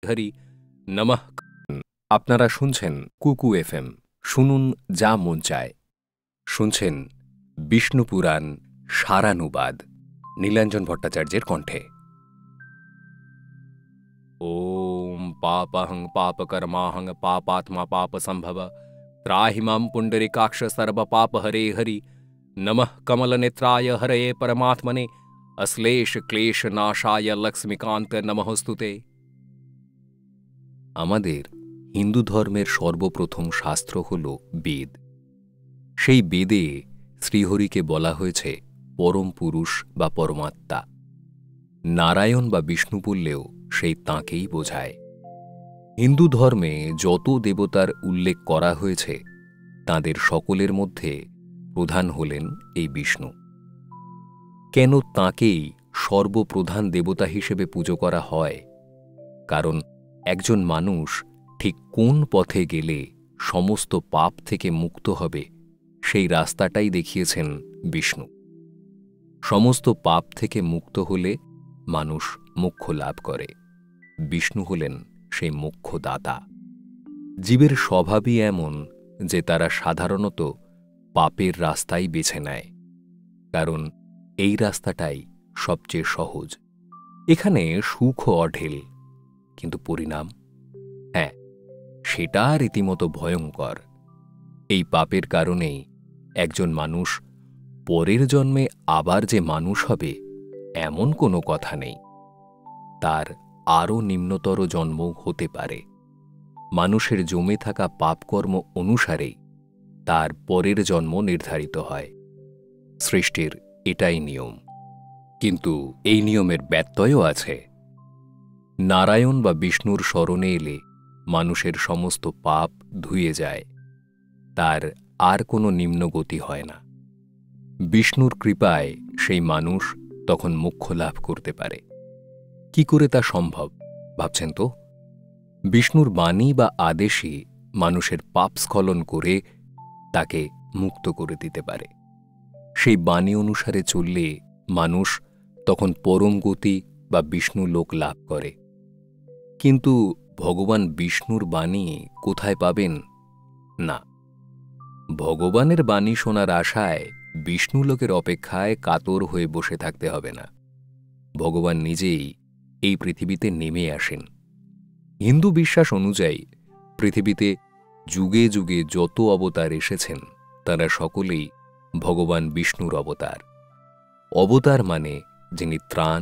হরি নমঃ। আপনারা শুনছেন কুকু এফএম, শুনুন যা মন চায়। শুনছেন বিষ্ণু পুরাণ সারানুবাদ নীলাঞ্জন ভট্টাচার্যের কণ্ঠে। ওম পাপহং পাপকর্মাহং পাপাত্মা পাপসম্ভব ত্রাহি মাম পুণ্ডরিকাক্ষ সর্ব পাপ হরে হরি নমঃ কমলনেত্রায় হরয়ে পরমাত্মনে অশ্লেষ ক্লেশ নাশায় লক্ষ্মীকান্ত নমঃস্তুতে। আমাদের হিন্দু ধর্মের সর্বপ্রথম শাস্ত্র হল বেদ। সেই বেদে শ্রীহরিকে বলা হয়েছে পরম পুরুষ বা পরমাত্মা। নারায়ণ বা বিষ্ণু বললেও সেই তাঁকেই বোঝায়। হিন্দু ধর্মে যত দেবতার উল্লেখ করা হয়েছে তাঁদের সকলের মধ্যে প্রধান হলেন এই বিষ্ণু। কেন তাঁকেই সর্বপ্রধান দেবতা হিসেবে পুজো করা হয়? কারণ একজন মানুষ ঠিক কোন পথে গেলে সমস্ত পাপ থেকে মুক্ত হবে সেই রাস্তাটাই দেখিয়েছেন বিষ্ণু। সমস্ত পাপ থেকে মুক্ত হলে মানুষ মোক্ষ লাভ করে। বিষ্ণু হলেন সেই মোক্ষদাতা। জীবের স্বভাবই এমন যে তারা সাধারণত পাপের রাস্তাই বেছে নেয়, কারণ এই রাস্তাটাই সবচেয়ে সহজ। এখানে সুখ অঢেল, কিন্তু পরিণাম, হ্যাঁ, সেটা রীতিমতো ভয়ঙ্কর। এই পাপের কারণেই একজন মানুষ পরের জন্মে আবার যে মানুষ হবে এমন কোনো কথা নেই। তার আরও নিম্নতর জন্ম হতে পারে। মানুষের জমে থাকা পাপকর্ম অনুসারেই তার পরের জন্ম নির্ধারিত হয়। সৃষ্টির এটাই নিয়ম। কিন্তু এই নিয়মের ব্যত্যয়ও আছে। নারায়ণ বা বিষ্ণুর শরণে এলে মানুষের সমস্ত পাপ ধুয়ে যায়, তার আর কোনো নিম্নগতি হয় না। বিষ্ণুর কৃপায় সেই মানুষ তখন মোক্ষ লাভ করতে পারে। কি করে তা সম্ভব ভাবছেন তো? বিষ্ণুর বাণী বা আদেশই মানুষের পাপ স্খলন করে তাকে মুক্ত করে দিতে পারে। সেই বাণী অনুসারে চললে মানুষ তখন পরম গতি বা বিষ্ণু লোক লাভ করে। কিন্তু ভগবান বিষ্ণুর বাণী কোথায় পাবেন? না, ভগবানের বাণী শোনার আশায় বিষ্ণু লোকের অপেক্ষায় কাতর হয়ে বসে থাকতে হবে না। ভগবান নিজেই এই পৃথিবীতে নেমে আসেন। হিন্দু বিশ্বাস অনুযায়ী পৃথিবীতে যুগে যুগে যত অবতার এসেছেন তারা সকলেই ভগবান বিষ্ণুর অবতার। অবতার মানে যিনি ত্রাণ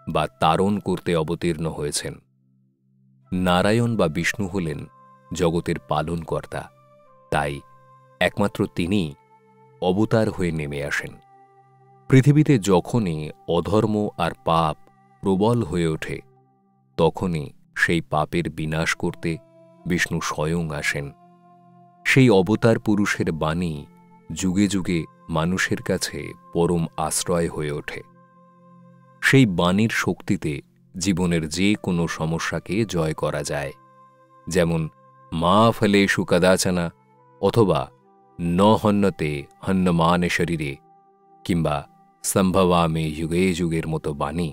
বা তারণ করতে অবতীর্ণ হয়েছেন। নারায়ণ বা বিষ্ণু হলেন জগতের পালনকর্তা, তাই একমাত্র তিনিই অবতার হয়ে নেমে আসেন। পৃথিবীতে যখনই অধর্ম আর পাপ প্রবল হয়ে ওঠে তখনই সেই পাপের বিনাশ করতে বিষ্ণু স্বয়ং আসেন। সেই অবতার পুরুষের বাণী যুগে যুগে মানুষের কাছে পরম আশ্রয় হয়ে ওঠে। সেই বাণীর শক্তিতে জীবনের যে কোনো সমস্যাকে জয় করা যায়, যেমন মা ফলেষু কদাচনা অথবা ন হন্যতে হন্যমানে শরীরে কিংবা সম্ভবামে যুগে যুগের মতো বাণী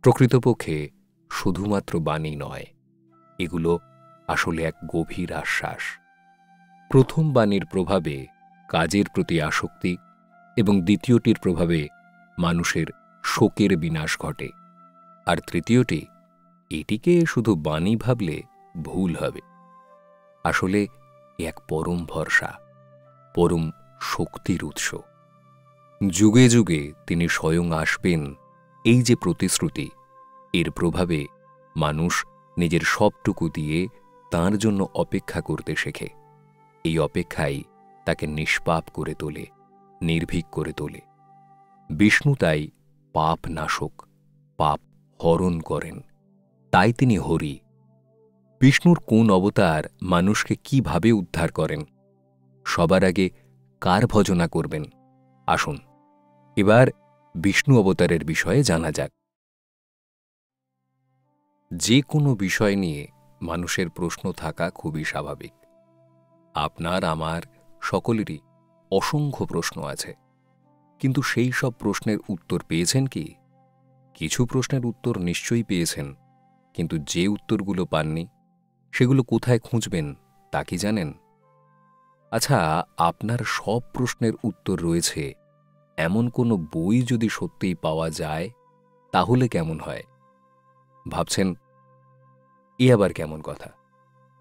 প্রকৃতপক্ষে শুধুমাত্র বাণী নয়, এগুলো আসলে এক গভীর আশ্বাস। প্রথম বাণীর প্রভাবে কাজের প্রতি আসক্তি এবং দ্বিতীয়টির প্রভাবে মানুষের শোকের বিনাশ ঘটে, আর তৃতীয়টি, এটিকে শুধু বাণী ভাবলে ভুল হবে। আসলে এক পরম ভরসা, পরম শক্তির উৎস। যুগে যুগে তিনি স্বয়ং আসবেন, এই যে প্রতিশ্রুতি, এর প্রভাবে মানুষ নিজের সবটুকু দিয়ে তাঁর জন্য অপেক্ষা করতে শেখে। এই অপেক্ষাই তাকে নিষ্পাপ করে তোলে, নির্ভীক করে তোলে। বিষ্ণু তাই পাপ নাশক, পাপ হরণ করেন, তাই তিনি হরি। বিষ্ণুর কোন অবতার মানুষকে কিভাবে উদ্ধার করেন? সবার আগে কার ভজনা করবেন? আসুন এবার বিষ্ণু অবতারের বিষয়ে জানা যাক। যে কোনো বিষয় নিয়ে মানুষের প্রশ্ন থাকা খুবই স্বাভাবিক। আপনার আমার সকলেরই অসংখ্য প্রশ্ন আছে, কিন্তু সেই সব প্রশ্নের উত্তর পেয়েছেন কি? কিছু প্রশ্নের উত্তর নিশ্চয়ই পেয়েছেন, কিন্তু যে উত্তরগুলো পাননি সেগুলো কোথায় খুঁজবেন তা কি জানেন? আচ্ছা, আপনার সব প্রশ্নের উত্তর রয়েছে এমন কোনো বই যদি সত্যিই পাওয়া যায় তাহলে কেমন হয়? ভাবছেন, এ আবার কেমন কথা?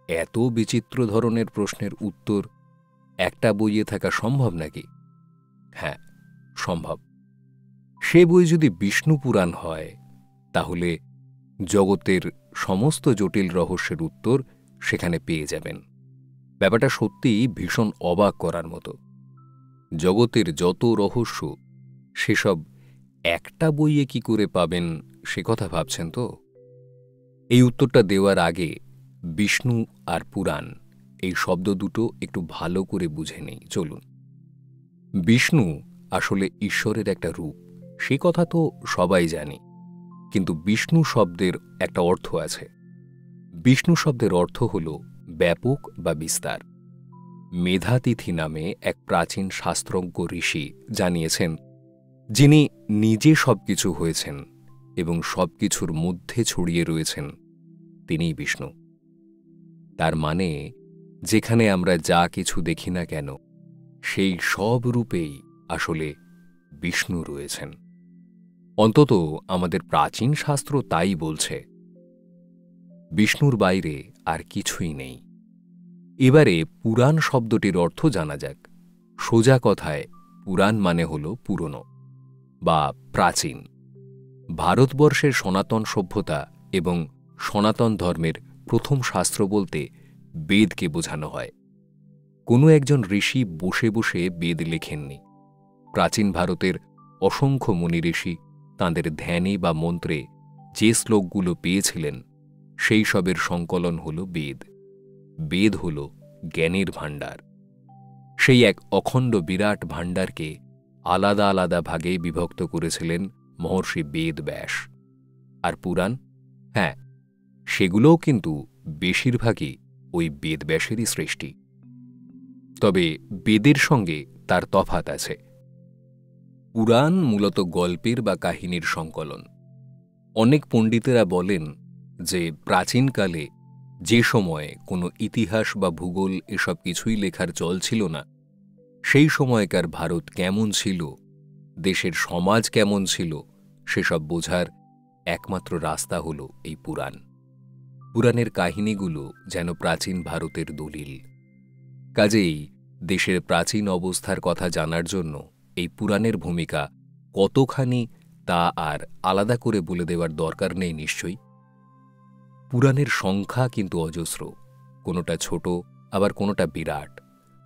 এত বিচিত্র ধরনের প্রশ্নের উত্তর একটা বইয়ে থাকা সম্ভব নাকি? হ্যাঁ, সম্ভব। সে বই যদি বিষ্ণু পুরাণ হয় তাহলে জগতের সমস্ত জটিল রহস্যের উত্তর সেখানে পেয়ে যাবেন। ব্যাপারটা সত্যিই ভীষণ অবাক করার মতো। জগতের যত রহস্য সেসব একটা বইয়ে কি করে পাবেন সে কথা ভাবছেন তো? এই উত্তরটা দেওয়ার আগে বিষ্ণু আর পুরাণ এই শব্দ দুটো একটু ভালো করে বুঝে নেই, চলুন। বিষ্ণু আসলে ঈশ্বরের একটা রূপ, সে কথা তো সবাই জানি। কিন্তু বিষ্ণু শব্দের একটা অর্থ আছে। বিষ্ণু শব্দের অর্থ হল ব্যাপক বা বিস্তার। মেধাতিথি নামে এক প্রাচীন শাস্ত্রজ্ঞ ঋষি জানিয়েছেন, যিনি নিজে সবকিছু হয়েছেন এবং সবকিছুর মধ্যে ছড়িয়ে রয়েছেন, তিনিই বিষ্ণু। তার মানে যেখানে আমরা যা কিছু দেখি না কেন সেই সব রূপেই আসলে বিষ্ণু রয়েছেন। অন্তত আমাদের প্রাচীন শাস্ত্র তাই বলছে। বিষ্ণুর বাইরে আর কিছুই নেই। এবারে পুরাণ শব্দটির অর্থ জানা যাক। সোজা কথায় পুরাণ মানে হল পুরনো বা প্রাচীন। ভারতবর্ষের সনাতন সভ্যতা এবং সনাতন ধর্মের প্রথম শাস্ত্র বলতে বেদকে বোঝানো হয়। কোনো একজন ঋষি বসে বসে বেদ লেখেননি। প্রাচীন ভারতের অসংখ্য মুনি ঋষি তাঁদের ধ্যানে বা মন্ত্রে যে শ্লোকগুলো পেয়েছিলেন সেই সবের সংকলন হল বেদ। বেদ হল জ্ঞানের ভাণ্ডার। সেই এক অখণ্ড বিরাট ভাণ্ডারকে আলাদা আলাদা ভাগে বিভক্ত করেছিলেন মহর্ষি বেদব্যাস। আর পুরাণ, হ্যাঁ, সেগুলোও কিন্তু বেশিরভাগই ওই বেদব্যাসেরই সৃষ্টি। তবে বেদের সঙ্গে তার তফাৎ আছে। পুরাণ মূলত গল্পের বা কাহিনীর সংকলন। অনেক পণ্ডিতেরা বলেন যে প্রাচীনকালে যে সময়ে কোনো ইতিহাস বা ভূগোল এসব কিছুই লেখার চল ছিল না, সেই সময়কার ভারত কেমন ছিল, দেশের সমাজ কেমন ছিল, সেসব বোঝার একমাত্র রাস্তা হল এই পুরাণ। পুরাণের কাহিনীগুলো যেন প্রাচীন ভারতের দলিল। কাজেই দেশের প্রাচীন অবস্থার কথা জানার জন্য এই পুরাণের ভূমিকা কতখানি তা আর আলাদা করে বলে দেওয়ার দরকার নেই নিশ্চয়ই। পুরাণের সংখ্যা কিন্তু অজস্র, কোনোটা ছোট আবার কোনোটা বিরাট।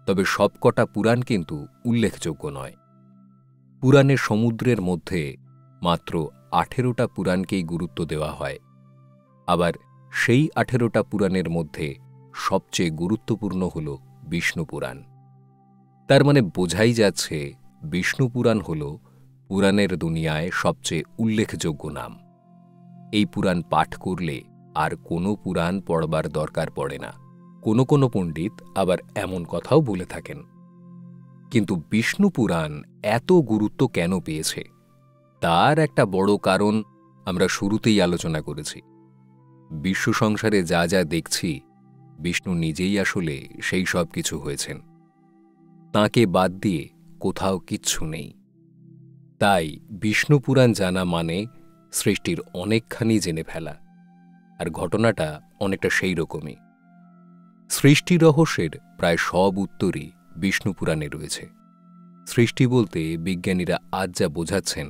তবে সবকটা পুরাণ কিন্তু উল্লেখযোগ্য নয়। পুরাণের সমুদ্রের মধ্যে মাত্র 18টা পুরাণকেই গুরুত্ব দেওয়া হয়। আবার সেই 18টা পুরাণের মধ্যে সবচেয়ে গুরুত্বপূর্ণ হল বিষ্ণু পুরাণ। তার মানে বোঝাই যাচ্ছে বিষ্ণু পুরাণ হল পুরাণের দুনিয়ায় সবচেয়ে উল্লেখযোগ্য নাম। এই পুরাণ পাঠ করলে আর কোনো পুরাণ পড়বার দরকার পড়ে না। কোনো কোনো পণ্ডিত আবার এমন কথাও বলে থাকেন। কিন্তু বিষ্ণু পুরাণ এত গুরুত্ব কেন পেয়েছে তার একটা বড় কারণ আমরা শুরুতেই আলোচনা করেছি। বিশ্ব সংসারে যা যা দেখছি বিষ্ণু নিজেই আসলে সেই সব কিছু হয়েছেন। তাঁকে বাদ দিয়ে কোথাও কিচ্ছু নেই। তাই বিষ্ণু পুরাণ জানা মানে সৃষ্টির অনেকখানি জেনে ফেলা। আর ঘটনাটা অনেকটা সেই রকমই। সৃষ্টি রহস্যের প্রায় সব উত্তরই বিষ্ণু পুরাণে রয়েছে। সৃষ্টি বলতে বিজ্ঞানীরা আজ যা বোঝাচ্ছেন,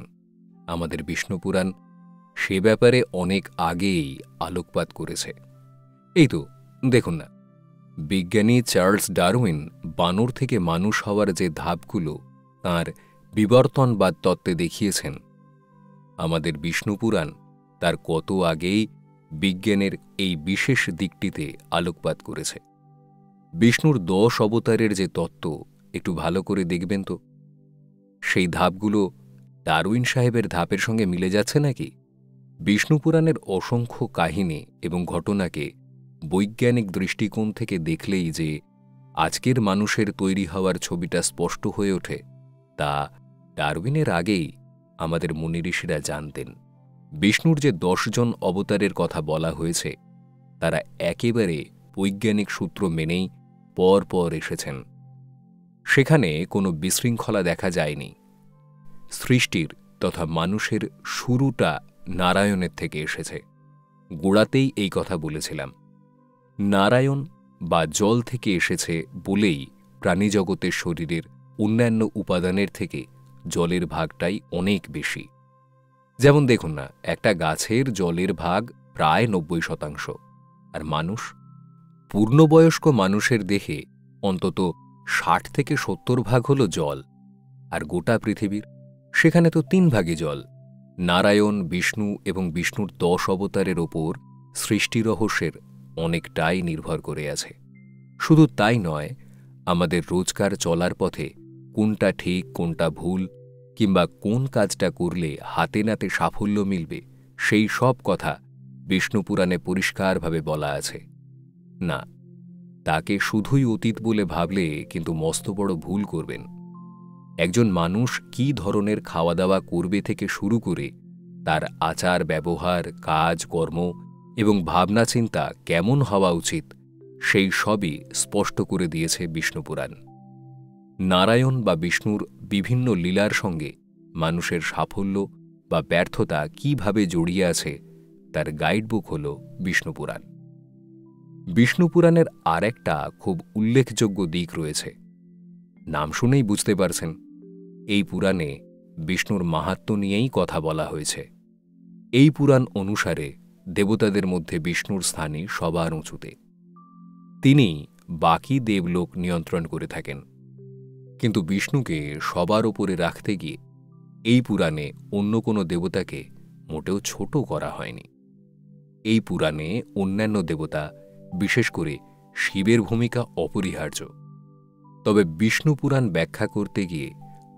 আমাদের বিষ্ণু পুরাণ সে ব্যাপারে অনেক আগেই আলোকপাত করেছে। এই তো দেখুন না, বিজ্ঞানী চার্লস ডারউইন বানর থেকে মানুষ হওয়ার যে ধাপগুলো তাঁর বিবর্তনবাদ তত্ত্বে দেখিয়েছেন, আমাদের বিষ্ণু পুরাণ তার কত আগেই বিজ্ঞানের এই বিশেষ দিকটিতে আলোকপাত করেছে। বিষ্ণুর 10 অবতারের যে তত্ত্ব একটু ভালো করে দেখবেন তো, সেই ধাপগুলো ডারউইন সাহেবের ধাপের সঙ্গে মিলে যাচ্ছে নাকি? বিষ্ণু পুরাণের অসংখ্য কাহিনী এবং ঘটনাকে বৈজ্ঞানিক দৃষ্টিকোণ থেকে দেখলেই যে আজকের মানুষের তৈরি হওয়ার ছবিটা স্পষ্ট হয়ে ওঠে, তা ডারউইনের আগেই আমাদের মুনি ঋষিরা জানতেন। বিষ্ণুর যে 10 জন অবতারের কথা বলা হয়েছে তারা একেবারে বৈজ্ঞানিক সূত্র মেনেই পর পর এসেছেন। সেখানে কোনো বিশৃঙ্খলা দেখা যায়নি। সৃষ্টির তথা মানুষের শুরুটা নারায়ণের থেকে এসেছে। গোড়াতেই এই কথা বলেছিলাম। নারায়ণ বা জল থেকে এসেছে বলেই প্রাণীজগতের শরীরের অন্যান্য উপাদানের থেকে জলের ভাগটাই অনেক বেশি। যেমন দেখুন না, একটা গাছের জলের ভাগ প্রায় 90%, আর মানুষ, পূর্ণবয়স্ক মানুষের দেহে অন্তত 60 থেকে 70 ভাগ হল জল, আর গোটা পৃথিবীর সেখানে তো 3 ভাগই জল। নারায়ণ, বিষ্ণু এবং বিষ্ণুর 10 অবতারের ওপর সৃষ্টি রহস্যের অনেকটাই নির্ভর করে আছে। শুধু তাই নয়, আমাদের রোজকার চলার পথে কোনটা ঠিক কোনটা ভুল, কিংবা কোন কাজটা করলে হাতে নাতে সাফল্য মিলবে, সেই সব কথা বিষ্ণুপুরাণে পরিষ্কারভাবে বলা আছে। না, তাকে শুধুই অতীত বলে ভাবলে কিন্তু মস্ত বড় ভুল করবেন। একজন মানুষ কী ধরনের খাওয়া দাওয়া করবে থেকে শুরু করে তার আচার ব্যবহার, কাজ কর্ম এবং ভাবনা চিন্তা কেমন হওয়া উচিত, সেই সবই স্পষ্ট করে দিয়েছে বিষ্ণুপুরাণ। নারায়ণ বা বিষ্ণুর বিভিন্ন লীলার সঙ্গে মানুষের সাফল্য বা ব্যর্থতা কিভাবে জড়িয়ে আছে তার গাইডবুক হল বিষ্ণুপুরাণ। বিষ্ণুপুরাণের আর একটা খুব উল্লেখযোগ্য দিক রয়েছে। নাম শুনেই বুঝতে পারছেন, এই পুরাণে বিষ্ণুর মাহাত্ম্য নিয়েই কথা বলা হয়েছে। এই পুরাণ অনুসারে দেবতাদের মধ্যে বিষ্ণুর স্থানই সবার উঁচুতে। তিনি বাকি দেবলোক নিয়ন্ত্রণ করে থাকেন। কিন্তু বিষ্ণুকে সবার ওপরে রাখতে গিয়ে এই পুরাণে অন্য কোনো দেবতাকে মোটেও ছোট করা হয়নি। এই পুরাণে অন্যান্য দেবতা, বিশেষ করে শিবের ভূমিকা অপরিহার্য। তবে বিষ্ণু পুরাণ ব্যাখ্যা করতে গিয়ে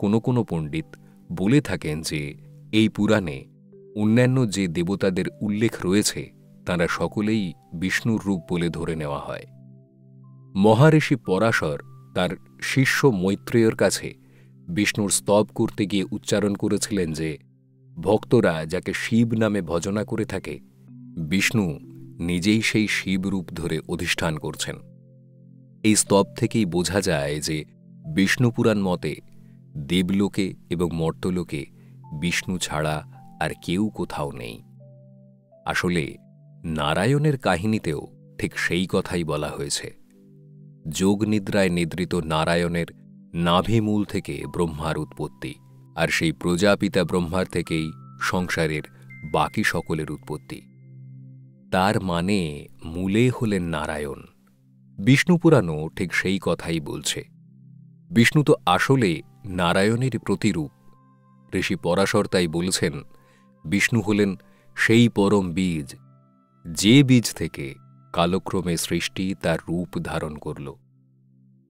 কোনো কোনো পণ্ডিত বলে থাকেন যে এই পুরাণে অন্যান্য যে দেবতাদের উল্লেখ রয়েছে তাঁরা সকলেই বিষ্ণুর রূপ বলে ধরে নেওয়া হয়। মহাঋষি পরাশর তার শিষ্য মৈত্রেয়র কাছে বিষ্ণুর স্তব করতে গিয়ে উচ্চারণ করেছিলেন যে ভক্তরা যাকে শিব নামে ভজনা করে থাকে, বিষ্ণু নিজেই সেই শিব রূপ ধরে অধিষ্ঠান করছেন। এই স্তব থেকেই বোঝা যায় যে বিষ্ণুপুরাণ মতে দেবলোকে এবং মর্ত্যলোকে বিষ্ণু ছাড়া আর কেউ কোথাও নেই। আসলে নারায়ণের কাহিনীতেও ঠিক সেই কথাই বলা হয়েছে। যোগনিদ্রায় নিদ্রিত নারায়ণের নাভিমূল থেকে ব্রহ্মার উৎপত্তি, আর সেই প্রজাপিতা ব্রহ্মার থেকেই সংসারের বাকি সকলের উৎপত্তি। তার মানে মূলে হলেন নারায়ণ। বিষ্ণুপুরাণও ঠিক সেই কথাই বলছে। বিষ্ণু তো আসলে নারায়ণের প্রতিরূপ। ঋষি পরাশর তাই বলছেন, বিষ্ণু হলেন সেই পরম বীজ, যে বীজ থেকে কালক্রমে সৃষ্টি তার রূপ ধারণ করল।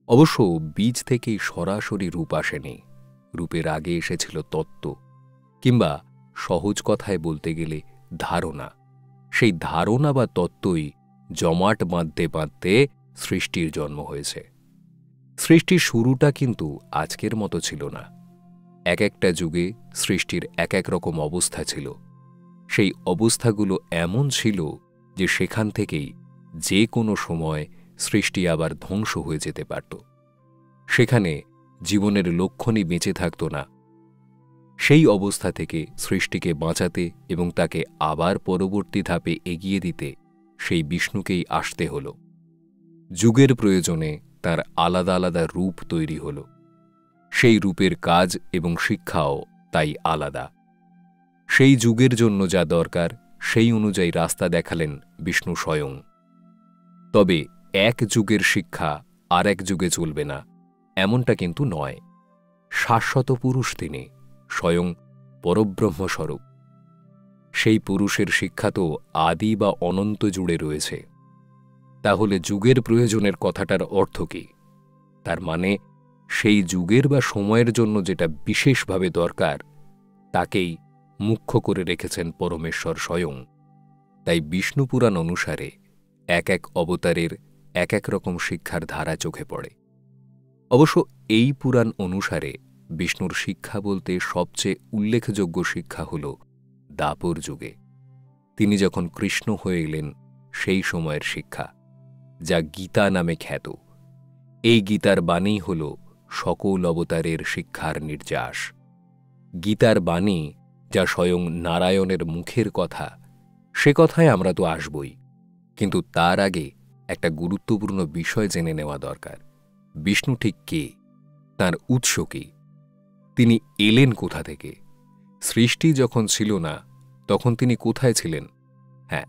অবশ্য বীজ থেকেই সরাসরি রূপ আসেনি। রূপের আগে এসেছিল তত্ত্ব, কিংবা সহজ কথায় বলতে গেলে ধারণা। সেই ধারণা বা তত্ত্বই জমাট বাঁধতে বাঁধতে সৃষ্টির জন্ম হয়েছে। সৃষ্টির শুরুটা কিন্তু আজকের মতো ছিল না। এক একটা যুগে সৃষ্টির এক এক রকম অবস্থা ছিল। সেই অবস্থাগুলো এমন ছিল যে সেখান থেকেই যে কোনো সময় সৃষ্টি আবার ধ্বংস হয়ে যেতে পারত। সেখানে জীবনের লক্ষণই বেঁচে থাকত না। সেই অবস্থা থেকে সৃষ্টিকে বাঁচাতে এবং তাকে আবার পরবর্তী ধাপে এগিয়ে দিতে সেই বিষ্ণুকেই আসতে হল। যুগের প্রয়োজনে তার আলাদা আলাদা রূপ তৈরি হল। সেই রূপের কাজ এবং শিক্ষাও তাই আলাদা। সেই যুগের জন্য যা দরকার সেই অনুযায়ী রাস্তা দেখালেন বিষ্ণু স্বয়ং। তবে এক যুগের শিক্ষা আর এক যুগে চলবে না, এমনটা কিন্তু নয়। শাশ্বত পুরুষ তিনি, স্বয়ং পরব্রহ্মস্বরূপ। সেই পুরুষের শিক্ষা তো আদি বা অনন্ত জুড়ে রয়েছে। তাহলে যুগের প্রয়োজনের কথাটার অর্থ কী? তার মানে সেই যুগের বা সময়ের জন্য যেটা বিশেষভাবে দরকার তাকেই মুখ্য করে রেখেছেন পরমেশ্বর স্বয়ং। তাই বিষ্ণুপুরাণ অনুসারে এক এক অবতারের এক এক রকম শিক্ষার ধারা চোখে পড়ে। অবশ্য এই পুরাণ অনুসারে বিষ্ণুর শিক্ষা বলতে সবচেয়ে উল্লেখযোগ্য শিক্ষা হল দাপর যুগে তিনি যখন কৃষ্ণ হয়ে এলেন সেই সময়ের শিক্ষা, যা গীতা নামে খ্যাত। এই গীতার বাণী হল সকল অবতারের শিক্ষার নির্যাস। গীতার বাণী যা স্বয়ং নারায়ণের মুখের কথা, সে কথায় আমরা তো আসবই, কিন্তু তার আগে একটা গুরুত্বপূর্ণ বিষয় জেনে নেওয়া দরকার। বিষ্ণু ঠিক কে? তাঁর উৎস কি? তিনি এলেন কোথা থেকে? সৃষ্টি যখন ছিল না তখন তিনি কোথায় ছিলেন? হ্যাঁ,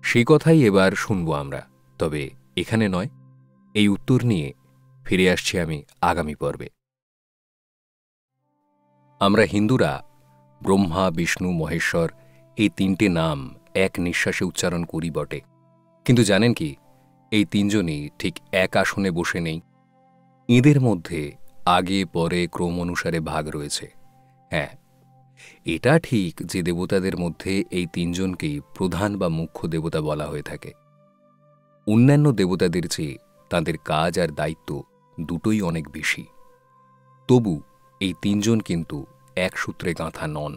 সেই কথাই এবার শুনব আমরা, তবে এখানে নয়। এই উত্তর নিয়ে ফিরে আসছি আমি আগামী পর্বে। আমরা হিন্দুরা ব্রহ্মা, বিষ্ণু, মহেশ্বর এই তিনটে নাম এক নিঃশ্বাসে উচ্চারণ করি বটে, কিন্তু জানেন কি, এই তিনজনই ঠিক এক আসনে বসে নেই। এদের মধ্যে আগে পরে ক্রম অনুসারে ভাগ রয়েছে। হ্যাঁ, এটা ঠিক যে দেবতাদের মধ্যে এই তিনজনকেই প্রধান বা মুখ্য দেবতা বলা হয়ে থাকে। অন্যান্য দেবতাদের চেয়ে তাঁদের কাজ আর দায়িত্ব দুটোই অনেক বেশি। তবু এই তিনজন কিন্তু এক সূত্রে গাঁথা নন।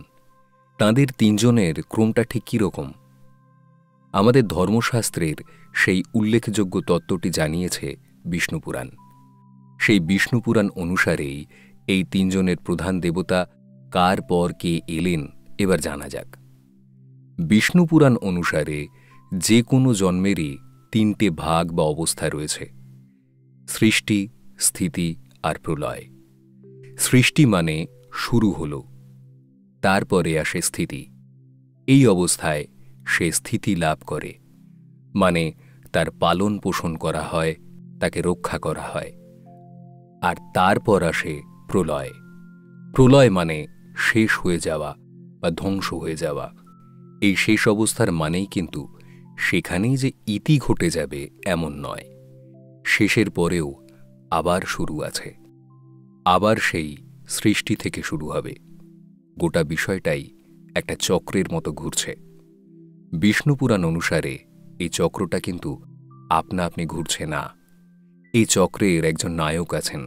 তাঁদের তিনজনের ক্রমটা ঠিক কীরকম? আমাদের ধর্মশাস্ত্রের সেই উল্লেখযোগ্য তত্ত্বটি জানিয়েছে বিষ্ণুপুরাণ। সেই বিষ্ণুপুরাণ অনুসারেই এই তিনজনের প্রধান দেবতা কার পর কে এলেন এবার জানা যাক। বিষ্ণুপুরাণ অনুসারে যে কোনো জন্মেরই তিনটে ভাগ বা অবস্থা রয়েছে: সৃষ্টি, স্থিতি আর প্রলয়। সৃষ্টি মানে শুরু হল, তারপরে আসে স্থিতি। এই অবস্থায় সে স্থিতি লাভ করে, মানে তার পালন পোষণ করা হয়, তাকে রক্ষা করা হয়। আর তারপর আসে প্রলয়। প্রলয় মানে শেষ হয়ে যাওয়া বা ধ্বংস হয়ে যাওয়া। এই শেষ অবস্থার মানেই কিন্তু সেখানেই যে ইতি ঘটে যাবে এমন নয়। শেষের পরেও আবার শুরু আছে, আবার সেই সৃষ্টি থেকে শুরু হবে। গোটা বিষয়টাই একটা চক্রের মতো ঘুরছে। বিষ্ণুপুরাণ অনুসারে এই চক্রটা কিন্তু আপনা আপনি ঘুরছে না। এই চক্রের একজন নায়ক আছেন।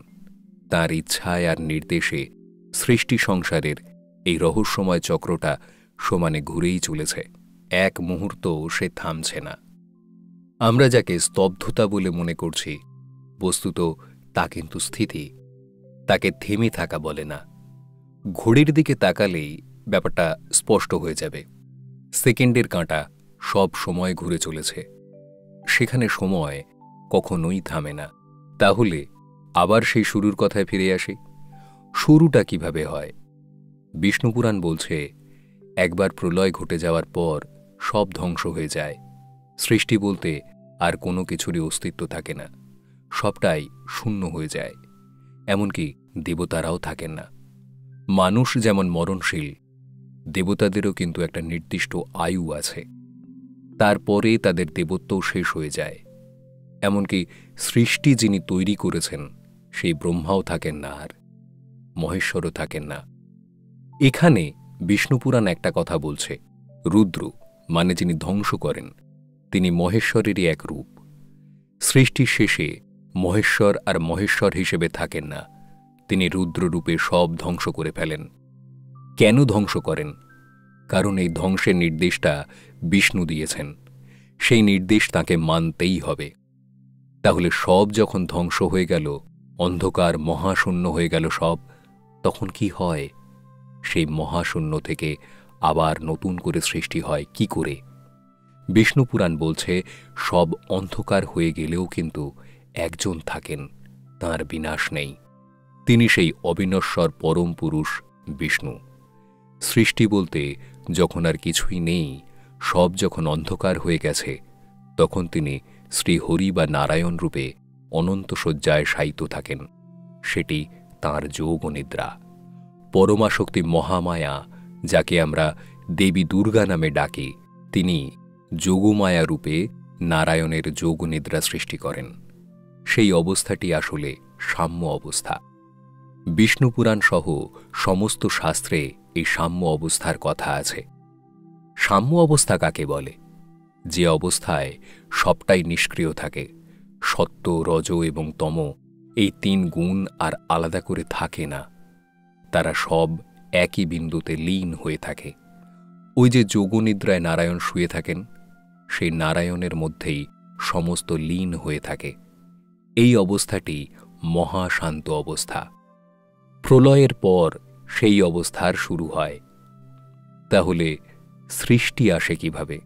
তাঁর ইচ্ছায় আর নির্দেশে সৃষ্টি সংসারের এই রহস্যময় চক্রটা সমানে ঘুরেই চলেছে। এক মুহূর্ত সে থামছে না। আমরা যাকে স্তব্ধতা বলে মনে করছি, বস্তুত তা কিন্তু স্থিতি। তাকে থেমে থাকা বলে না। ঘড়ির দিকে তাকালেই ব্যাপারটা স্পষ্ট হয়ে যাবে। সেকেন্ডের কাঁটা সব সময় ঘুরে চলেছে, সেখানে সময় কখনোই থামে না। তাহলে আবার সেই শুরুর কথায় ফিরে আসি। শুরুটা কিভাবে হয়? বিষ্ণুপুরাণ বলছে, একবার প্রলয় ঘটে যাওয়ার পর সব ধ্বংস হয়ে যায়। সৃষ্টি বলতে আর কোনো কিছুরই অস্তিত্ব থাকে না, সবটাই শূন্য হয়ে যায়। এমনকি দেবতারাও থাকেন না। মানুষ যেমন মরণশীল, দেবতাদেরও কিন্তু একটা নির্দিষ্ট আয়ু আছে। তারপরে তাদের দেবত্বও শেষ হয়ে যায়। এমনকি সৃষ্টি যিনি তৈরি করেছেন সেই ব্রহ্মাও থাকেন না, আর মহেশ্বরও থাকেন না। এখানে বিষ্ণুপুরাণ একটা কথা বলছে, রুদ্র মানে যিনি ধ্বংস করেন, তিনি মহেশ্বরেরই এক রূপ। সৃষ্টির শেষে মহেশ্বর আর মহেশ্বর হিসেবে থাকেন না, তিনি রুদ্র রূপে সব ধ্বংস করে ফেলেন। কেন ধ্বংস করেন? কারণ এই ধ্বংসের নির্দেশটা বিষ্ণু দিয়েছেন, সেই নির্দেশ তাকে মানতেই হবে। তাহলে সব যখন ধ্বংস হয়ে গেল, অন্ধকার মহাশূন্য হয়ে গেল সব, তখন কি হয়? সেই মহাশূন্য থেকে আবার নতুন করে সৃষ্টি হয় কি করে? বিষ্ণুপুরাণ বলছে, সব অন্ধকার হয়ে গেলেও কিন্তু একজন থাকেন, তাঁর বিনাশ নেই। তিনি সেই অবিনশ্বর পরম পুরুষ বিষ্ণু। সৃষ্টি বলতে যখন আর কিছুই নেই, সব যখন অন্ধকার হয়ে গেছে, তখন তিনি শ্রীহরি বা নারায়ণ রূপে অনন্ত শয্যায় শায়িত থাকেন। সেটি তাঁর যোগনিদ্রা। পরমাশক্তি মহামায়া, যাকে আমরা দেবী দুর্গা নামে ডাকি, তিনি যোগমায়া রূপে নারায়ণের যোগনিদ্রা সৃষ্টি করেন। সেই অবস্থাটি আসলে সাম্য অবস্থা। বিষ্ণুপুরাণ সহ সমস্ত শাস্ত্রে এই সাম্য অবস্থার কথা আছে। সাম্য অবস্থা কাকে বলে? যে অবস্থায় সবটাই নিষ্ক্রিয় থাকে, সত্য, রজ এবং তম এই তিন গুণ আর আলাদা করে থাকে না, তারা সব একই বিন্দুতে লীন হয়ে থাকে। ওই যে যোগনিদ্রায় নারায়ণ শুয়ে থাকেন, সেই নারায়ণের মধ্যেই সমস্ত লীন হয়ে থাকে। এই অবস্থাটি মহাশান্ত অবস্থা। প্রলয়ের পর সেই অবস্থার শুরু হয়। তাহলে সৃষ্টি আসে কিভাবে?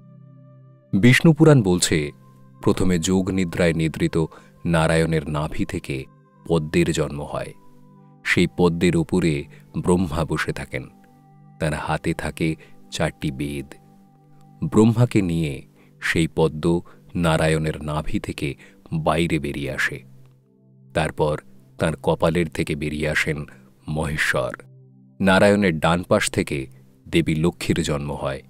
বিষ্ণুপুরাণ বলছে, প্রথমে যোগনিদ্রায় নিদ্রিত নারায়ণের নাভি থেকে পদ্মের জন্ম হয়। সেই পদ্মের উপরে ব্রহ্মা বসে থাকেন। তার হাতে থাকে 4টি বেদ। ব্রহ্মাকে নিয়ে সেই পদ্ম নারায়ণের নাভি থেকে বাইরে বেরিয়ে আসে। তারপর তার কপালের থেকে বেরিয়ে আসেন মহেশ্বর। নারায়ণের ডান পাশ থেকে দেবী লক্ষ্মীর জন্ম হয়।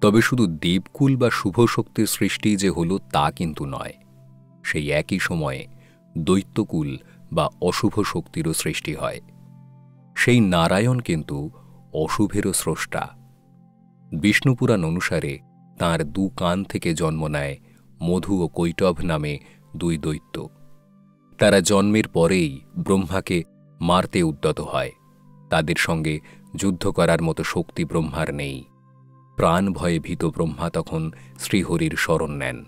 তবে শুধু দেবকুল বা শুভ শক্তির সৃষ্টি যে হল তা কিন্তু নয়। সেই একই সময়ে দৈত্যকুল বা অশুভ শক্তিরও সৃষ্টি হয়। সেই নারায়ণ কিন্তু অশুভেরও স্রষ্টা। বিষ্ণুপুরাণ অনুসারে তাঁর 2 কান থেকে জন্ম নেয় মধু ও কৈটভ নামে 2 দৈত্য। তারা জন্মের পরেই ব্রহ্মাকে মারতে উদ্যত হয়। তাদের সঙ্গে যুদ্ধ করার মতো শক্তি ব্রহ্মার নেই। প্রাণ ভয়ে ভীত ব্রহ্মা তখন শ্রীহরির শরণ নেন।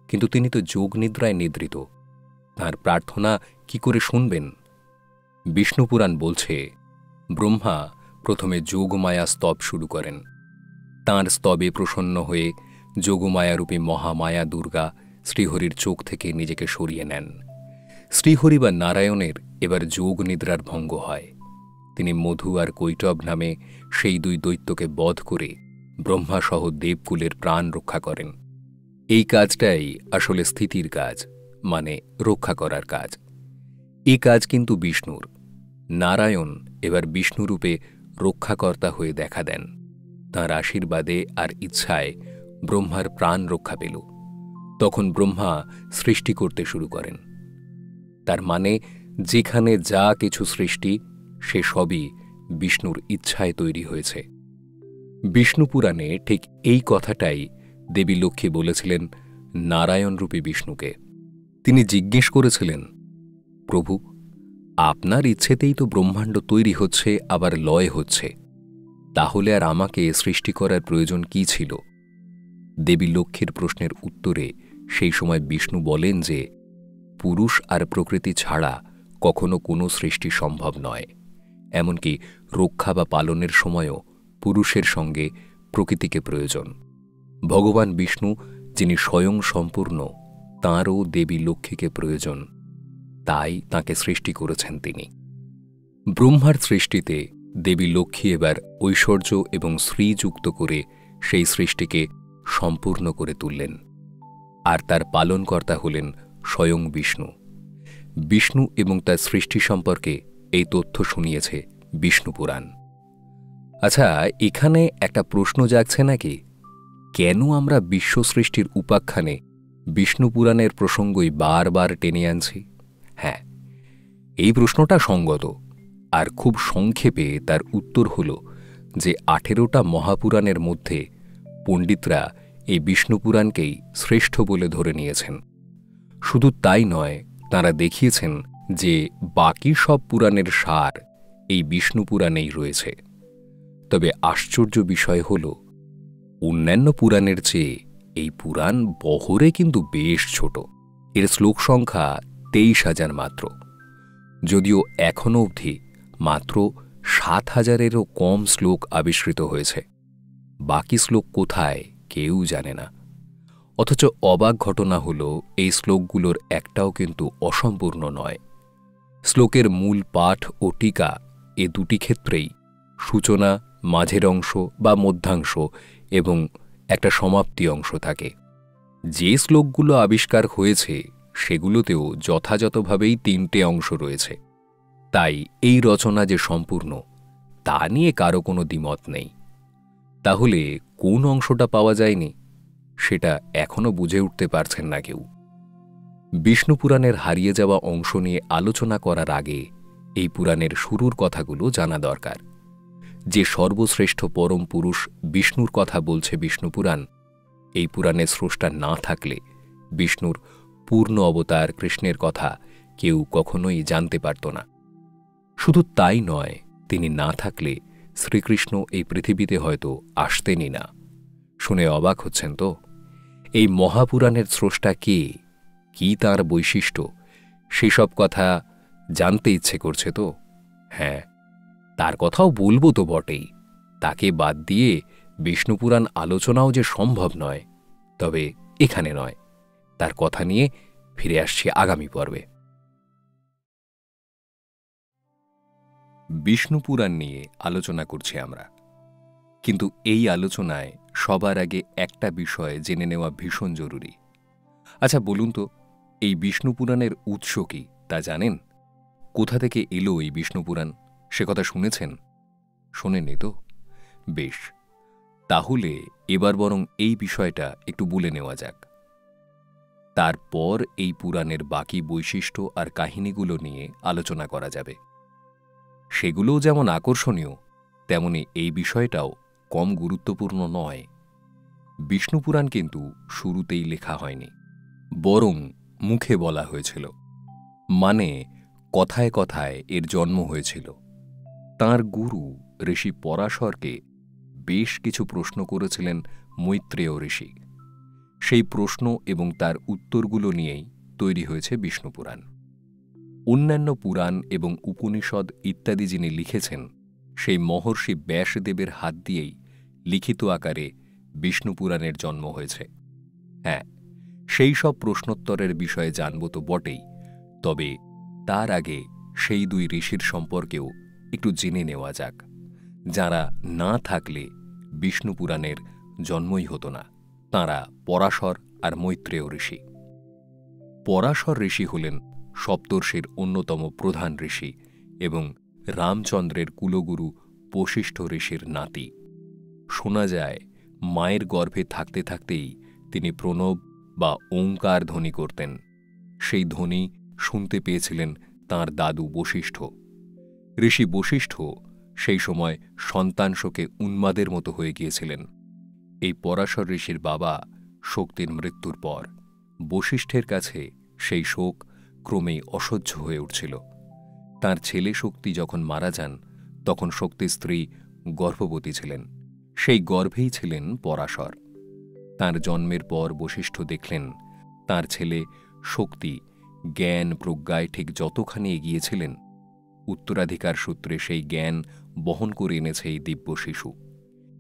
কিন্তু তিনি তো যোগনিদ্রায় নিদ্রিত, তাঁর প্রার্থনা কি করে শুনবেন? বিষ্ণুপুরাণ বলছে, ব্রহ্মা প্রথমে যোগমায়া স্তব শুরু করেন। তাঁর স্তবে প্রসন্ন হয়ে যোগমায়ারূপী মহামায়া দুর্গা শ্রীহরির চোখ থেকে নিজেকে সরিয়ে নেন। শ্রীহরি বা নারায়ণের এবার যোগনিদ্রার ভঙ্গ হয়। তিনি মধু আর কৈটভ নামে সেই 2 দৈত্যকে বধ করে ব্রহ্মাসহ দেবকুলের প্রাণ রক্ষা করেন। এই কাজটাই আসলে স্থিতির কাজ, মানে রক্ষা করার কাজ। এই কাজ কিন্তু বিষ্ণুর। নারায়ণ এবার বিষ্ণুরূপে রক্ষাকর্তা হয়ে দেখা দেন। তাঁর আশীর্বাদে আর ইচ্ছায় ব্রহ্মার প্রাণ রক্ষা পেল। তখন ব্রহ্মা সৃষ্টি করতে শুরু করেন। তার মানে যেখানে যা কিছু সৃষ্টি, সে সবই বিষ্ণুর ইচ্ছায় তৈরি হয়েছে। বিষ্ণুপুরাণে ঠিক এই কথাটাই দেবী লক্ষ্মী বলেছিলেন নারায়ণরূপী বিষ্ণুকে। তিনি জিজ্ঞেস করেছিলেন, প্রভু, আপনার ইচ্ছেতেই তো ব্রহ্মাণ্ড তৈরি হচ্ছে আবার লয় হচ্ছে, তাহলে আর আমাকে সৃষ্টি করার প্রয়োজন কি ছিল? দেবী লক্ষ্মীর প্রশ্নের উত্তরে সেই সময় বিষ্ণু বলেন যে, পুরুষ আর প্রকৃতি ছাড়া কখনো কোনো সৃষ্টি সম্ভব নয়। এমনকি রক্ষা বা পালনের সময়ও পুরুষের সঙ্গে প্রকৃতিকে প্রয়োজন। ভগবান বিষ্ণু, যিনি স্বয়ং সম্পূর্ণ, তাঁরও দেবী লক্ষ্মীকে প্রয়োজন। তাই তাঁকে সৃষ্টি করেছেন তিনি। ব্রহ্মার সৃষ্টিতে দেবী লক্ষ্মী এবার ঐশ্বর্য এবং শ্রী যুক্ত করে সেই সৃষ্টিকে সম্পূর্ণ করে তুললেন। আর তার পালনকর্তা হলেন স্বয়ং বিষ্ণু। বিষ্ণু এবং তার সৃষ্টি সম্পর্কে এই তথ্য শুনিয়েছে বিষ্ণুপুরাণ। আচ্ছা, এখানে একটা প্রশ্ন জাগছে নাকি, কেন আমরা বিশ্ব সৃষ্টির উপাখ্যানে বিষ্ণুপুরাণের প্রসঙ্গই বারবার টেনে আনছি? হ্যাঁ, এই প্রশ্নটা সঙ্গত, আর খুব সংক্ষেপে তার উত্তর হল যে 18টা মহাপুরাণের মধ্যে পণ্ডিতরা এই বিষ্ণুপুরাণকেই শ্রেষ্ঠ বলে ধরে নিয়েছেন। শুধু তাই নয়, তাঁরা দেখিয়েছেন যে বাকি সব পুরাণের সার এই বিষ্ণুপুরাণেই রয়েছে। তবে আশ্চর্য বিষয় হল, অন্যান্য পুরাণের চেয়ে এই পুরাণ বহরে কিন্তু বেশ ছোট। এর শ্লোক সংখ্যা 23,000 মাত্র, যদিও এখনও অবধি মাত্র 7,000-এরও কম শ্লোক আবিষ্কৃত হয়েছে। বাকি শ্লোক কোথায় কেউ জানে না। অথচ অবাক ঘটনা হল, এই শ্লোকগুলোর একটাও কিন্তু অসম্পূর্ণ নয়। শ্লোকের মূল পাঠ ও টিকা এ দুটি ক্ষেত্রেই সূচনা, মাঝের অংশ বা মধ্যাংশ এবং একটা সমাপ্তি অংশ থাকে। যে শ্লোকগুলো আবিষ্কার হয়েছে সেগুলোতেও যথাযথভাবেই 3টে অংশ রয়েছে। তাই এই রচনা যে সম্পূর্ণ, তা নিয়ে কারো কোনো দ্বিমত নেই। তাহলে কোন অংশটা পাওয়া যায়নি, সেটা এখনো বুঝে উঠতে পারছেন না কেউ। বিষ্ণুপুরাণের হারিয়ে যাওয়া অংশ নিয়ে আলোচনা করার আগে এই পুরাণের শুরুর কথাগুলো জানা দরকার। যে সর্বশ্রেষ্ঠ পরম পুরুষ বিষ্ণুর কথা বলছে বিষ্ণুপুরাণ, এই পুরাণে স্রষ্টা না থাকলে বিষ্ণুর পূর্ণ অবতার কৃষ্ণের কথা কেউ কখনোই জানতে পারত না। শুধু তাই নয়, তিনি না থাকলে শ্রীকৃষ্ণ এই পৃথিবীতে হয়তো আসতেনই না। শুনে অবাক হচ্ছেন তো? এই মহাপুরাণের স্রষ্টা কে, কি তার বৈশিষ্ট্য, সেসব কথা জানতে ইচ্ছে করছে তো? হ্যাঁ, তার কথাও বলবো তো বটেই। তাকে বাদ দিয়ে বিষ্ণুপুরাণ আলোচনাও যে সম্ভব নয়, তবে এখানে নয়। তার কথা নিয়ে ফিরে আসছি আগামী পর্বে। বিষ্ণুপুরাণ নিয়ে আলোচনা করছি আমরা, কিন্তু এই আলোচনায় সবার আগে একটা বিষয় জেনে নেওয়া ভীষণ জরুরি। আচ্ছা বলুন তো, এই বিষ্ণুপুরাণের উৎস কি তা জানেন? কোথা থেকে এলো এই বিষ্ণুপুরাণ, সে কথা শুনেছেন? শোনেননি তো? বেশ, তাহলে এবার বরং এই বিষয়টা একটু বলে নেওয়া যাক। তারপর এই পুরাণের বাকি বৈশিষ্ট্য আর কাহিনীগুলো নিয়ে আলোচনা করা যাবে। সেগুলোও যেমন আকর্ষণীয়, তেমনি এই বিষয়টাও কম গুরুত্বপূর্ণ নয়। বিষ্ণুপুরাণ কিন্তু শুরুতেই লেখা হয়নি, বরং মুখে বলা হয়েছিল, মানে কথায় কথায় এর জন্ম হয়েছিল। তাঁর গুরু ঋষি পরাশরকে বেশ কিছু প্রশ্ন করেছিলেন মৈত্রেয় ঋষি। সেই প্রশ্ন এবং তার উত্তরগুলো নিয়েই তৈরি হয়েছে বিষ্ণুপুরাণ। অন্যান্য পুরাণ এবং উপনিষদ ইত্যাদি যিনি লিখেছেন, সেই মহর্ষি ব্যাসদেবের হাত দিয়েই লিখিত আকারে বিষ্ণুপুরাণের জন্ম হয়েছে। হ্যাঁ, সেই সব প্রশ্নোত্তরের বিষয়ে জানব তো বটেই, তবে তার আগে সেই দুই ঋষির সম্পর্কেও একটু জেনে নেওয়া যাক, যাঁরা না থাকলে বিষ্ণুপুরাণের জন্মই হতো না। তাঁরা পরাশর আর মৈত্রেয় ঋষি। পরাশর ঋষি হলেন সপ্তর্ষির অন্যতম প্রধান ঋষি এবং রামচন্দ্রের কুলগুরু বশিষ্ঠ ঋষির নাতি। শোনা যায়, মায়ের গর্ভে থাকতে থাকতেই তিনি প্রণব বা ওঙ্কার ধ্বনি করতেন। সেই ধ্বনি শুনতে পেয়েছিলেন তাঁর দাদু বশিষ্ঠ। ঋষি বশিষ্ঠ সেই সময় সন্তান শোকে উন্মাদের মতো হয়ে গিয়েছিলেন। এই পরাশর ঋষির বাবা শক্তির মৃত্যুর পর বশিষ্ঠের কাছে সেই শোক ক্রমেই অসহ্য হয়ে উঠছিল। তাঁর ছেলে শক্তি যখন মারা যান, তখন শক্তির স্ত্রী গর্ভবতী ছিলেন। সেই গর্ভেই ছিলেন পরাশর। তাঁর জন্মের পর বশিষ্ঠ দেখলেন তাঁর ছেলে শক্তি জ্ঞান প্রজ্ঞায় ঠিক যতখানি এগিয়েছিলেন, উত্তরাধিকার সূত্রে সেই জ্ঞান বহন করে এনেছে এই দিব্য শিশু।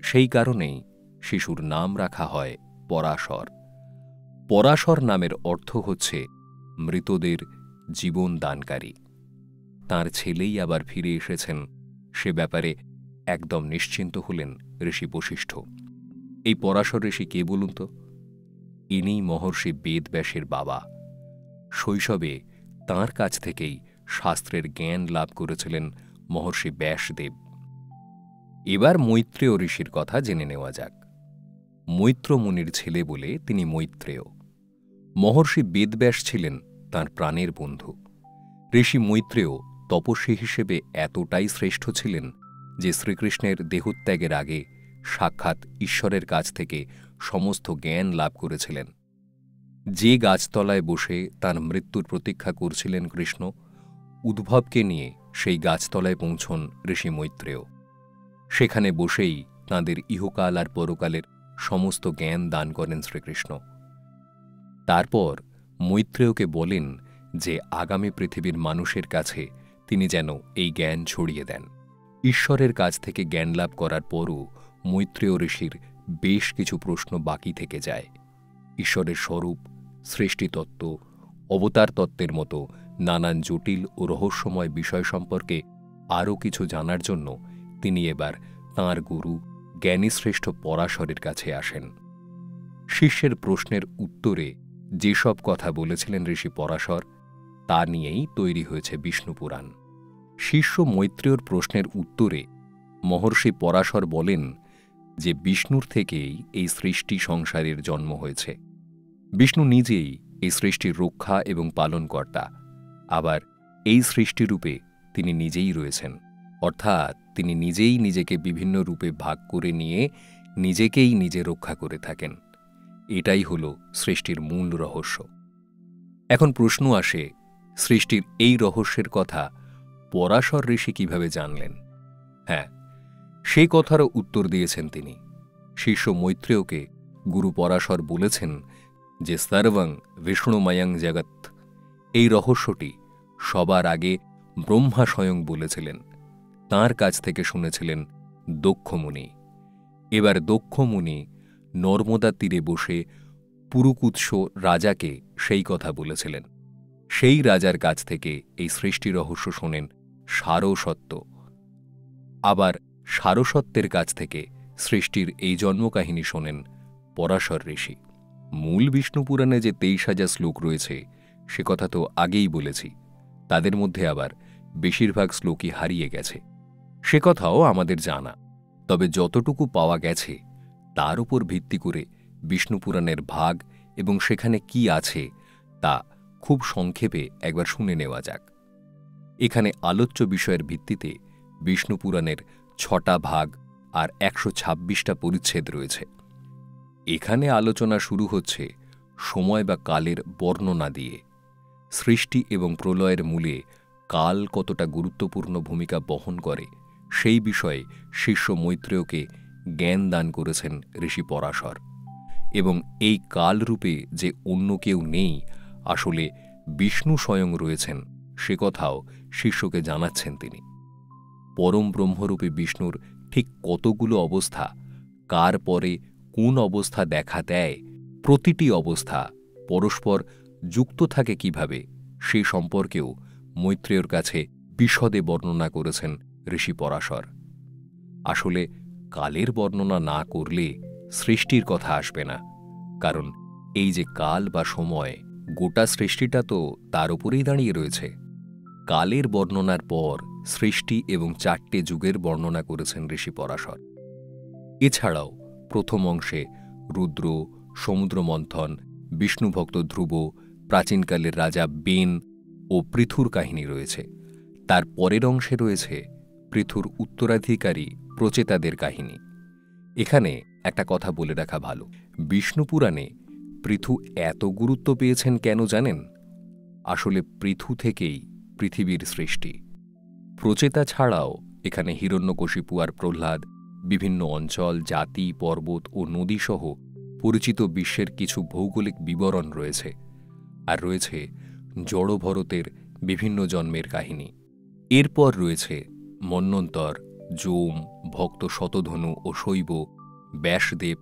সেই কারণেই শিশুর নাম রাখা হয় পরাশর। পরাশর নামের অর্থ হচ্ছে মৃতদের জীবন দানকারী। তাঁর ছেলেই আবার ফিরে এসেছেন, সে ব্যাপারে একদম নিশ্চিন্ত হলেন ঋষি বশিষ্ঠ। এই পরাশর ঋষি কে বলুন তো? ইনিই মহর্ষি বেদব্যাসের বাবা। শৈশবে তাঁর কাছ থেকেই শাস্ত্রের জ্ঞান লাভ করেছিলেন মহর্ষি ব্যাসদেব। এবার মৈত্রেয় ঋষির কথা জেনে নেওয়া যাক। মৈত্র মুনির ছেলে বলে তিনি মৈত্রেয়। মহর্ষি বেদব্যাস ছিলেন তাঁর প্রাণের বন্ধু। ঋষি মৈত্রেয় তপস্বী হিসেবে এতটাই শ্রেষ্ঠ ছিলেন যে শ্রীকৃষ্ণের দেহত্যাগের আগে সাক্ষাৎ ঈশ্বরের কাছ থেকে সমস্ত জ্ঞান লাভ করেছিলেন। যে গাছতলায় বসে তাঁর মৃত্যুর প্রতীক্ষা করছিলেন কৃষ্ণ, উদ্ভবকে নিয়ে সেই গাছতলায় পৌঁছন ঋষি মৈত্রেয়। সেখানে বসেই তাঁদের ইহকাল আর পরকালের সমস্ত জ্ঞান দান করেন শ্রীকৃষ্ণ। তারপর মৈত্রেয়কে বলেন যে আগামী পৃথিবীর মানুষের কাছে তিনি যেন এই জ্ঞান ছড়িয়ে দেন। ঈশ্বরের কাছ থেকে জ্ঞান লাভ করার পরও মৈত্রেয় ঋষির বেশ কিছু প্রশ্ন বাকি থেকে যায়। ঈশ্বরের স্বরূপ, সৃষ্টিতত্ত্ব, অবতার তত্ত্বের মতো নানান জটিল ও রহস্যময় বিষয় সম্পর্কে আরও কিছু জানার জন্য তিনি এবার তাঁর গুরু জ্ঞানীশ্রেষ্ঠ পরাশরের কাছে আসেন। শিষ্যের প্রশ্নের উত্তরে যেসব কথা বলেছিলেন ঋষি পরাশর, তা নিয়েই তৈরি হয়েছে বিষ্ণুপুরাণ। শিষ্য মৈত্রেয়র প্রশ্নের উত্তরে মহর্ষি পরাশর বলেন যে বিষ্ণুর থেকেই এই সৃষ্টি সংসারের জন্ম হয়েছে। বিষ্ণু নিজেই এই সৃষ্টির রক্ষা এবং পালনকর্তা। আবার এই সৃষ্টিরূপে তিনি নিজেই রয়েছেন, অর্থাৎ তিনি নিজেই নিজেকে বিভিন্ন রূপে ভাগ করে নিয়ে নিজেকেই নিজে রক্ষা করে থাকেন। এটাই হল সৃষ্টির মূল রহস্য। এখন প্রশ্ন আসে, সৃষ্টির এই রহস্যের কথা পরাশর ঋষি কিভাবে জানলেন? হ্যাঁ, সেই কথারও উত্তর দিয়েছেন তিনি। শিষ্য মৈত্রেয়কে গুরু পরাশর বলেছেন যে সর্বং বিষ্ণুময়ং জগৎ, এই রহস্যটি সবার আগে ব্রহ্মা স্বয়ং বলেছিলেন। তাঁর কাছ থেকে শুনেছিলেন দক্ষমুনি। এবার দক্ষমুনি নর্মদা তীরে বসে পুরুকুৎস রাজাকে সেই কথা বলেছিলেন। সেই রাজার কাছ থেকে এই সৃষ্টি রহস্য শোনেন সারস্বত। আবার সারস্বতের কাছ থেকে সৃষ্টির এই জন্মকাহিনী শোনেন পরাশর ঋষি। মূল বিষ্ণু পুরাণে যে 23,000 শ্লোক রয়েছে সে কথা তো আগেই বলেছি। তাদের মধ্যে আবার বেশিরভাগ শ্লোকই হারিয়ে গেছে, সে কথাও আমাদের জানা। তবে যতটুকু পাওয়া গেছে তার উপর ভিত্তি করে বিষ্ণু পুরাণের ভাগ এবং সেখানে কি আছে তা খুব সংক্ষেপে একবার শুনে নেওয়া যাক। এখানে আলোচ্য বিষয়ের ভিত্তিতে বিষ্ণু পুরাণের 6টা ভাগ আর 126টা পরিচ্ছেদ রয়েছে। এখানে আলোচনা শুরু হচ্ছে সময় বা কালের বর্ণনা দিয়ে। সৃষ্টি এবং প্রলয়ের মূলে কাল কতটা গুরুত্বপূর্ণ ভূমিকা বহন করে সেই বিষয়ে শিষ্য মৈত্রেয়কে জ্ঞান দান করেছেন ঋষি পরাশর। এবং এই কালরূপে যে অন্য কেউ নেই, আসলে বিষ্ণু স্বয়ং রয়েছেন, সে কথাও শিষ্যকে জানাচ্ছেন তিনি। পরম ব্রহ্মরূপী বিষ্ণুর ঠিক কতগুলো অবস্থা, কার পরে কোন অবস্থা দেখা দেয়, প্রতিটি অবস্থা পরস্পর যুক্ত থাকে কিভাবে, সে সম্পর্কেও মৈত্রেয়র কাছে বিশদে বর্ণনা করেছেন ঋষি পরাশর। আসলে কালের বর্ণনা না করলে সৃষ্টির কথা আসবে না, কারণ এই যে কাল বা সময়, গোটা সৃষ্টিটা তো তার উপরেই দাঁড়িয়ে রয়েছে। কালের বর্ণনার পর সৃষ্টি এবং 4টে যুগের বর্ণনা করেছেন ঋষি পরাশর। এছাড়াও প্রথম অংশে রুদ্র, সমুদ্র মন্থন, বিষ্ণুভক্ত ধ্রুব, প্রাচীনকালের রাজা বেন ও পৃথুর কাহিনী রয়েছে। তার পরের অংশে রয়েছে পৃথুর উত্তরাধিকারী প্রচেতাদের কাহিনী। এখানে একটা কথা বলে রাখা ভালো, বিষ্ণু পুরাণে পৃথু এত গুরুত্ব পেয়েছেন কেন জানেন? আসলে পৃথু থেকেই পৃথিবীর সৃষ্টি। প্রচেতা ছাড়াও এখানে হিরণ্যকশিপু আর প্রহ্লাদ, বিভিন্ন অঞ্চল, জাতি, পর্বত ও নদীসহ পরিচিত বিশ্বের কিছু ভৌগোলিক বিবরণ রয়েছে। আর রয়েছে জড়ভরতের বিভিন্ন জন্মের কাহিনী। এরপর রয়েছে মন্বন্তর, যম, ভক্ত শতধনু ও শৈব, ব্যাসদেব,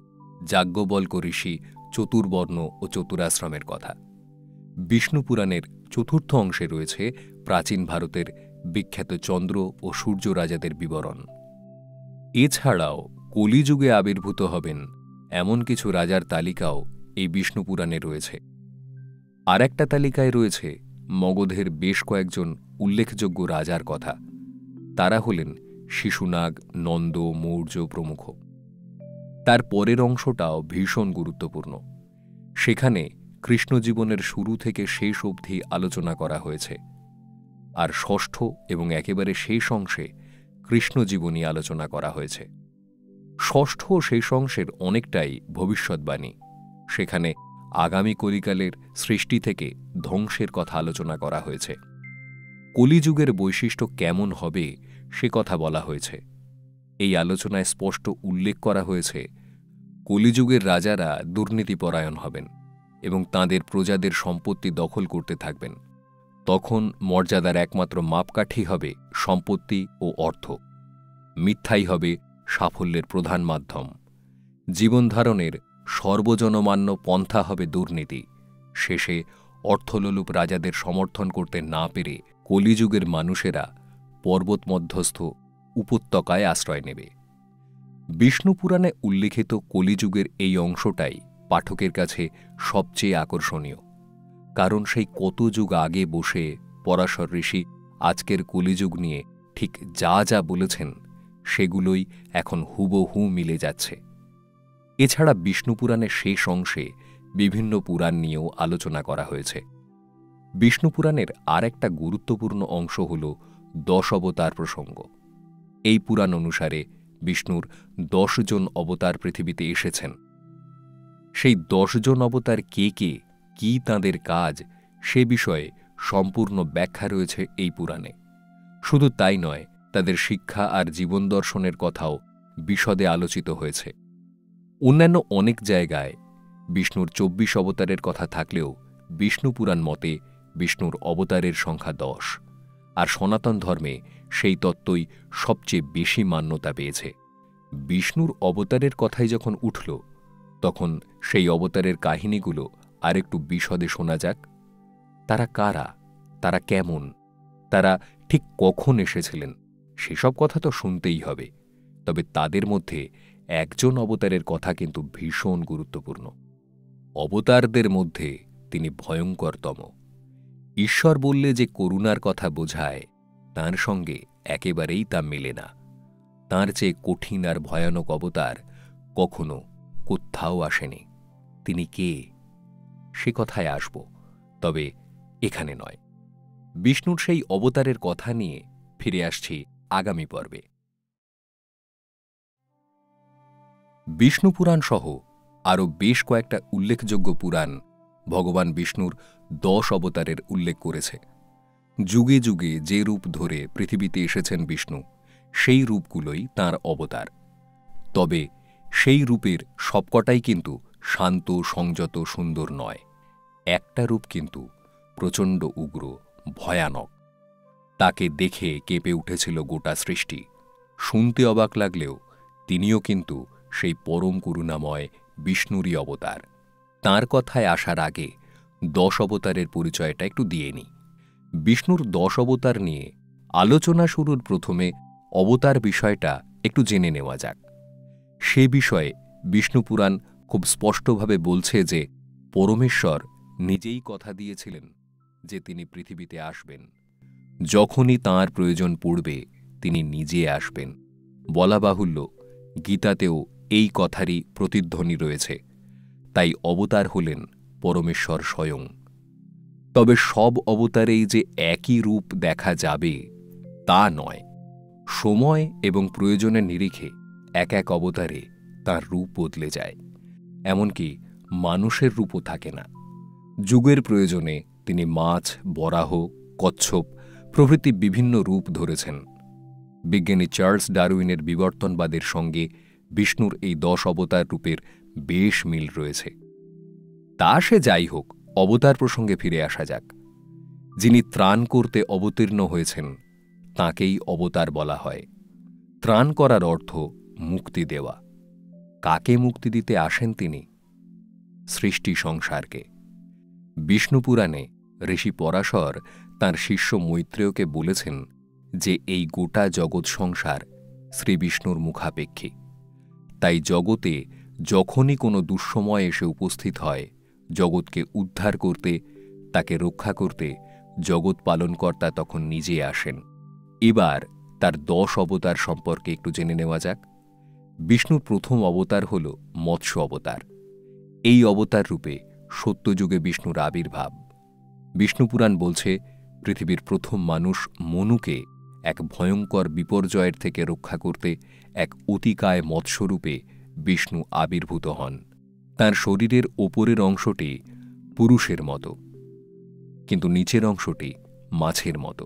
যাজ্ঞবল্ক ঋষি, চতুর্বর্ণ ও চতুরাশ্রমের কথা। বিষ্ণু পুরাণের চতুর্থ অংশে রয়েছে প্রাচীন ভারতের বিখ্যাত চন্দ্র ও সূর্য রাজাদের বিবরণ। এছাড়াও কলিযুগে আবির্ভূত হবেন এমন কিছু রাজার তালিকাও এই বিষ্ণু পুরাণে রয়েছে। আর একটা তালিকায় রয়েছে মগধের বেশ কয়েকজন উল্লেখযোগ্য রাজার কথা। তারা হলেন শিশুনাগ, নন্দ, মৌর্য প্রমুখ। তার পরের অংশটাও ভীষণ গুরুত্বপূর্ণ। সেখানে কৃষ্ণজীবনের শুরু থেকে শেষ অবধি আলোচনা করা হয়েছে। আর ষষ্ঠ এবং একেবারে শেষ অংশে কৃষ্ণজীবনী আলোচনা করা হয়েছে। ষষ্ঠ ও শেষ অংশের অনেকটাই ভবিষ্যৎবাণী। সেখানে আগামী কলিকালের সৃষ্টি থেকে ধ্বংসের কথা আলোচনা করা হয়েছে। কলিযুগের বৈশিষ্ট্য কেমন হবে সে কথা বলা হয়েছে। এই আলোচনায় স্পষ্ট উল্লেখ করা হয়েছে কলিযুগের রাজারা দুর্নীতিপরায়ণ হবেন এবং তাঁদের প্রজাদের সম্পত্তি দখল করতে থাকবেন। তখন মর্যাদার একমাত্র মাপকাঠি হবে সম্পত্তি ও অর্থ। মিথ্যাই হবে সাফল্যের প্রধান মাধ্যম। জীবনধারণের সর্বজনমান্য পন্থা হবে দুর্নীতি। শেষে অর্থলোলুপ রাজাদের সমর্থন করতে না পেরে কলিযুগের মানুষেরা পর্বতমধ্যস্থ উপত্যকায় আশ্রয় নেবে। বিষ্ণু পুরাণে উল্লিখিত কলিযুগের এই অংশটাই পাঠকের কাছে সবচেয়ে আকর্ষণীয়, কারণ সেই কত যুগ আগে বসে পরাশর ঋষি আজকের কলিযুগ নিয়ে ঠিক যা যা বলেছেন সেগুলোই এখন হুবহু মিলে যাচ্ছে। এছাড়া বিষ্ণু পুরাণের শেষ অংশে বিভিন্ন পুরাণ নিয়েও আলোচনা করা হয়েছে। বিষ্ণু পুরাণের আর একটা গুরুত্বপূর্ণ অংশ হল 10 অবতার প্রসঙ্গ। এই পুরাণ অনুসারে বিষ্ণুর 10 জন অবতার পৃথিবীতে এসেছেন। সেই 10 জন অবতার কে কে, কি তাঁদের কাজ, সে বিষয়ে সম্পূর্ণ ব্যাখ্যা রয়েছে এই পুরাণে। শুধু তাই নয়, তাদের শিক্ষা আর জীবন দর্শনের কথাও বিশদে আলোচিত হয়েছে। অন্যান্য অনেক জায়গায় বিষ্ণুর ২৪ অবতারের কথা থাকলেও বিষ্ণু পুরাণ মতে বিষ্ণুর অবতারের সংখ্যা ১০, আর সনাতন ধর্মে সেই তত্ত্বই সবচেয়ে বেশি মান্যতা পেয়েছে। বিষ্ণুর অবতারের কথাই যখন উঠল, তখন সেই অবতারের কাহিনীগুলো আরেকটু বিশদে শোনা যাক। তারা কারা, তারা কেমন, তারা ঠিক কখন এসেছিলেন, সেসব কথা তো শুনতেই হবে। তবে তাদের মধ্যে একজন অবতারের কথা কিন্তু ভীষণ গুরুত্বপূর্ণ। অবতারদের মধ্যে তিনি ভয়ঙ্করতম। ঈশ্বর বললে যে করুণার কথা বোঝায়, তাঁর সঙ্গে একেবারেই তা মেলে না। তাঁর চেয়ে কঠিন আর ভয়ানক অবতার কখনো কোথাও আসেনি। তিনি কে, সে কথায় আসব, তবে এখানে নয়। বিষ্ণুর সেই অবতারের কথা নিয়ে ফিরে আসছি আগামী পর্বে। বিষ্ণু পুরাণ সহ আরও বেশ কয়েকটা উল্লেখযোগ্য পুরাণ ভগবান বিষ্ণুর ১০ অবতারের উল্লেখ করেছে। যুগে যুগে যে রূপ ধরে পৃথিবীতে এসেছেন বিষ্ণু, সেই রূপগুলোই তাঁর অবতার। তবে সেই রূপের সবকটাই কিন্তু শান্ত, সংযত, সুন্দর নয়। একটা রূপ কিন্তু প্রচণ্ড উগ্র, ভয়ানক। তাকে দেখে কেঁপে উঠেছিল গোটা সৃষ্টি। শুনতে অবাক লাগলেও তিনিও কিন্তু সেই পরম করুণাময় বিষ্ণুরই অবতার। তাঁর কথায় আসার আগে ১০ অবতারের পরিচয়টা একটু দিয়ে নিই। বিষ্ণুর ১০ অবতার নিয়ে আলোচনা শুরুর প্রথমে অবতার বিষয়টা একটু জেনে নেওয়া যাক। সে বিষয়ে বিষ্ণু পুরাণ খুব স্পষ্টভাবে বলছে যে পরমেশ্বর নিজেই কথা দিয়েছিলেন যে তিনি পৃথিবীতে আসবেন। যখনই তাঁর প্রয়োজন পড়বে তিনি নিজে আসবেন। বলা বাহুল্য, গীতাতেও এই কথারই প্রতিধ্বনি রয়েছে। তাই অবতার হলেন পরমেশ্বর স্বয়ং। তবে সব অবতারেই যে একই রূপ দেখা যাবে তা নয়। সময় এবং প্রয়োজনের নিরিখে এক এক অবতারে তাঁর রূপ বদলে যায়। এমনকি মানুষের রূপও থাকে না। যুগের প্রয়োজনে তিনি মাছ, বরাহ, কচ্ছপ প্রভৃতি বিভিন্ন রূপ ধরেছেন। বিজ্ঞানী চার্লস ডারউইনের বিবর্তনবাদের সঙ্গে বিষ্ণুর এই ১০ অবতার রূপের বেশ মিল রয়েছে। তা সে যাই হোক, অবতার প্রসঙ্গে ফিরে আসা যাক। যিনি ত্রাণ করতে অবতীর্ণ হয়েছেন তাঁকেই অবতার বলা হয়। ত্রাণ করার অর্থ মুক্তি দেওয়া। কাকে মুক্তি দিতে আসেন তিনি? সৃষ্টি সংসারকে। বিষ্ণু পুরাণে ঋষি পরাশর তাঁর শিষ্য মৈত্রেয়কে বলেছেন যে এই গোটা জগৎ সংসার শ্রীবিষ্ণুর মুখাপেক্ষী। তাই জগতে যখনই কোনো দুঃসময় এসে উপস্থিত হয়, জগৎকে উদ্ধার করতে, তাকে রক্ষা করতে জগৎ পালনকর্তা তখন নিজে আসেন। এবার তার ১০ অবতার সম্পর্কে একটু জেনে নেওয়া যাক। বিষ্ণুর প্রথম অবতার হল মৎস্য অবতার। এই অবতার রূপে সত্যযুগে বিষ্ণুর আবির্ভাব। বিষ্ণুপুরাণ বলছে পৃথিবীর প্রথম মানুষ মনুকে এক ভয়ঙ্কর বিপর্যয়ের থেকে রক্ষা করতে এক অতিকায় মৎস্যরূপে বিষ্ণু আবির্ভূত হন। তাঁর শরীরের ওপরের অংশটি পুরুষের মতো, কিন্তু নিচের অংশটি মাছের মতো।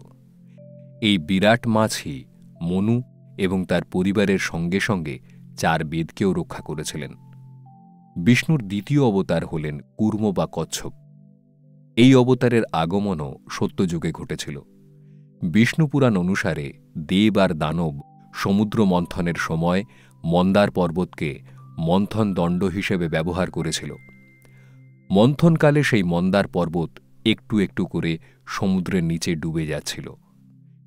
এই বিরাট মাছই মনু এবং তার পরিবারের সঙ্গে সঙ্গে ৪ বেদকেও রক্ষা করেছিলেন। বিষ্ণুর দ্বিতীয় অবতার হলেন কূর্ম বা কচ্ছপ। এই অবতারের আগমনও সত্যযুগে ঘটেছিল। বিষ্ণুপুরাণ অনুসারে দেব আর দানব সমুদ্র মন্থনের সময় মন্দার পর্বতকে মন্থন দণ্ড হিসেবে ব্যবহার করেছিল। মন্থনকালে সেই মন্দার পর্বত একটু একটু করে সমুদ্রের নিচে ডুবে যাচ্ছিল।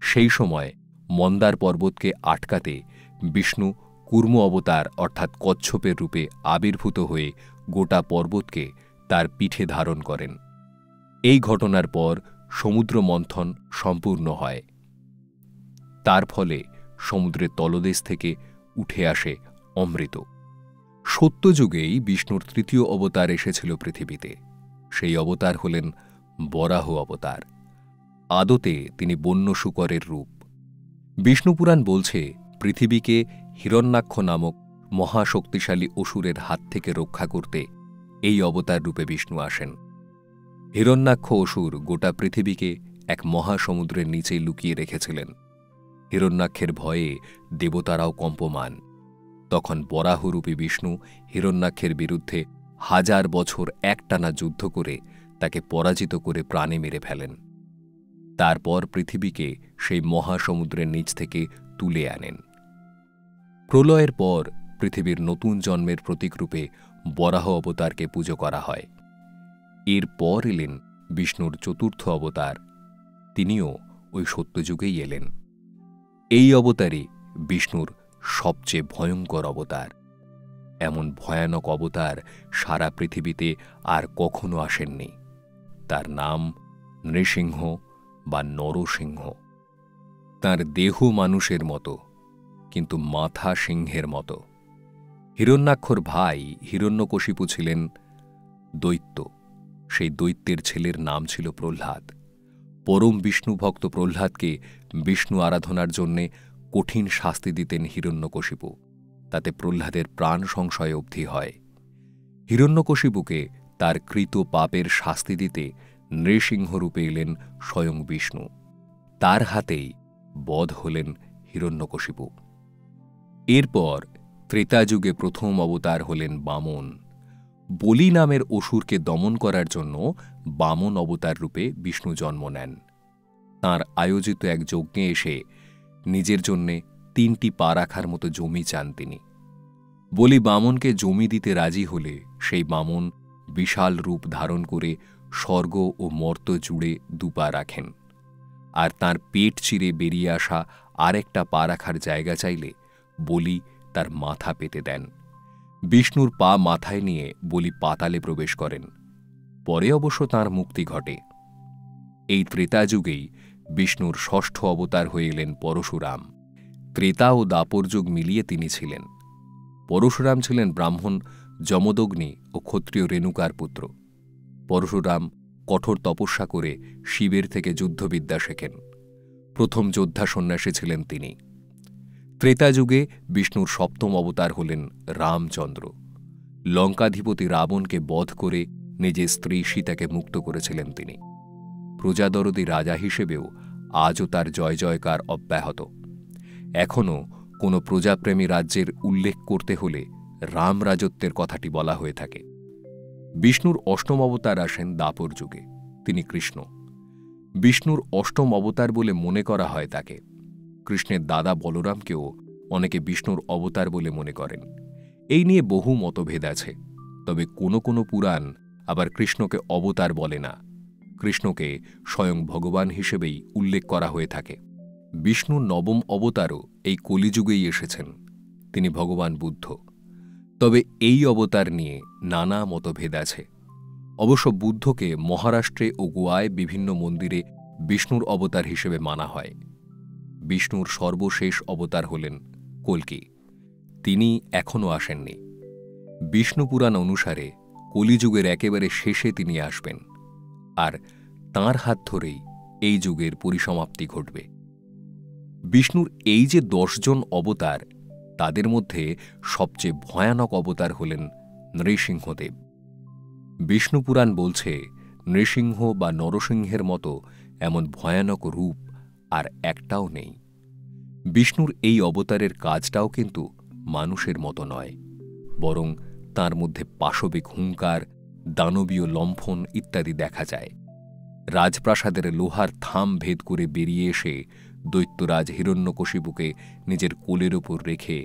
সেই সময় মন্দার পর্বতকে আটকাতে বিষ্ণু কূর্ম অবতার অর্থাৎ কচ্ছপের রূপে আবির্ভূত হয়ে গোটা পর্বতকে তার পিঠে ধারণ করেন। এই ঘটনার পর সমুদ্র মন্থন সম্পূর্ণ হয়। তার ফলে সমুদ্রের তলদেশ থেকে উঠে আসে অমৃত। সত্যযুগেই বিষ্ণুর তৃতীয় অবতার এসেছিল পৃথিবীতে। সেই অবতার হলেন বরাহ অবতার। আদতে তিনি বন্য শূকরের রূপ। বিষ্ণুপুরাণ বলছে পৃথিবীকে হিরণ্যাক্ষ নামক মহাশক্তিশালী অসুরের হাত থেকে রক্ষা করতে এই অবতার রূপে বিষ্ণু আসেন। হিরণ্যাক্ষ অসুর গোটা পৃথিবীকে এক মহাসমুদ্রের নিচে লুকিয়ে রেখেছিলেন। হিরণ্যাক্ষের ভয়ে দেবতারাও কম্পমান। তখন বরাহরূপী বিষ্ণু হিরণ্যাক্ষের বিরুদ্ধে 1000 বছর একটানা যুদ্ধ করে তাকে পরাজিত করে প্রাণে মেরে ফেলেন। তারপর পৃথিবীকে সেই মহাসমুদ্রের নিচ থেকে তুলে আনেন। প্রলয়ের পর পৃথিবীর নতুন জন্মের প্রতীকরূপে বরাহ অবতারকে পুজো করা হয়। এরপর এলেন বিষ্ণুর চতুর্থ অবতার, তিনিও ওই সত্যযুগেই এলেন। এই অবতারই বিষ্ণুর সবচেয়ে ভয়ঙ্কর অবতার। এমন ভয়ানক অবতার সারা পৃথিবীতে আর কখনো আসেননি। তার নাম নৃসিংহ বা নরসিংহ। তার দেহ মানুষের মতো, কিন্তু মাথা সিংহের মতো। হিরণ্যাক্ষর ভাই হিরণ্যকশিপু ছিলেন দৈত্য। সেই দৈত্যের ছেলের নাম ছিল প্রহ্লাদ। পরম বিষ্ণু ভক্ত প্রহ্লাদকে বিষ্ণু আরাধনার জন্যে কঠিন শাস্তি দিতেন হিরণ্যকশিপু। তাতে প্রহ্লাদের প্রাণ সংশয় অবধি হয়। হিরণ্যকশিপুকে তার কৃত পাপের শাস্তি দিতে নৃসিংহরূপে এলেন স্বয়ং বিষ্ণু। তার হাতেই বধ হলেন হিরণ্যকশিপু। এরপর ত্রেতাযুগে প্রথম অবতার হলেন বামন। বলি নামের অসুরকে দমন করার জন্য বামন অবতার রূপে বিষ্ণু জন্ম নেন। তাঁর আয়োজিত এক যজ্ঞে এসে নিজের জন্যে 3টি পা রাখার মতো জমি চান তিনি। বলি বামনকে জমি দিতে রাজি হলে সেই বামন বিশাল রূপ ধারণ করে স্বর্গ ও মর্ত জুড়ে 2 পা রাখেন। আর তাঁর পেট চিরে বেরিয়ে আসা আরেকটা পা রাখার জায়গা চাইলে বলি তার মাথা পেতে দেন। বিষ্ণুর পা মাথায় নিয়ে বলি পাতালে প্রবেশ করেন। পরে অবশ্য তাঁর মুক্তি ঘটে। এই ত্রেতাযুগেই বিষ্ণুর ষষ্ঠ অবতার হয়ে এলেন পরশুরাম। ত্রেতা ও দাপর যুগ মিলিয়ে তিনি ছিলেন। পরশুরাম ছিলেন ব্রাহ্মণ যমদগ্নি ও ক্ষত্রিয় রেণুকার পুত্র। পরশুরাম কঠোর তপস্যা করে শিবের থেকে যুদ্ধবিদ্যা শেখেন। প্রথম যোদ্ধা সন্ন্যাসী ছিলেন তিনি। ত্রেতাযুগে বিষ্ণুর সপ্তম অবতার হলেন রামচন্দ্র। লঙ্কাধিপতি রাবণকে বধ করে নিজের স্ত্রী সীতাকে মুক্ত করেছিলেন তিনি। প্রজাদরদী রাজা হিসেবেও আজও তার জয় জয়কার অব্যাহত। এখনও কোনো প্রজাপ্রেমী রাজ্যের উল্লেখ করতে হলে রাম রাজত্বের কথাটি বলা হয়ে থাকে। বিষ্ণুর অষ্টম অবতার আসেন দাপর যুগে। তিনি কৃষ্ণ। বিষ্ণুর অষ্টম অবতার বলে মনে করা হয় তাকে। কৃষ্ণের দাদা বলরামকেও অনেকে বিষ্ণুর অবতার বলে মনে করেন। এই নিয়ে বহু মতভেদ আছে। তবে কোনো কোনো পুরাণ আবার কৃষ্ণকে অবতার বলে না। কৃষ্ণকে স্বয়ং ভগবান হিসেবেই উল্লেখ করা হয়ে থাকে। বিষ্ণুর নবম অবতারও এই কলিযুগেই এসেছেন। তিনি ভগবান বুদ্ধ। তবে এই অবতার নিয়ে নানা মতভেদ আছে। অবশ্য বুদ্ধকে মহারাষ্ট্রে ও গোয়ায় বিভিন্ন মন্দিরে বিষ্ণুর অবতার হিসেবে মানা হয়। বিষ্ণুর সর্বশেষ অবতার হলেন কল্কি। তিনি এখনও আসেননি। বিষ্ণু পুরাণ অনুসারে কলিযুগের একেবারে শেষে তিনি আসবেন, আর তাঁর হাত ধরেই এই যুগের পরিসমাপ্তি ঘটবে। বিষ্ণুর এই যে 10 জন অবতার, তাদের মধ্যে সবচেয়ে ভয়ানক অবতার হলেন নৃসিংহদেব। বিষ্ণুপুরাণ বলছে নৃসিংহ বা নরসিংহের মতো এমন ভয়ানক রূপ আর একটাও নেই। বিষ্ণুর এই অবতারের কাজটাও কিন্তু মানুষের মতো নয়, বরং তার মধ্যে পাশবিক হুঙ্কার, দানবীয় লম্ফন ইত্যাদি দেখা যায়। রাজপ্রাসাদের লোহার থাম ভেদ করে বেরিয়ে এসে দৈত্যরাজ হিরণ্যকশিপুকে নিজের কোলের ওপর রেখে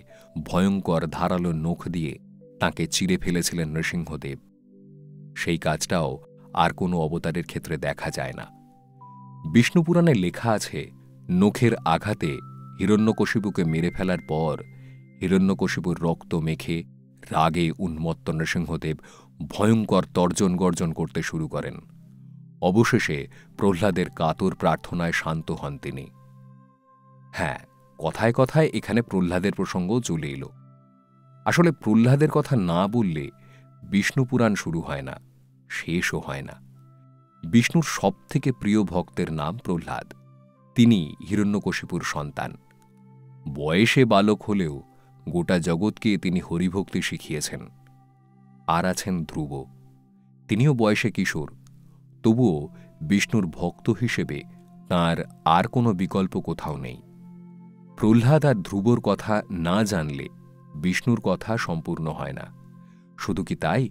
ভয়ঙ্কর ধারালো নখ দিয়ে তাঁকে চিরে ফেলেছিলেন নৃসিংহদেব। সেই কাজটাও আর কোনো অবতারের ক্ষেত্রে দেখা যায় না। বিষ্ণুপুরাণে লেখা আছে, নখের আঘাতে হিরণ্যকশিপুকে মেরে ফেলার পর হিরণ্যকশিপুর রক্ত মেখে রাগে উন্মত্ত নৃসিংহদেব ভয়ঙ্কর তর্জন গর্জন করতে শুরু করেন। অবশেষে প্রহ্লাদের কাতর প্রার্থনায় শান্ত হন তিনি। হ্যাঁ, কথায় কথায় এখানে প্রহ্লাদের প্রসঙ্গও চলে এলো। আসলে প্রহ্লাদের কথা না বললে বিষ্ণুপুরাণ শুরু হয় না, শেষও হয় না। বিষ্ণুর সবথেকে প্রিয় ভক্তের নাম প্রহ্লাদ। তিনি হিরণ্যকশিপুর সন্তান। বয়সে বালক হলেও গোটা জগৎকে তিনি হরিভক্তি শিখিয়েছেন। আর আছেন ধ্রুব। তিনিও বয়সে কিশোর, তবুও বিষ্ণুর ভক্ত হিসেবে তাঁর আর কোনো বিকল্প কোথাও নেই। প্রহ্লাদ আর ধ্রুবর কথা না জানলে বিষ্ণুর কথা সম্পূর্ণ হয় না। শুধু কি তাই,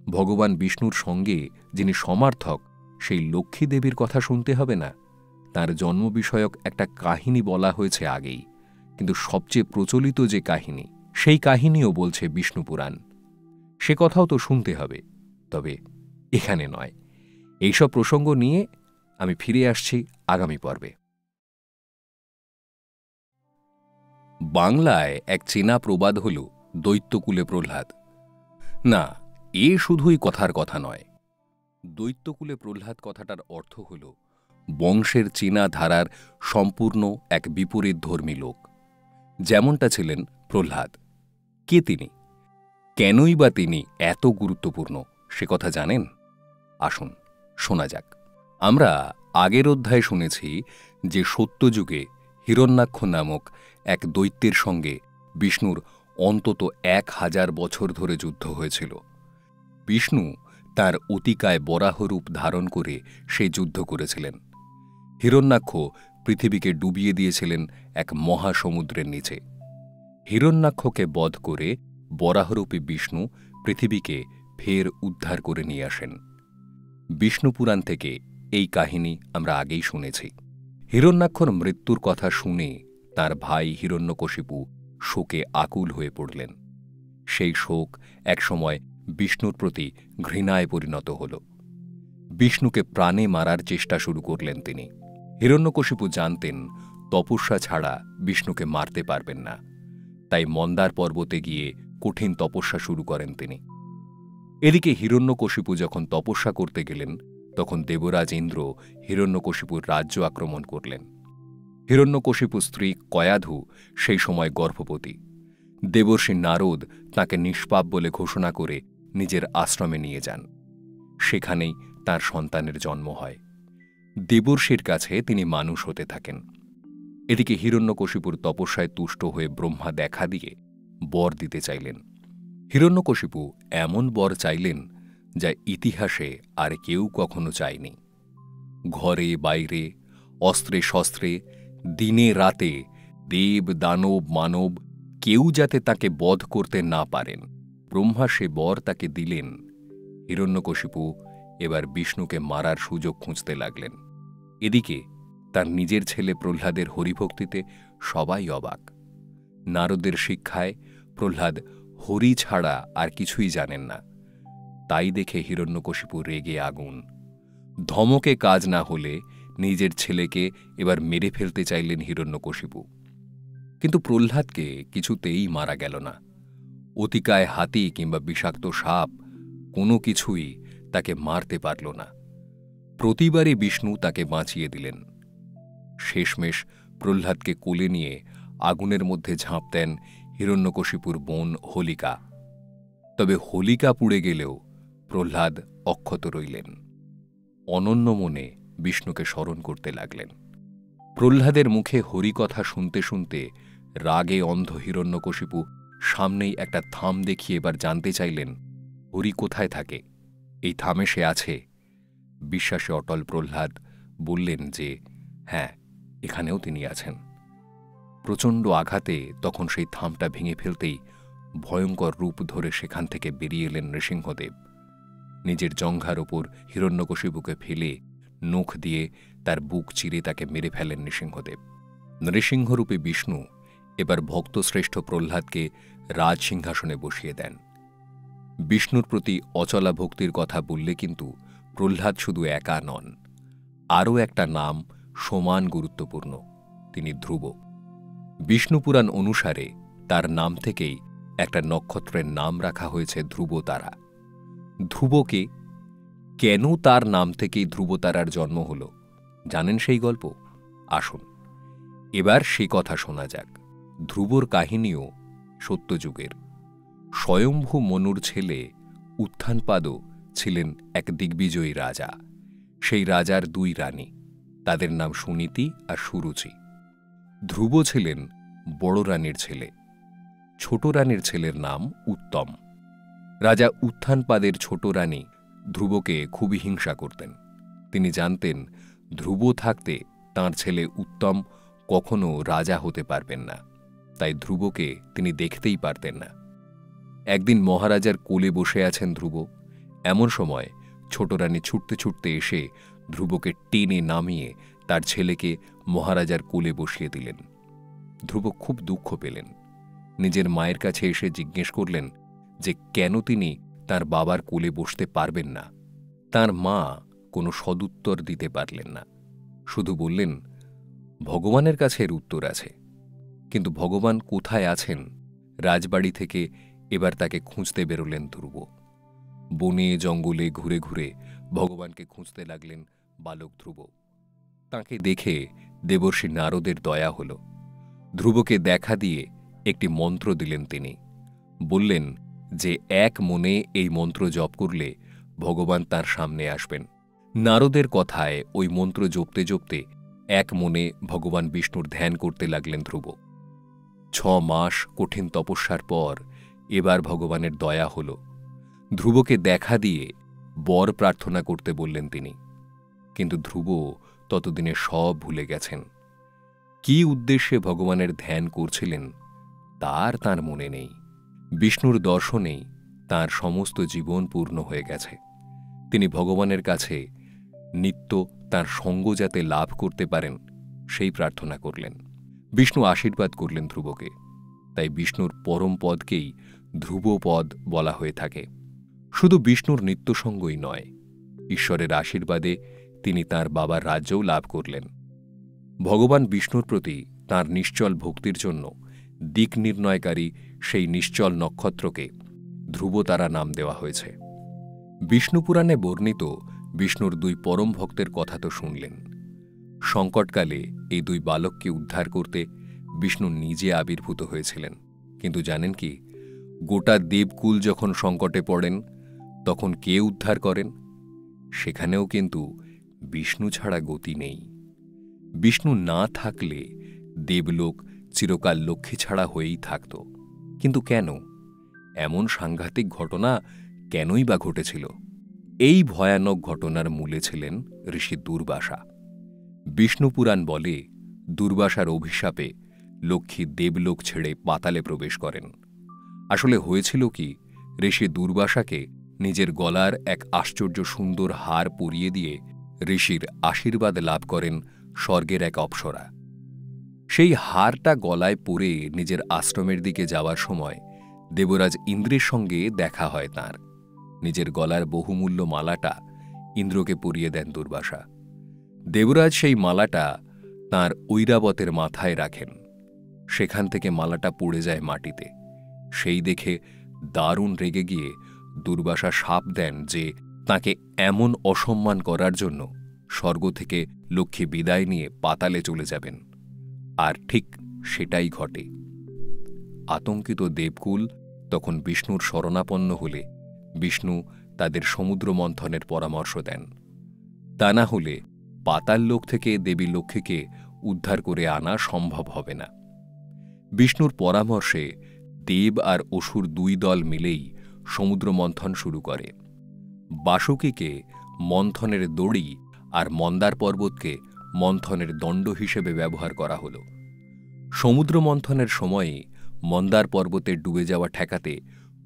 ভগবান বিষ্ণুর সঙ্গে যিনি সমার্থক সেই লক্ষ্মী দেবীর কথা শুনতে হবে না? তার জন্ম বিষয়ক একটা কাহিনী বলা হয়েছে আগেই, কিন্তু সবচেয়ে প্রচলিত যে কাহিনী, সেই কাহিনীও বলছে বিষ্ণুপুরাণ। সে কথাও তো শুনতে হবে, তবে এখানে নয়। এইসব প্রসঙ্গ নিয়ে আমি ফিরে আসছি আগামী পর্বে। বাংলায় এক চীনা প্রবাদ হল দৈত্যকুলে প্রহ্লাদ। না, এ শুধুই কথার কথা নয়। দৈত্যকুলে প্রহ্লাদ কথাটার অর্থ হল বংশের চীনা ধারার সম্পূর্ণ এক বিপরীত ধর্মী লোক, যেমনটা ছিলেন প্রহ্লাদ। কে তিনি? কেনই বা তিনি এত গুরুত্বপূর্ণ সে কথা জানেন? আসুন শোনা যাক। আমরা আগের অধ্যায়ে শুনেছি যে সত্যযুগে হিরণ্যাক্ষ নামক এক দৈত্যের সঙ্গে বিষ্ণুর অন্তত 1000 বছর ধরে যুদ্ধ হয়েছিল। বিষ্ণু তার অতিকায় বরাহরূপ ধারণ করে সেই যুদ্ধ করেছিলেন। হিরণ্যাক্ষ পৃথিবীকে ডুবিয়ে দিয়েছিলেন এক মহাসমুদ্রের নিচে। হিরণ্যাক্ষকে বধ করে বরাহরূপী বিষ্ণু পৃথিবীকে ফের উদ্ধার করে নিয়ে আসেন। বিষ্ণুপুরাণ থেকে এই কাহিনী আমরা আগেই শুনেছি। হিরণ্যাক্ষর মৃত্যুর কথা শুনে তার ভাই হিরণ্যকশিপু শোকে আকুল হয়ে পড়লেন। সেই শোক একসময় বিষ্ণুর প্রতি ঘৃণায় পরিণত হল। বিষ্ণুকে প্রাণে মারার চেষ্টা শুরু করলেন তিনি। হিরণ্যকশিপু জানতেন তপস্যা ছাড়া বিষ্ণুকে মারতে পারবেন না, তাই মন্দার পর্বতে গিয়ে কঠিন তপস্যা শুরু করেন তিনি। এদিকে হিরণ্যকশিপু যখন তপস্যা করতে গেলেন, তখন দেবরাজ ইন্দ্র হিরণ্যকশিপুর রাজ্য আক্রমণ করলেন। হিরণ্যকশিপুর স্ত্রী কয়াধু সেই সময় গর্ভবতী। দেবর্ষি নারদ তাঁকে নিষ্পাপ বলে ঘোষণা করে নিজের আশ্রমে নিয়ে যান। সেখানেই তার সন্তানের জন্ম হয়। দেবর্ষির কাছে তিনি মানুষ হতে থাকেন। এদিকে হিরণ্যকশিপুর তপস্যায় তুষ্ট হয়ে ব্রহ্মা দেখা দিয়ে বর দিতে চাইলেন। হিরণ্যকশিপু এমন বর চাইলেন যা ইতিহাসে আর কেউ কখনো চায়নি। ঘরে বাইরে, অস্ত্রে শস্ত্রে, দিনে রাতে, দেব দানব মানব কেউ যাতে তাকে বধ করতে না পারেন, ব্রহ্মা সে বর তাকে দিলেন। হিরণ্যকশিপু এবার বিষ্ণুকে মারার সুযোগ খুঁজতে লাগলেন। এদিকে তার নিজের ছেলে প্রহ্লাদের হরিভক্তিতে সবাই অবাক। নারদের শিক্ষায় প্রহ্লাদ হরি ছাড়া আর কিছুই জানেন না। তাই দেখে হিরণ্যকশিপু রেগে আগুন। ধমকে কাজ না হলে নিজের ছেলেকে এবার মেরে ফেলতে চাইলেন হিরণ্যকশিপু। কিন্তু প্রহ্লাদকে কিছুতেই মারা গেল না। অতিকায় হাতি কিংবা বিষাক্ত সাপ কোনো কিছুই তাকে মারতে পারল না। প্রতিবারই বিষ্ণু তাকে বাঁচিয়ে দিলেন। শেষমেশ প্রহ্লাদকে কোলে নিয়ে আগুনের মধ্যে ঝাঁপ দেন হিরণ্যকশিপুর বোন হোলিকা। তবে হোলিকা পুড়ে গেলেও প্রহ্লাদ অক্ষত রইলেন। অনন্য মনে বিষ্ণুকে স্মরণ করতে লাগলেন। প্রহ্লাদের মুখে হরিকথা শুনতে শুনতে রাগে অন্ধ হিরণ্যকশিপু সামনেই একটা থাম দেখিয়ে এবার জানতে চাইলেন হরি কোথায় থাকে, এই থামে সে আছে। বিশ্বাসে অটল প্রহ্লাদ বললেন যে হ্যাঁ, এখানেও তিনি আছেন। প্রচণ্ড আঘাতে তখন সেই থামটা ভেঙে ফেলতেই ভয়ঙ্কর রূপ ধরে সেখান থেকে বেরিয়ে এলেন নৃসিংহদেব। নিজের জঙ্ঘার ওপর হিরণ্যকশিপুকে ফেলে নখ দিয়ে তার বুক চিরে তাকে মেরে ফেলেন নৃসিংহদেব। নৃসিংহরূপী বিষ্ণু এবার ভক্তশ্রেষ্ঠ প্রহ্লাদকে রাজসিংহাসনে বসিয়ে দেন। বিষ্ণুর প্রতি অচলা ভক্তির কথা বললে কিন্তু প্রহ্লাদ শুধু একা নন, আরও একটা নাম সমান গুরুত্বপূর্ণ, তিনি ধ্রুব। বিষ্ণুপুরাণ অনুসারে তার নাম থেকেই একটা নক্ষত্রের নাম রাখা হয়েছে ধ্রুবতারা। ধ্রুবকে কেন তার নাম থেকেই ধ্রুবতারার জন্ম হল জানেন সেই গল্প? আসুন এবার সে কথা শোনা যাক। ধ্রুবর কাহিনীও সত্যযুগের। স্বয়ম্ভু মনুর ছেলে উত্থানপাদও ছিলেন এক দিগ্বিজয়ী রাজা। সেই রাজার 2 রানী, তাদের নাম সুনীতি আর সুরুচি। ধ্রুব ছিলেন বড় রানীর ছেলে। ছোট রানীর ছেলের নাম উত্তম। রাজা উত্থানপাদের ছোট রানী ধ্রুবকে খুবই হিংসা করতেন। তিনি জানতেন ধ্রুব থাকতে তাঁর ছেলে উত্তম কখনো রাজা হতে পারবেন না। তাই ধ্রুবকে তিনি দেখতেই পারতেন না। একদিন মহারাজার কোলে বসে আছেন ধ্রুব, এমন সময় ছোট রানী ছুটতে ছুটতে এসে ধ্রুবকে টেনে নামিয়ে তার ছেলেকে মহারাজার কোলে বসিয়ে দিলেন। ধ্রুব খুব দুঃখ পেলেন। নিজের মায়ের কাছে এসে জিজ্ঞেস করলেন যে কেন তিনি তার বাবার কোলে বসতে পারবেন না। তার মা কোনো সদুত্তর দিতে পারলেন না, শুধু বললেন, ভগবানের কাছে এর উত্তর আছে। কিন্তু ভগবান কোথায় আছেন, রাজবাড়ি থেকে এবার তাকে খুঁজতে বেরোলেন ধ্রুব। বনে জঙ্গলে ঘুরে ঘুরে ভগবানকে খুঁজতে লাগলেন বালক ধ্রুব। তাঁকে দেখে দেবর্ষি নারদের দয়া হল। ধ্রুবকে দেখা দিয়ে একটি মন্ত্র দিলেন তিনি। বললেন যে এক মনে এই মন্ত্র জপ করলে ভগবান তার সামনে আসবেন। নারদের কথায় ওই মন্ত্র জপতে জপতে এক মনে ভগবান বিষ্ণুর ধ্যান করতে লাগলেন ধ্রুব। 6 মাস কঠিন তপস্যার পর এবার ভগবানের দয়া হল। ধ্রুবকে দেখা দিয়ে বর প্রার্থনা করতে বললেন তিনি। কিন্তু ধ্রুব ততদিনে সব ভুলে গেছেন। কি উদ্দেশ্যে ভগবানের ধ্যান করছিলেন তার মনে নেই। বিষ্ণুর দর্শনেই তার সমস্ত জীবন পূর্ণ হয়ে গেছে। তিনি ভগবানের কাছে নিত্য তার সঙ্গ যাতে লাভ করতে পারেন সেই প্রার্থনা করলেন। বিষ্ণু আশীর্বাদ করলেন ধ্রুবকে। তাই বিষ্ণুর পরম পদকেই ধ্রুবপদ বলা হয়ে থাকে। শুধু বিষ্ণুর নিত্যসঙ্গই নয়, ঈশ্বরের আশীর্বাদে তিনি তার বাবার রাজ্যও লাভ করলেন। ভগবান বিষ্ণুর প্রতি তাঁর নিশ্চল ভক্তির জন্য দিক নির্ণয়কারী সেই নিশ্চল নক্ষত্রকে ধ্রুবতারা নাম দেওয়া হয়েছে। বিষ্ণুপুরাণে বর্ণিত বিষ্ণুর 2 পরম ভক্তের কথা তো শুনলেন। সংকটকালে এই 2 বালককে উদ্ধার করতে বিষ্ণু নিজে আবির্ভূত হয়েছিলেন। কিন্তু জানেন কি, গোটা দেবকুল যখন সংকটে পড়েন তখন কে উদ্ধার করেন? সেখানেও কিন্তু বিষ্ণু ছাড়া গতি নেই। বিষ্ণু না থাকলে দেবলোক চিরকাল লক্ষ্মী ছাড়া হয়েই থাকত। কিন্তু কেন? এমন সাংঘাতিক ঘটনা কেনই বা ঘটেছিল? এই ভয়ানক ঘটনার মূলে ছিলেন ঋষি দুর্বাসা। বিষ্ণুপুরাণ বলে দুর্বাসার অভিশাপে লক্ষ্মী দেবলোক ছেড়ে পাতালে প্রবেশ করেন। আসলে হয়েছিল কি, ঋষি দুর্বাসাকে নিজের গলার এক আশ্চর্য সুন্দর হার পরিয়ে দিয়ে ঋষির আশীর্বাদ লাভ করেন স্বর্গের এক অপ্সরা। সেই হারটা গলায় পরে নিজের আশ্রমের দিকে যাওয়ার সময় দেবরাজ ইন্দ্রের সঙ্গে দেখা হয় তাঁর। নিজের গলার বহুমূল্য মালাটা ইন্দ্রকে পরিয়ে দেন দুর্বাসা। দেবরাজ সেই মালাটা তাঁর ঐরাবতের মাথায় রাখেন। সেখান থেকে মালাটা পড়ে যায় মাটিতে। সেই দেখে দারুণ রেগে গিয়ে দুর্বাসা শাপ দেন যে তাকে এমন অসম্মান করার জন্য স্বর্গ থেকে লক্ষ্মী বিদায় নিয়ে পাতালে চলে যাবেন। আর ঠিক সেটাই ঘটে। আতঙ্কিত দেবকুল তখন বিষ্ণুর শরণাপন্ন হলে বিষ্ণু তাদের সমুদ্র মন্থনের পরামর্শ দেন। তা না হলে পাতাল লোক থেকে দেবী লক্ষ্মীকে উদ্ধার করে আনা সম্ভব হবে না। বিষ্ণুর পরামর্শে দেব আর অসুর 2 দল মিলেই সমুদ্র মন্থন শুরু করে। বাসুকীকে মন্থনের দড়ি আর মন্দার পর্বতকে মন্থনের দণ্ড হিসেবে ব্যবহার করা হল। সমুদ্র মন্থনের সময়ে মন্দার পর্বতে ডুবে যাওয়া ঠেকাতে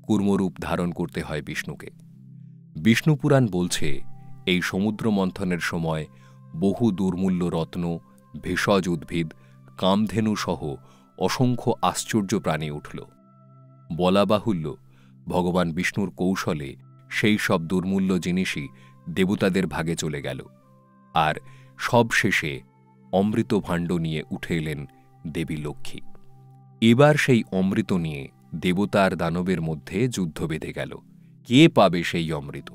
কূর্মরূপ ধারণ করতে হয় বিষ্ণুকে। বিষ্ণুপুরাণ বলছে এই সমুদ্র মন্থনের সময় বহু দুর্মূল্য রত্ন, ভেষজ উদ্ভিদ, কামধেনু সহ অসংখ্য আশ্চর্য প্রাণী উঠল। বলা বাহুল্য, ভগবান বিষ্ণুর কৌশলে সেই সব দুর্মূল্য জিনিসই দেবতাদের ভাগে চলে গেল। আর সব শেষে অমৃত ভাণ্ড নিয়ে উঠে এলেন দেবী লক্ষ্মী। এবার সেই অমৃত নিয়ে দেবতা আর দানবের মধ্যে যুদ্ধ বেঁধে গেল। কে পাবে সেই অমৃত?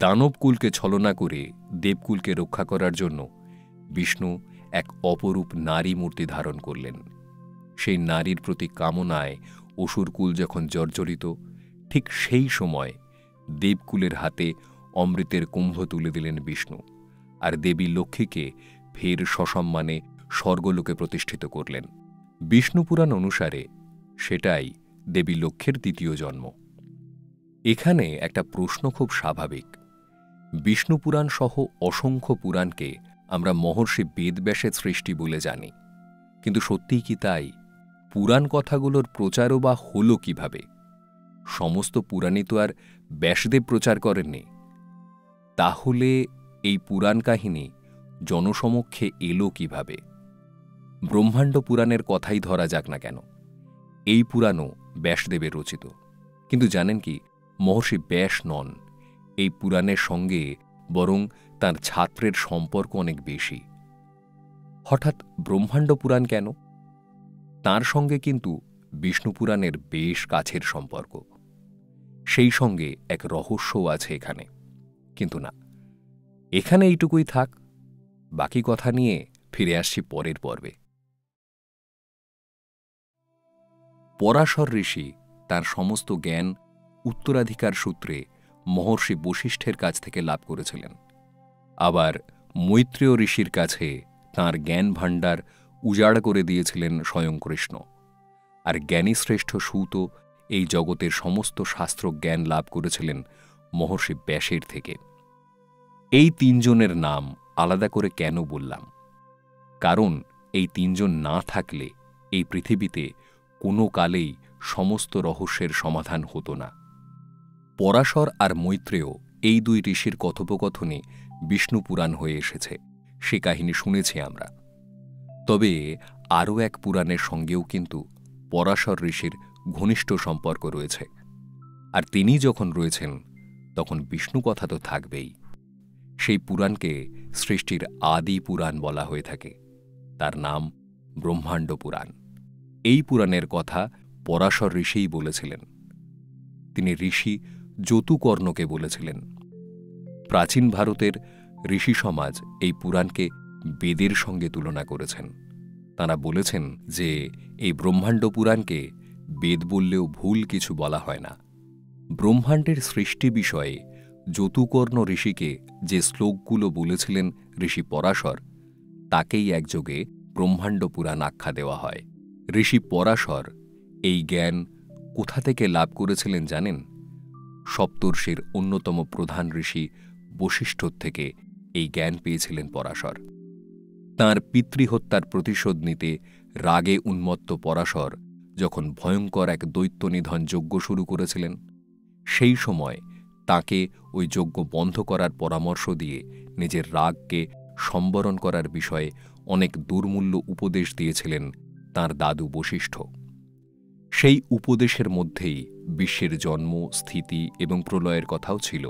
দানবকুলকে ছলনা করে দেবকুলকে রক্ষা করার জন্য বিষ্ণু এক অপরূপ নারী মূর্তি ধারণ করলেন। সেই নারীর প্রতি কামনায় অসুরকুল যখন জর্জরিত, ঠিক সেই সময় দেবকুলের হাতে অমৃতের কুম্ভ তুলে দিলেন বিষ্ণু, আর দেবী লক্ষ্মীকে ফের সসম্মানে স্বর্গলোকে প্রতিষ্ঠিত করলেন। বিষ্ণুপুরাণ অনুসারে সেটাই দেবী লক্ষ্মীর 2য় জন্ম। এখানে একটা প্রশ্ন খুব স্বাভাবিক। বিষ্ণুপুরাণ সহ অসংখ্য পুরাণকে আমরা মহর্ষি বেদব্যাসের সৃষ্টি বলে জানি, কিন্তু সত্যিই কি তাই? পুরাণ কথাগুলোর প্রচারও বা হলো কিভাবে? সমস্ত পুরাণই তো আর ব্যাসদেব প্রচার করেননি। তাহলে এই পুরাণ কাহিনী জনসমক্ষে এলো কিভাবে? ব্রহ্মাণ্ড পুরাণের কথাই ধরা যাক না কেন, এই পুরাণও ব্যাসদেবের রচিত। কিন্তু জানেন কি, মহর্ষি ব্যাস নন এই পুরাণের সঙ্গে, বরং তার ছাত্রের সম্পর্ক অনেক বেশি। হঠাৎ ব্রহ্মাণ্ড পুরাণ কেন? তার সঙ্গে কিন্তু বিষ্ণু পুরাণের বেশ কাছের সম্পর্ক। সেই সঙ্গে এক রহস্যও আছে এখানে। কিন্তু না, এখানে এইটুকুই থাক, বাকি কথা নিয়ে ফিরে আসছি পরের পর্বে। পরাশর ঋষি তার সমস্ত জ্ঞান উত্তরাধিকার সূত্রে মহর্ষি বশিষ্ঠের কাছ থেকে লাভ করেছিলেন। আবার মৈত্রেয় ঋষির কাছে তাঁর জ্ঞান ভাণ্ডার উজাড় করে দিয়েছিলেন স্বয়ং কৃষ্ণ। আর জ্ঞানী শ্রেষ্ঠ সুত এই জগতের সমস্ত শাস্ত্র জ্ঞান লাভ করেছিলেন মহর্ষি ব্যাসের থেকে। এই তিনজনের নাম আলাদা করে কেন বললাম? কারণ এই তিনজন না থাকলে এই পৃথিবীতে কোনো কালেই সমস্ত রহস্যের সমাধান হতো না। পরাশর আর মৈত্রেয় এই দুই ঋষির কথোপকথনে বিষ্ণু পুরাণ হয়ে এসেছে, সে কাহিনী শুনেছি আমরা। তবে আরও এক পুরাণের সঙ্গেও কিন্তু পরাশর ঋষির ঘনিষ্ঠ সম্পর্ক রয়েছে। আর তিনি যখন রয়েছেন তখন বিষ্ণু কথা তো থাকবেই। সেই পুরাণকে সৃষ্টির আদি পুরাণ বলা হয়ে থাকে। তার নাম ব্রহ্মাণ্ড পুরাণ। এই পুরাণের কথা পরাশর ঋষিই বলেছিলেন। তিনি ঋষি যতুকর্ণকে বলেছিলেন। প্রাচীন ভারতের ঋষি সমাজ এই পুরাণকে বেদের সঙ্গে তুলনা করেছেন। তাঁরা বলেছেন যে এই ব্রহ্মাণ্ড পুরাণকে বেদ বললেও ভুল কিছু বলা হয় না। ব্রহ্মাণ্ডের সৃষ্টি বিষয়ে যতুকর্ণ ঋষিকে যে শ্লোকগুলো বলেছিলেন ঋষি পরাশর, তাকেই একযোগে ব্রহ্মাণ্ড পুরাণ আখ্যা দেওয়া হয়। ঋষি পরাশর এই জ্ঞান কোথা থেকে লাভ করেছিলেন জানেন? সপ্তর্ষির অন্যতম প্রধান ঋষি বশিষ্ঠর থেকে এই জ্ঞান পেয়েছিলেন পরাশর। তাঁর পিতৃহত্যার প্রতিশোধ নিতে রাগে উন্মত্ত পরাশর যখন ভয়ঙ্কর এক দৈত্য নিধন যজ্ঞ শুরু করেছিলেন, সেই সময় তাঁকে ওই যজ্ঞ বন্ধ করার পরামর্শ দিয়ে নিজের রাগকে সম্বরণ করার বিষয়ে অনেক দুর্মূল্য উপদেশ দিয়েছিলেন তাঁর দাদু বশিষ্ঠ। সেই উপদেশের মধ্যেই বিশ্বের জন্ম, স্থিতি এবং প্রলয়ের কথাও ছিল।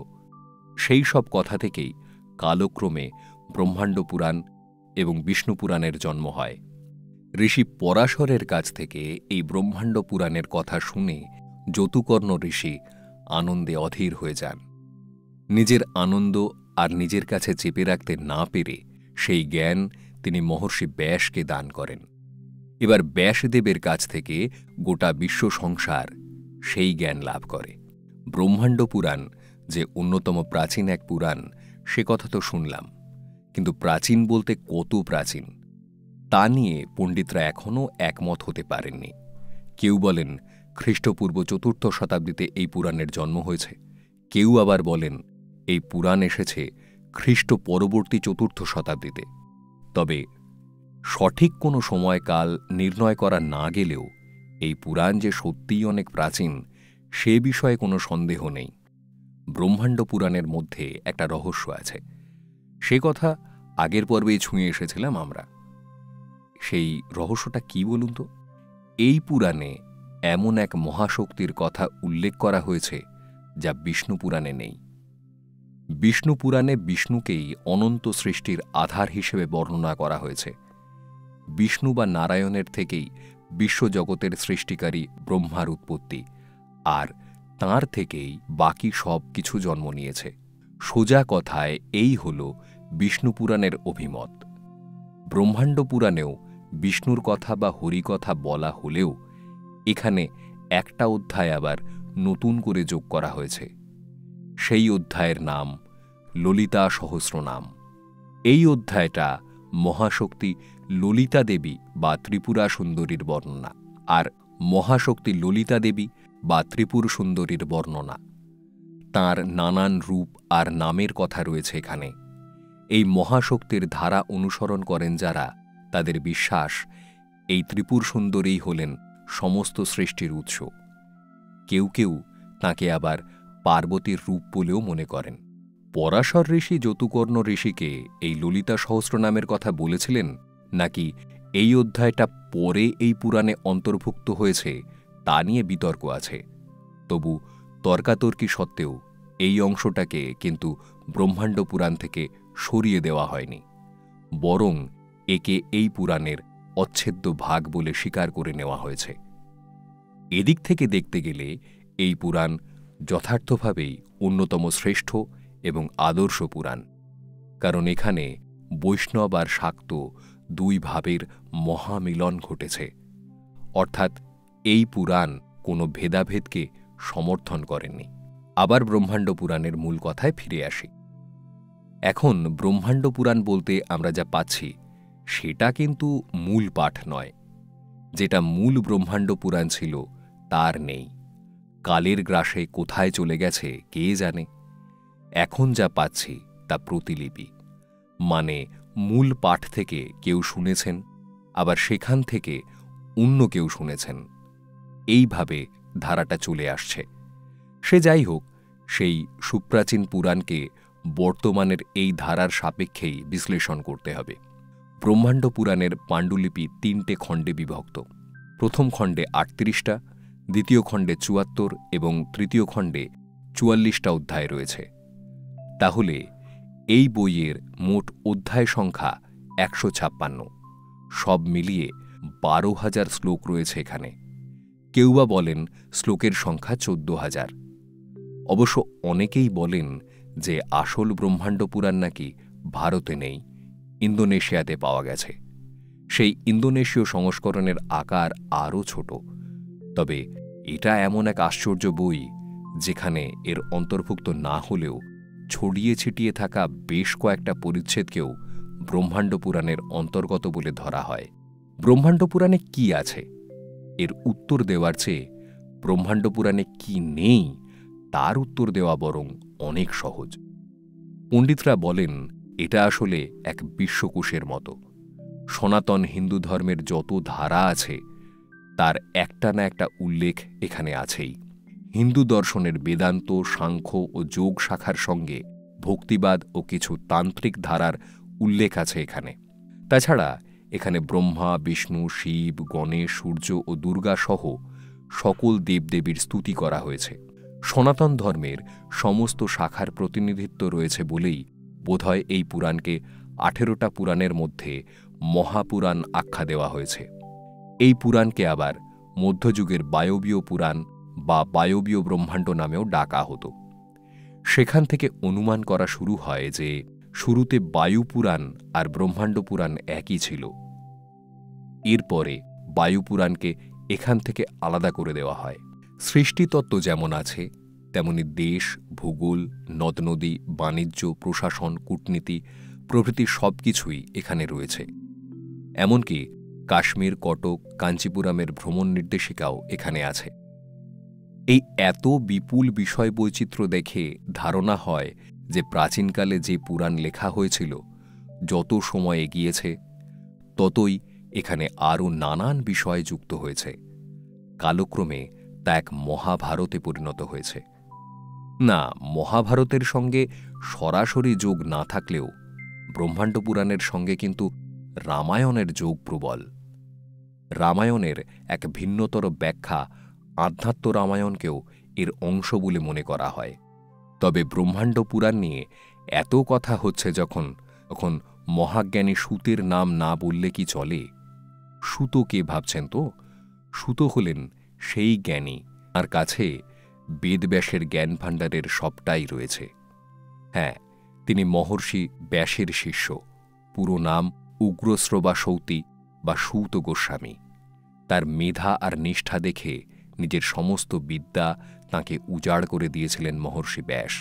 সেই সব কথা থেকেই কালক্রমে ব্রহ্মাণ্ড পুরাণ এবং বিষ্ণু পুরাণের জন্ম হয়। ঋষি পরাশরের কাছ থেকে এই ব্রহ্মাণ্ড পুরাণের কথা শুনে যতুকর্ণ ঋষি আনন্দে অধীর হয়ে যান। নিজের আনন্দ আর নিজের কাছে চেপে রাখতে না পেরে সেই জ্ঞান তিনি মহর্ষি ব্যাসকে দান করেন। এবার ব্যাসদেবের কাছ থেকে গোটা বিশ্ব সংসার সেই জ্ঞান লাভ করে। ব্রহ্মাণ্ড পুরাণ যে অন্যতম প্রাচীন এক পুরাণ, সে কথা তো শুনলাম, কিন্তু প্রাচীন বলতে কত প্রাচীন তা নিয়ে পণ্ডিতরা এখনও একমত হতে পারেননি। কেউ বলেন খ্রিস্টপূর্ব ৪র্থ শতাব্দীতে এই পুরাণের জন্ম হয়েছে, কেউ আবার বলেন এই পুরাণ এসেছে খ্রিস্ট পরবর্তী ৪র্থ শতাব্দীতে। তবে সঠিক কোনো সময়কাল নির্ণয় করা না গেলেও এই পুরাণ যে সত্যিই অনেক প্রাচীন, সে বিষয়ে কোনো সন্দেহ নেই। ব্রহ্মাণ্ড পুরাণের মধ্যে একটা রহস্য আছে, সে কথা আগের পর্বেই ছুঁয়ে এসেছিলাম আমরা। সেই রহস্যটা কি বলুন তো? এই পুরাণে এমন এক মহাশক্তির কথা উল্লেখ করা হয়েছে যা বিষ্ণু পুরাণে নেই। বিষ্ণু পুরাণে বিষ্ণুকেই অনন্ত সৃষ্টির আধার হিসেবে বর্ণনা করা হয়েছে। বিষ্ণু বা নারায়ণের থেকেই বিশ্বজগতের সৃষ্টিকারী ব্রহ্মার উৎপত্তি, আর তাঁর থেকেই বাকি সব কিছু জন্ম নিয়েছে। সোজা কথায় এই হল বিষ্ণু পুরাণের অভিমত। ব্রহ্মাণ্ড পুরাণেও বিষ্ণুর কথা বা হরিকথা বলা হলেও এখানে একটা অধ্যায় আবার নতুন করে যোগ করা হয়েছে। সেই অধ্যায়ের নাম ললিতা সহস্রনাম। এই অধ্যায়টা মহাশক্তি ললিতা দেবী বা ত্রিপুরা সুন্দরীর বর্ণনা, আর মহাশক্তি ললিতা দেবী বা ত্রিপুর সুন্দরীর বর্ণনা। তাঁর নানান রূপ আর নামের কথা রয়েছে এখানে। এই মহাশক্তির ধারা অনুসরণ করেন যারা, তাদের বিশ্বাস এই ত্রিপুর সুন্দরী হলেন সমস্ত সৃষ্টির উৎস। কেউ কেউ তাঁকে আবার পার্বতীর রূপ বলেও মনে করেন। পরাশর ঋষি যতুকর্ণ ঋষিকে এই ললিতা সহস্রনামের কথা বলেছিলেন, নাকি এই অধ্যায়টা পরে এই পুরাণে অন্তর্ভুক্ত হয়েছে তা নিয়ে বিতর্ক আছে। তবু তর্কাতর্কি সত্ত্বেও এই অংশটাকে কিন্তু ব্রহ্মাণ্ড পুরাণ থেকে সরিয়ে দেওয়া হয়নি, বরং একে এই পুরাণের অচ্ছেদ্য ভাগ বলে স্বীকার করে নেওয়া হয়েছে। এদিক থেকে দেখতে গেলে এই পুরাণ যথার্থভাবেই অন্যতম শ্রেষ্ঠ এবং আদর্শ পুরাণ, কারণ এখানে বৈষ্ণব আর শাক্ত দুই ভাবের মহামিলন ঘটেছে। অর্থাৎ এই পুরাণ কোনো ভেদাভেদকে সমর্থন করেননি। আবার ব্রহ্মাণ্ড পুরাণের মূল কথায় ফিরে আসি। এখন ব্রহ্মাণ্ড পুরাণ বলতে আমরা যা পাচ্ছি সেটা কিন্তু মূল পাঠ নয়। যেটা মূল ব্রহ্মাণ্ড পুরাণ ছিল তার নেই। কালের গ্রাসে কোথায় চলে গেছে কে জানে। এখন যা পাচ্ছি তা প্রতিলিপি, মানে মূল পাঠ থেকে কেউ শুনেছেন, আবার সেখান থেকে অন্য কেউ শুনেছেন। এইভাবে ধারাটা চলে আসছে। সে যাই হোক, সেই সুপ্রাচীন পুরাণকে বর্তমানের এই ধারার সাপেক্ষেই বিশ্লেষণ করতে হবে। ব্রহ্মাণ্ড পুরাণের পাণ্ডুলিপি 3টে খণ্ডে বিভক্ত। প্রথম খণ্ডে 38টা, দ্বিতীয় খণ্ডে 74 এবং তৃতীয় খণ্ডে 44টা অধ্যায় রয়েছে। তাহলে এই বইয়ের মোট অধ্যায় সংখ্যা 156। সব মিলিয়ে 12,000 শ্লোক রয়েছে এখানে। কেউ বা বলেন শ্লোকের সংখ্যা 14,000। অবশ্য অনেকেই বলেন যে আসল ব্রহ্মাণ্ড পুরাণ নাকি ভারতে নেই, ইন্দোনেশিয়াতে পাওয়া গেছে। সেই ইন্দোনেশীয় সংস্করণের আকার আরও ছোট। তবে এটা এমন এক আশ্চর্য বই যেখানে এর অন্তর্ভুক্ত না হলেও ছড়িয়ে ছিটিয়ে থাকা বেশ কয়েকটা পরিচ্ছেদকেও ব্রহ্মাণ্ড পুরাণের অন্তর্গত বলে ধরা হয়। ব্রহ্মাণ্ড পুরাণে কি আছে এর উত্তর দেওয়ার চেয়ে ব্রহ্মাণ্ড পুরাণে কি নেই তার উত্তর দেওয়া বরং অনেক সহজ। পণ্ডিতরা বলেন এটা আসলে এক বিশ্বকোষের মতো। সনাতন হিন্দু ধর্মের যত ধারা আছে তার একটা না একটা উল্লেখ এখানে আছেই। হিন্দু দর্শনের বেদান্ত, সাংখ্য ও যোগ শাখার সঙ্গে ভক্তিবাদ ও কিছু তান্ত্রিক ধারার উল্লেখ আছে এখানে। তাছাড়া এখানে ব্রহ্মা, বিষ্ণু, শিব, গণেশ, সূর্য ও দুর্গা সহ সকল দেবদেবীর স্তুতি করা হয়েছে। সনাতন ধর্মের সমস্ত শাখার প্রতিনিধিত্ব রয়েছে বলেই বোধহয় এই পুরাণকে 18টা পুরাণের মধ্যে মহাপুরাণ আখ্যা দেওয়া হয়েছে। এই পুরাণকে আবার মধ্যযুগের বায়বীয় পুরাণ বা বায়বীয় ব্রহ্মাণ্ড নামেও ডাকা হতো। সেখান থেকে অনুমান করা শুরু হয় যে শুরুতে বায়ু পুরাণ আর ব্রহ্মাণ্ড পুরাণ একই ছিল। এরপরে বায়ু পুরাণকে এখান থেকে আলাদা করে দেওয়া হয়। সৃষ্টিতত্ত্ব যেমন আছে তেমনি দেশ, ভূগোল, নদ নদী, বাণিজ্য, প্রশাসন, কূটনীতি প্রভৃতি সবকিছুই এখানে রয়েছে। এমনকি কাশ্মীর, কটক, কাঞ্চিপুরামের ভ্রমণ নির্দেশিকাও এখানে আছে। এই এত বিপুল বিষয় বৈচিত্র্য দেখে ধারণা হয় যে প্রাচীনকালে যে পুরাণ লেখা হয়েছিল যত সময় এগিয়েছে ততই এখানে আরও নানান বিষয় যুক্ত হয়েছে। কালক্রমে তা এক মহাভারতে পরিণত হয়েছে। না, মহাভারতের সঙ্গে সরাসরি যোগ না থাকলেও ব্রহ্মাণ্ড পুরাণের সঙ্গে কিন্তু রামায়ণের যোগ প্রবল। রামায়ণের এক ভিন্নতর ব্যাখ্যা আধ্যাত্ম রামায়ণকেও এর অংশ বলে মনে করা হয়। তবে ব্রহ্মাণ্ড পুরাণ নিয়ে এত কথা হচ্ছে যখন মহাজ্ঞানী সূতের নাম না বললে কি চলে? সূত কে ভাবছেন তো? সূত হলেন সেই জ্ঞানী, তার কাছে বেদব্যাসের জ্ঞান ভাণ্ডারের সবটাই রয়েছে। হ্যাঁ, তিনি মহর্ষি ব্যাসের শিষ্য। পুরো নাম উগ্রশ্রবা সৌতি বা সূত গোস্বামী। তার মেধা আর নিষ্ঠা দেখে নিজের সমস্ত বিদ্যা তাঁকে উজাড় করে দিয়েছিলেন মহর্ষি ব্যাস।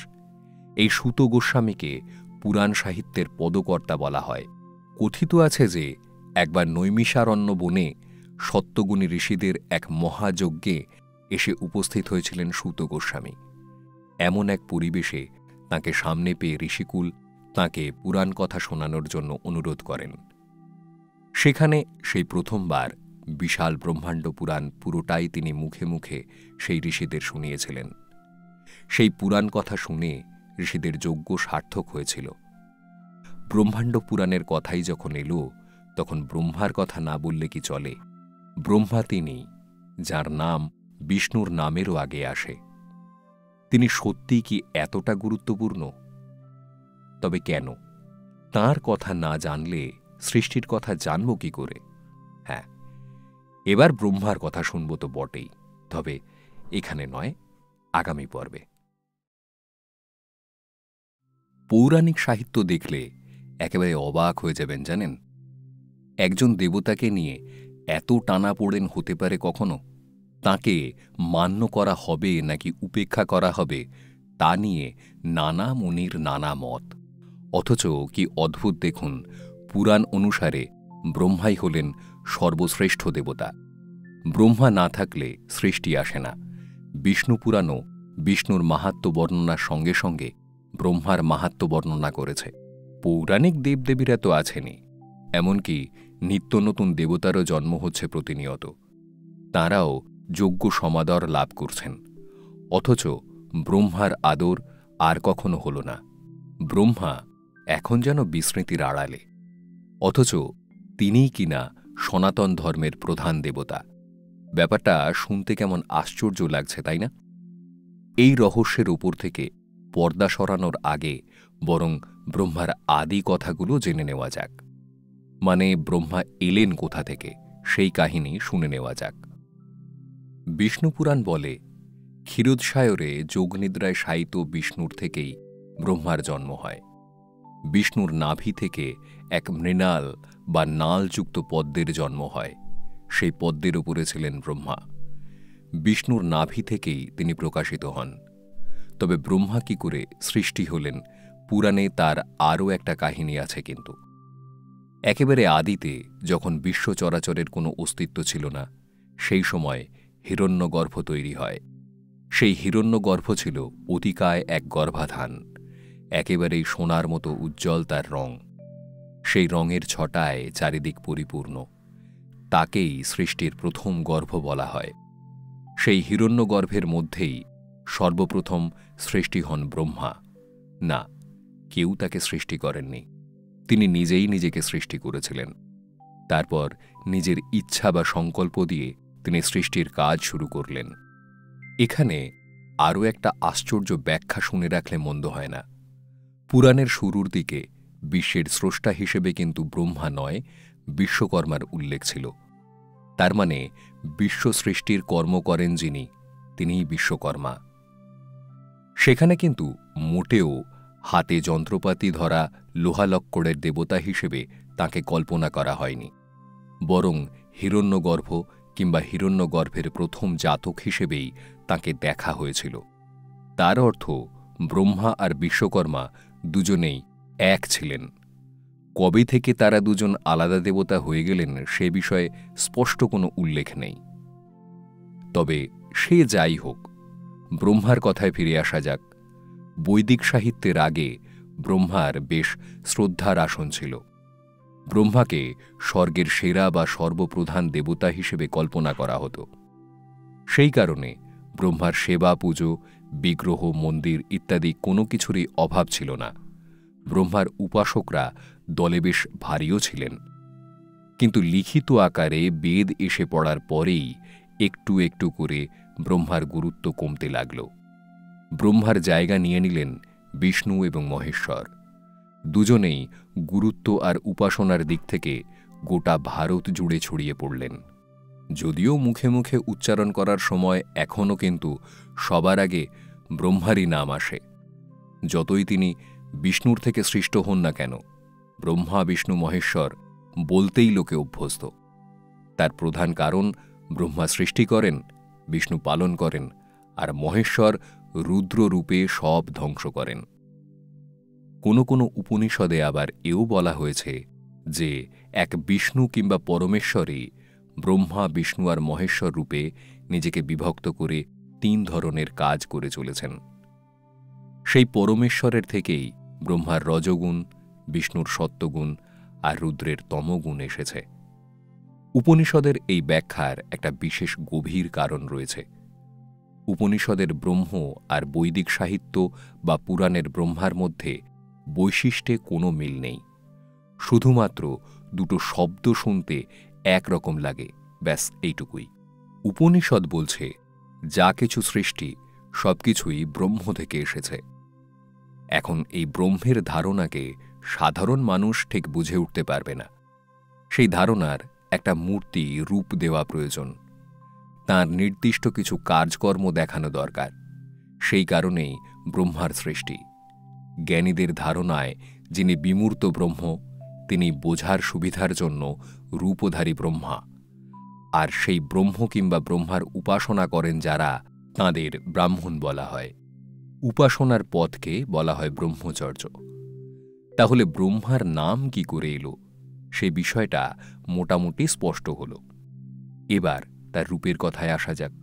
এই সূত গোস্বামীকে পুরাণ সাহিত্যের পদকর্তা বলা হয়। কথিত আছে যে একবার নৈমিষারণ্য বনে সত্যগুণী ঋষিদের এক মহাযজ্ঞে এসে উপস্থিত হয়েছিলেন সূত গোস্বামী। এমন এক পরিবেশে তাঁকে সামনে পেয়ে ঋষিকুল তাঁকে পুরাণ কথা শোনানোর জন্য অনুরোধ করেন। সেখানে সেই প্রথমবার বিশাল ব্রহ্মাণ্ড পুরাণ পুরোটাই তিনি মুখে মুখে সেই ঋষিদের শুনিয়েছিলেন। সেই পুরাণ কথা শুনে ঋষিদের যজ্ঞ সার্থক হয়েছিল। ব্রহ্মাণ্ড পুরাণের কথাই যখন এলো, তখন ব্রহ্মার কথা না বললে কি চলে? ব্রহ্মা তিনি, যার নাম বিষ্ণুর নামেরও আগে আসে। তিনি সত্যি কি এতটা গুরুত্বপূর্ণ? তবে কেন? তাঁর কথা না জানলে সৃষ্টির কথা জানব কি করে? হ্যাঁ, এবার ব্রহ্মার কথা শুনব তো বটেই, তবে এখানে নয়, আগামী পর্বে। পৌরাণিক সাহিত্য দেখলে একেবারে অবাক হয়ে যাবেন, জানেন? একজন দেবতাকে নিয়ে এত টানাপোড়েন হতে পারে কখনো? তাঁকে মান্য করা হবে নাকি উপেক্ষা করা হবে, তা নিয়ে নানা মুনির নানা মত। অথচ কি অদ্ভুত দেখুন, পুরাণ অনুসারে ব্রহ্মাই হলেন সর্বশ্রেষ্ঠ দেবতা। ব্রহ্মা না থাকলে সৃষ্টি আসে না। বিষ্ণু পুরাণও বিষ্ণুর মাহাত্ম্য বর্ণনার সঙ্গে সঙ্গে ব্রহ্মার মাহাত্ম্য বর্ণনা করেছে। পৌরাণিক দেবদেবীরা তো আছেনই, এমনকি নিত্য নতুন দেবতারও জন্ম হচ্ছে প্রতিনিয়ত। তাঁরাও যোগ্য সমাদর লাভ করছেন। অথচ ব্রহ্মার আদর আর কখনো হল না। ব্রহ্মা এখন যেন বিস্মৃতির আড়ালে, অথচ তিনিই কিনা সনাতন ধর্মের প্রধান দেবতা। ব্যাপারটা শুনতে কেমন আশ্চর্য লাগছে, তাই না? এই রহস্যের উপর থেকে পর্দা সরানোর আগে বরং ব্রহ্মার আদি কথাগুলো জেনে নেওয়া যাক। মানে ব্রহ্মা এলেন কোথা থেকে, সেই কাহিনী শুনে নেওয়া যাক। বিষ্ণুপুরাণ বলে, ক্ষীরোদসায়রে যোগনিদ্রায় শায়িত বিষ্ণুর থেকেই ব্রহ্মার জন্ম হয়। বিষ্ণুর নাভি থেকে এক মৃণাল বা নালযুক্ত পদ্মের জন্ম হয়। সেই পদ্মের উপরে ছিলেন ব্রহ্মা। বিষ্ণুর নাভি থেকেই তিনি প্রকাশিত হন। তবে ব্রহ্মা কি করে সৃষ্টি হলেন, পুরাণে তার আরও একটা কাহিনী আছে। কিন্তু একেবারে আদিতে যখন বিশ্ব চরাচরের কোনো অস্তিত্ব ছিল না, সেই সময় হিরণ্যগর্ভ তৈরি হয়। সেই হিরণ্যগর্ভ ছিল অতিকায় এক গর্ভাধান। একেবারেই সোনার মতো উজ্জ্বল তার রং। সেই রঙের ছটায় চারিদিক পরিপূর্ণ। তাকেই সৃষ্টির প্রথম গর্ভ বলা হয়। সেই হিরণ্যগর্ভের মধ্যেই সর্বপ্রথম সৃষ্টি হন ব্রহ্মা। না, কেউ তাকে সৃষ্টি করেননি, তিনি নিজেই নিজেকে সৃষ্টি করেছিলেন। তারপর নিজের ইচ্ছা বা সংকল্প দিয়ে তিনি সৃষ্টির কাজ শুরু করলেন। এখানে আরও একটা আশ্চর্য ব্যাখ্যা শুনে রাখলে মন্দ হয় না। পুরাণের শুরুর দিকে বিশ্বের স্রষ্টা হিসেবে কিন্তু ব্রহ্মা নয়, বিশ্বকর্মার উল্লেখ ছিল। তার মানে বিশ্ব সৃষ্টির কর্ম করেন যিনি, তিনিই বিশ্বকর্মা। সেখানে কিন্তু মোটেও হাতে যন্ত্রপাতি ধরা লোহালক্কড়ের দেবতা হিসেবে তাঁকে কল্পনা করা হয়নি, বরং হিরণ্যগর্ভ কিংবা হিরণ্যগর্ভের প্রথম জাতক হিসেবেই তাঁকে দেখা হয়েছিল। তার অর্থ ব্রহ্মা আর বিশ্বকর্মা দুজনেই এক ছিলেন। কবে থেকে তারা দুজন আলাদা দেবতা হয়ে গেলেন সে বিষয়ে স্পষ্ট কোনো উল্লেখ নেই। তবে সে যাই হোক, ব্রহ্মার কথায় ফিরে আসা যাক। বৈদিক সাহিত্যের আগে ব্রহ্মার বেশ শ্রদ্ধার আসন ছিল। ব্রহ্মাকে স্বর্গের সেরা বা সর্বপ্রধান দেবতা হিসেবে কল্পনা করা হতো। সেই কারণে ব্রহ্মার সেবা, পুজো, বিগ্রহ, মন্দির ইত্যাদি কোনো কিছুরই অভাব ছিল না। ব্রহ্মার উপাসকরা দলে বেশ ভারীও ছিলেন। কিন্তু লিখিত আকারে বেদ এসে পড়ার পরেই একটু একটু করে ব্রহ্মার গুরুত্ব কমতে লাগল। ব্রহ্মার জায়গা নিয়ে নিলেন বিষ্ণু এবং মহেশ্বর। দুজনেই গুরুত্ব আর উপাসনার দিক থেকে গোটা ভারত জুড়ে ছড়িয়ে পড়লেন। যদিও মুখে মুখে উচ্চারণ করার সময় এখনও কিন্তু সবার আগে ব্রহ্মারই নাম আসে। যতই তিনি বিষ্ণুর থেকে সৃষ্ট হন না কেন, ব্রহ্মা, বিষ্ণু, মহেশ্বর বলতেই লোকে অভ্যস্ত। তার প্রধান কারণ, ব্রহ্মা সৃষ্টি করেন, বিষ্ণু পালন করেন, আর মহেশ্বর রুদ্র রূপে সব ধ্বংস করেন। কোনো কোনো উপনিষদে আবার এও বলা হয়েছে যে এক বিষ্ণু কিংবা পরমেশ্বরই ব্রহ্মা, বিষ্ণু আর মহেশ্বর রূপে নিজেকে বিভক্ত করে 3 ধরনের কাজ করে চলেছেন। সেই পরমেশ্বরের থেকেই ব্রহ্মার রজগুণ, বিষ্ণুর সত্যগুণ আর রুদ্রের তমগুণ এসেছে। উপনিষদের এই ব্যাখ্যার একটা বিশেষ গভীর কারণ রয়েছে। উপনিষদের ব্রহ্ম আর বৈদিক সাহিত্য বা পুরাণের ব্রহ্মার মধ্যে বৈশিষ্ট্যে কোনো মিল নেই। শুধুমাত্র দুটো শব্দ শুনতে একরকম লাগে, ব্যাস এইটুকুই। উপনিষদ বলছে যা কিছু সৃষ্টি সবকিছুই ব্রহ্ম থেকে এসেছে। এখন এই ব্রহ্মের ধারণাকে সাধারণ মানুষ ঠিক বুঝে উঠতে পারবে না। সেই ধারণার একটা মূর্তি রূপ দেওয়া প্রয়োজন, তার নির্দিষ্ট কিছু কাজকর্ম দেখানো দরকার। সেই কারণেই ব্রহ্মার সৃষ্টি। জ্ঞানীদের ধারণায় যিনি বিমূর্ত ব্রহ্ম, তিনি বোঝার সুবিধার জন্য রূপধারী ব্রহ্মা। আর সেই ব্রহ্ম কিংবা ব্রহ্মার উপাসনা করেন যারা, তাঁদের ব্রাহ্মণ বলা হয়। উপাসনার পথকে বলা হয় ব্রহ্মচর্য। তাহলে ব্রহ্মার নাম কি করে এলো, সে বিষয়টা মোটামুটি স্পষ্ট হল। এবার তার রূপের কথায় আসা যাক।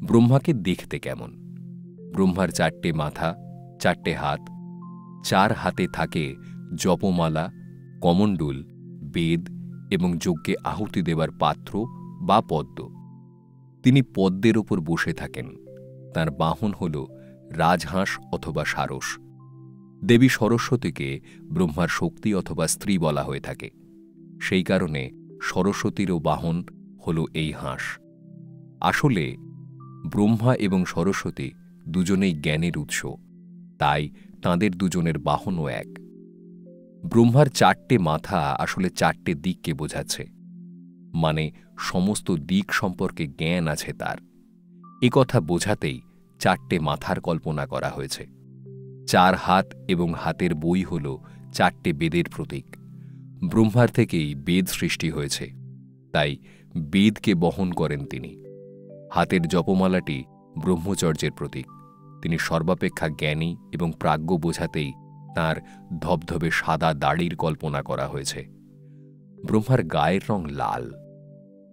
ব্রহ্মাকে দেখতে কেমন? ব্রহ্মার 4টে মাথা, 4টে হাত, 4 হাতে থাকে জপমালা, কমণ্ডল, বেদ এবং যজ্ঞে আহুতি দেবার পাত্র বা পদ্ম। তিনি পদ্মের ওপর বসে থাকেন। তার বাহন হল রাজহাঁস অথবা সারস। দেবী সরস্বতীকে ব্রহ্মার শক্তি অথবা স্ত্রী বলা হয়ে থাকে। সেই কারণে সরস্বতীরও বাহন হল এই হাঁস। আসলে ব্রহ্মা এবং সরস্বতী দুজনেই জ্ঞানের উৎস, তাই তাঁদের দুজনের বাহনও এক। ব্রহ্মার 4টে মাথা আসলে 4টে দিককে বোঝাচ্ছে, মানে সমস্ত দিক সম্পর্কে জ্ঞান আছে তার। কথা বোঝাতেই 4টে মাথার কল্পনা করা হয়েছে। 4 হাত এবং হাতের বই হল 4টে বেদের প্রতীক। ব্রহ্মার থেকেই বেদ সৃষ্টি হয়েছে, তাই বেদকে বহন করেন তিনি। হাতের জপমালাটি ব্রহ্মচর্যের প্রতীক। তিনি সর্বাপেক্ষা জ্ঞানী এবং প্রাজ্ঞ বোঝাতেই তাঁর ধবধবে সাদা দাড়ির কল্পনা করা হয়েছে। ব্রহ্মার গায়ের রং লাল।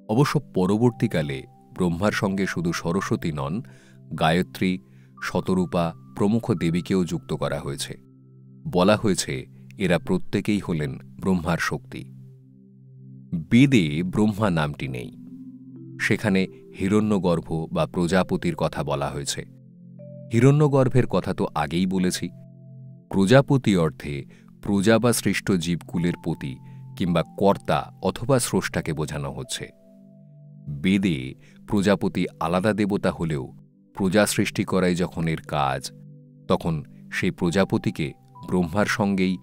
অবশ্য পরবর্তীকালে ব্রহ্মার সঙ্গে শুধু সরস্বতী নন, গায়ত্রী, শতরূপা প্রমুখ দেবীকেও যুক্ত করা হয়েছে। বলা হয়েছে এরা প্রত্যেকেই হলেন ব্রহ্মার শক্তি। বেদে ব্রহ্মা নামটি নেই। সেখানে হিরণ্যগর্ভ বা প্রজাপতির কথা বলা হয়েছে। হিরণ্যগর্ভের কথা তো আগেই বলেছি। প্রজাপতি অর্থে প্রজা বা সৃষ্ট জীবকুলের পতি কিংবা কর্তা অথবা স্রষ্টাকে বোঝানো হচ্ছে। বেদে প্রজাপতি আলাদা দেবতা হলেও প্রজা সৃষ্টি করাই যখন এর কাজ, তখন সেই প্রজাপতিকে ব্রহ্মার সঙ্গেই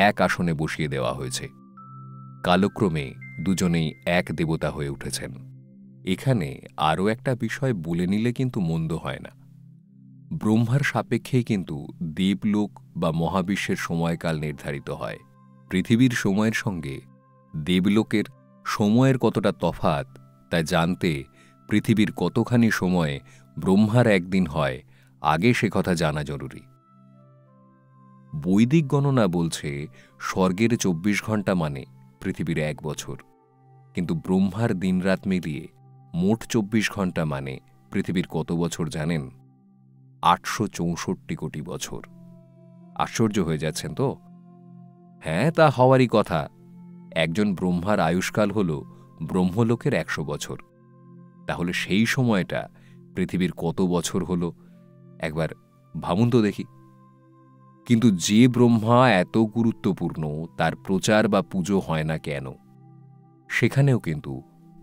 এক আসনে বসিয়ে দেওয়া হয়েছে। কালক্রমে দুজনেই এক দেবতা হয়ে উঠেছেন। এখানে আরও একটা বিষয় বলে নিলে কিন্তু মন্দ হয় না। ব্রহ্মার সাপেক্ষেই কিন্তু দেবলোক বা মহাবিশ্বের সময়কাল নির্ধারিত হয়। পৃথিবীর সময়ের সঙ্গে দেবলোকের সময়ের কতটা তফাৎ তা জানতে পৃথিবীর কতখানি সময়ে ব্রহ্মার একদিন হয়, আগে সে কথা জানা জরুরি। বৈদিক গণনা বলছে স্বর্গের 24 ঘণ্টা মানে পৃথিবীর 1 বছর, কিন্তু ব্রহ্মার দিনরাত মিলিয়ে মোট 24 ঘণ্টা মানে পৃথিবীর কত বছর জানেন? 864 কোটি বছর। আশ্চর্য হয়ে যাচ্ছেন তো? হ্যাঁ, তা হওয়ারই কথা। একজন ব্রহ্মার আয়ুষ্কাল হল ব্রহ্মলোকের 100 বছর। তাহলে সেই সময়টা পৃথিবীর কত বছর হল একবার ভাবুন তো দেখি। কিন্তু যে ব্রহ্মা এত গুরুত্বপূর্ণ, তার প্রচার বা পুজো হয় না কেন? সেখানেও কিন্তু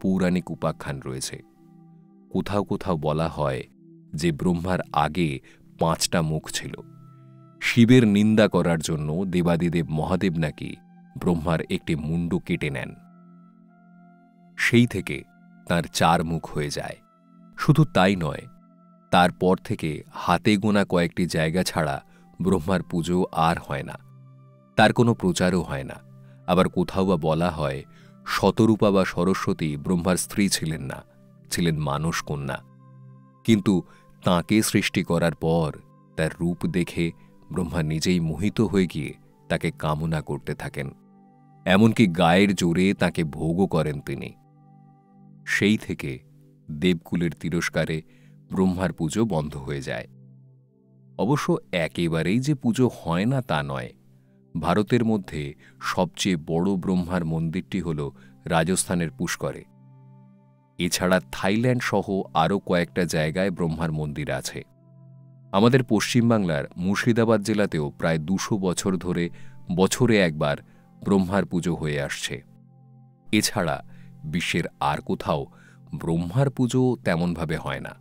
পৌরাণিক উপাখ্যান রয়েছে। কোথাও কোথাও বলা হয় যে ব্রহ্মার আগে 5টা মুখ ছিল। শিবের নিন্দা করার জন্য দেবাদিদেব মহাদেব নাকি ব্রহ্মার একটি মুন্ডু কেটে নেন। সেই থেকে তাঁর 4 মুখ হয়ে যায়। শুধু তাই নয়, তারপর থেকে হাতে গোনা কয়েকটি জায়গা ছাড়া ব্রহ্মার পুজো আর হয় না, তার কোনো প্রচারও হয় না। আবার কোথাও বা বলা হয় শতরূপা বা সরস্বতী ব্রহ্মার স্ত্রী ছিলেন না, ছিলেন মানস কন্যা। কিন্তু তাঁকে সৃষ্টি করার পর তার রূপ দেখে ব্রহ্মা নিজেই মোহিত হয়ে গিয়ে তাকে কামনা করতে থাকেন। এমনকি গায়ের জোরে তাকে ভোগও করেন তিনি। সেই থেকে দেবকুলের তিরস্কারে ব্রহ্মার পুজো বন্ধ হয়ে যায়। অবশ্য একেবারেই যে পুজো হয় না তা নয়। ভারতের মধ্যে সবচেয়ে বড় ব্রহ্মার মন্দিরটি হল রাজস্থানের পুষ্করে। এছাড়া থাইল্যান্ড সহ আরও কয়েকটা জায়গায় ব্রহ্মার মন্দির আছে। আমাদের পশ্চিমবাংলার মুর্শিদাবাদ জেলাতেও প্রায় 200 বছর ধরে বছরে একবার ব্রহ্মার পুজো হয়ে আসছে। এছাড়া বিশ্বের আর কোথাও ব্রহ্মার পুজো তেমনভাবে হয় না।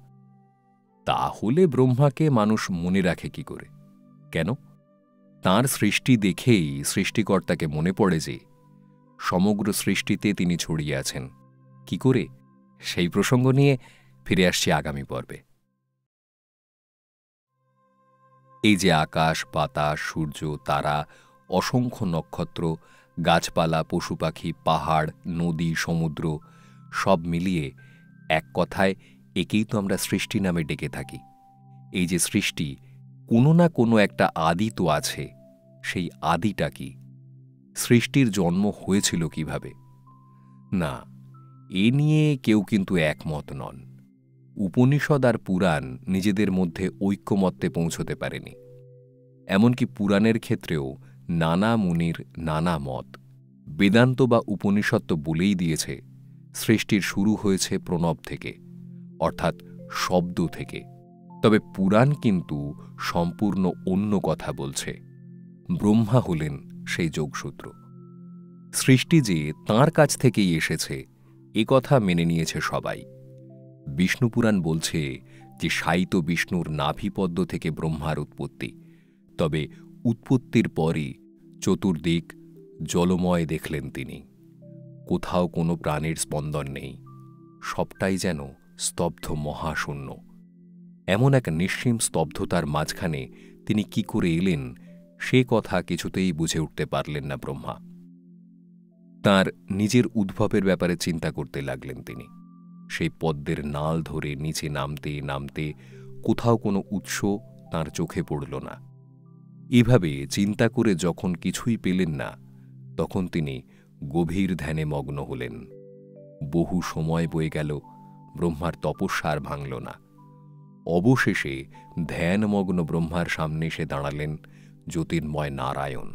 তাহলে ব্রহ্মাকে মানুষ মনে রাখে কি করে? কেন? তাঁর সৃষ্টি দেখেই সৃষ্টিকর্তাকে মনে পড়ে যে সমগ্র সৃষ্টিতে তিনি ছড়িয়ে আছেন। কি করে? সেই প্রসঙ্গ নিয়ে ফিরে আসছি আগামী পর্বে। এই যে আকাশ, বাতাস, সূর্য, তারা, অসংখ্য নক্ষত্র, গাছপালা, পশু পাখি, পাহাড়, নদী, সমুদ্র সব মিলিয়ে এক কথায় একেই তো আমরা সৃষ্টি নামে ডেকে থাকি। এই যে সৃষ্টি, কোনো না কোনো একটা আদি তো আছে। সেই আদিটা কি? সৃষ্টির জন্ম হয়েছিল কিভাবে? না, এ নিয়ে কেউ কিন্তু একমত নন। উপনিষদ আর পুরাণ নিজেদের মধ্যে ঐক্যমত্যে পৌঁছতে পারেনি। এমনকি পুরাণের ক্ষেত্রেও নানা মুনির নানা মত। বেদান্ত বা উপনিষদ তো বলেই দিয়েছে সৃষ্টির শুরু হয়েছে প্রণব থেকে, অর্থাৎ শব্দ থেকে। তবে পুরাণ কিন্তু সম্পূর্ণ অন্য কথা বলছে। ব্রহ্মা হলেন সেই যোগসূত্র। সৃষ্টি যে তাঁর কাছ থেকেই এসেছে এ কথা মেনে নিয়েছে সবাই। বিষ্ণুপুরাণ বলছে যে শায়িত বিষ্ণুর নাভিপদ্ম থেকে ব্রহ্মার উৎপত্তি। তবে উৎপত্তির পরই চতুর্দিক জলময় দেখলেন তিনি। কোথাও কোনো প্রাণের স্পন্দন নেই, সবটাই যেন স্তব্ধ মহাশূন্য। এমন এক নিঃসীম স্তব্ধতার মাঝখানে তিনি কি করে এলেন সে কথা কিছুতেই বুঝে উঠতে পারলেন না ব্রহ্মা। তাঁর নিজের উদ্ভবের ব্যাপারে চিন্তা করতে লাগলেন তিনি। সেই পদ্মের নাল ধরে নিচে নামতে নামতে কোথাও কোনো উৎস তাঁর চোখে পড়ল না। এভাবে চিন্তা করে যখন কিছুই পেলেন না, তখন তিনি গভীর ধ্যানে মগ্ন হলেন। বহু সময় বয়ে গেল, ব্রহ্মার তপস্যা আর ভাঙল না। অবশেষে ধ্যানমগ্ন ব্রহ্মার সামনে এসে দাঁড়ালেন জ্যোতির্ময় নারায়ণ।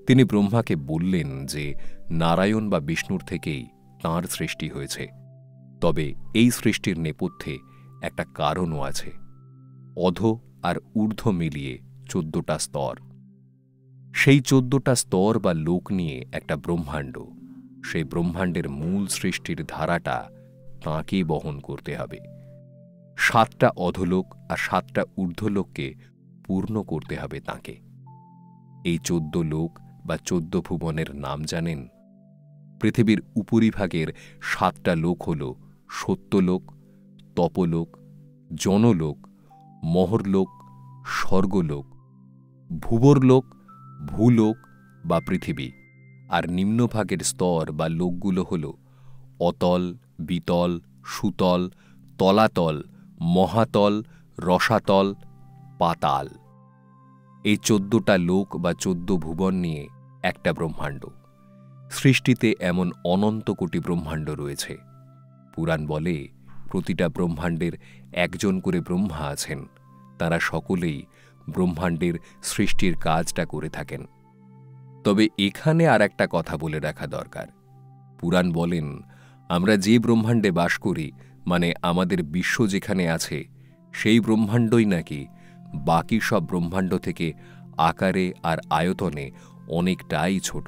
তিনি ব্রহ্মাকে বললেন যে নারায়ণ বা বিষ্ণুর থেকেই তাঁর সৃষ্টি হয়েছে। তবে এই সৃষ্টির নেপথ্যে একটা কারণও আছে। অধ আর ঊর্ধ্ব মিলিয়ে 14টা স্তর। সেই 14টা স্তর বা লোক নিয়ে একটা ব্রহ্মাণ্ড। সেই ব্রহ্মাণ্ডের মূল সৃষ্টির ধারাটা তাঁকেই বহন করতে হবে। 7টা অধলোক আর 7টা ঊর্ধ্বলোককে পূর্ণ করতে হবে তাঁকে। এই 14 লোক বা 14 ভুবনের নাম জানেন? পৃথিবীর উপরিভাগের 7টা লোক হল সত্যলোক, তপলোক, জনলোক, মহরলোক, স্বর্গলোক, ভুবরলোক, ভূলোক বা পৃথিবী। আর নিম্নভাগের স্তর বা লোকগুলো হল অতল, বিতল, সুতল, তলাতল, মহাতল, রসাতল, পাতাল। এই 14টা লোক বা 14 ভুবন নিয়ে একটা ব্রহ্মাণ্ড। সৃষ্টিতে এমন অনন্ত কোটি ব্রহ্মাণ্ড রয়েছে। পুরাণ বলে প্রতিটা ব্রহ্মাণ্ডের একজন করে ব্রহ্মা আছেন। তারা সকলেই ব্রহ্মাণ্ডের সৃষ্টির কাজটা করে থাকেন। তবে এখানে আর একটা কথা বলে রাখা দরকার। পুরাণ বলেন আমরা যে ব্রহ্মাণ্ডে বাস করি, মানে আমাদের বিশ্ব যেখানে আছে, সেই ব্রহ্মাণ্ডই নাকি বাকি সব ব্রহ্মাণ্ড থেকে আকারে আর আয়তনে অনেকটাই ছোট।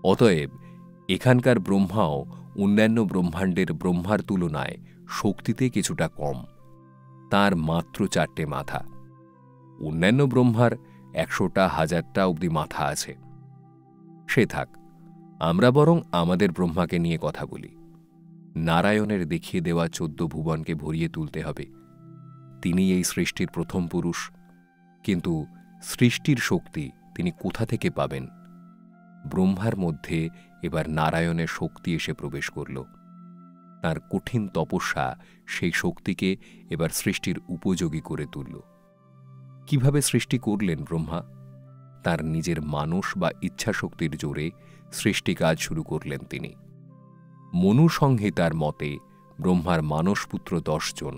অতএব এখানকার ব্রহ্মাও অন্যান্য ব্রহ্মাণ্ডের ব্রহ্মার তুলনায় শক্তিতে কিছুটা কম। তার মাত্র 4টে মাথা। অন্যান্য ব্রহ্মার 100টা 1000টা অবধি মাথা আছে। সে থাক, আমরা বরং আমাদের ব্রহ্মাকে নিয়ে কথা বলি। নারায়ণের দেখিয়ে দেওয়া 14 ভুবনকে ভরিয়ে তুলতে হবে। তিনি এই সৃষ্টির প্রথম পুরুষ। কিন্তু সৃষ্টির শক্তি তিনি কোথা থেকে পাবেন? ব্রহ্মার মধ্যে এবার নারায়ণের শক্তি এসে প্রবেশ করল। তার কঠিন তপস্যা সেই শক্তিকে এবার সৃষ্টির উপযোগী করে তুলল। কিভাবে সৃষ্টি করলেন ব্রহ্মা? তার নিজের মানস বা ইচ্ছাশক্তির জোরে সৃষ্টি কাজ শুরু করলেন তিনি। মনু সংহিতার মতে ব্রহ্মার মানসপুত্র 10 জন,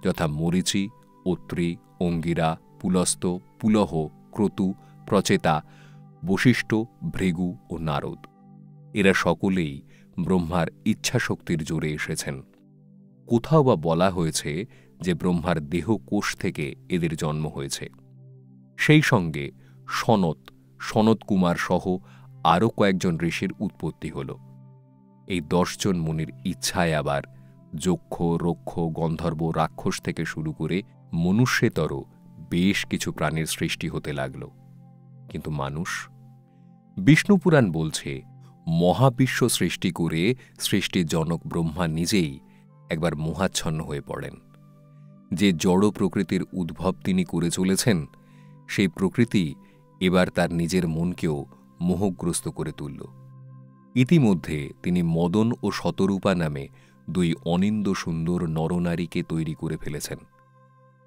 যথা মরীচি, অত্রি, অঙ্গিরা, পুলস্ত, পুলহ, ক্রতু, প্রচেতা, বশিষ্ঠ, ভৃগু ও নারদ। এরা সকলেই ব্রহ্মার ইচ্ছাশক্তির জোরে এসেছেন। কোথাও বা বলা হয়েছে যে ব্রহ্মার দেহ কোষ থেকে এদের জন্ম হয়েছে। সেই সঙ্গে সনত কুমার সহ আরও কয়েকজন ঋষির উৎপত্তি হল। এই 10 জন মুনির ইচ্ছায় আবার যক্ষ, রক্ষ, গন্ধর্ব, রাক্ষস থেকে শুরু করে মনুষ্যেতর বেশ কিছু প্রাণীর সৃষ্টি হতে লাগল। কিন্তু মানুষ? বিষ্ণুপুরাণ বলছে, মহাবিশ্ব সৃষ্টি করে সৃষ্টির জনক ব্রহ্মা নিজেই একবার মোহাচ্ছন্ন হয়ে পড়েন। যে জড় প্রকৃতির উদ্ভব তিনি করে চলেছেন, সেই প্রকৃতি এবার তার নিজের মনকেও মোহগ্রস্ত করে তুলল। ইতিমধ্যে তিনি মদন ও শতরূপা নামে 2 অনিন্দ সুন্দর নরনারীকে তৈরি করে ফেলেছেন।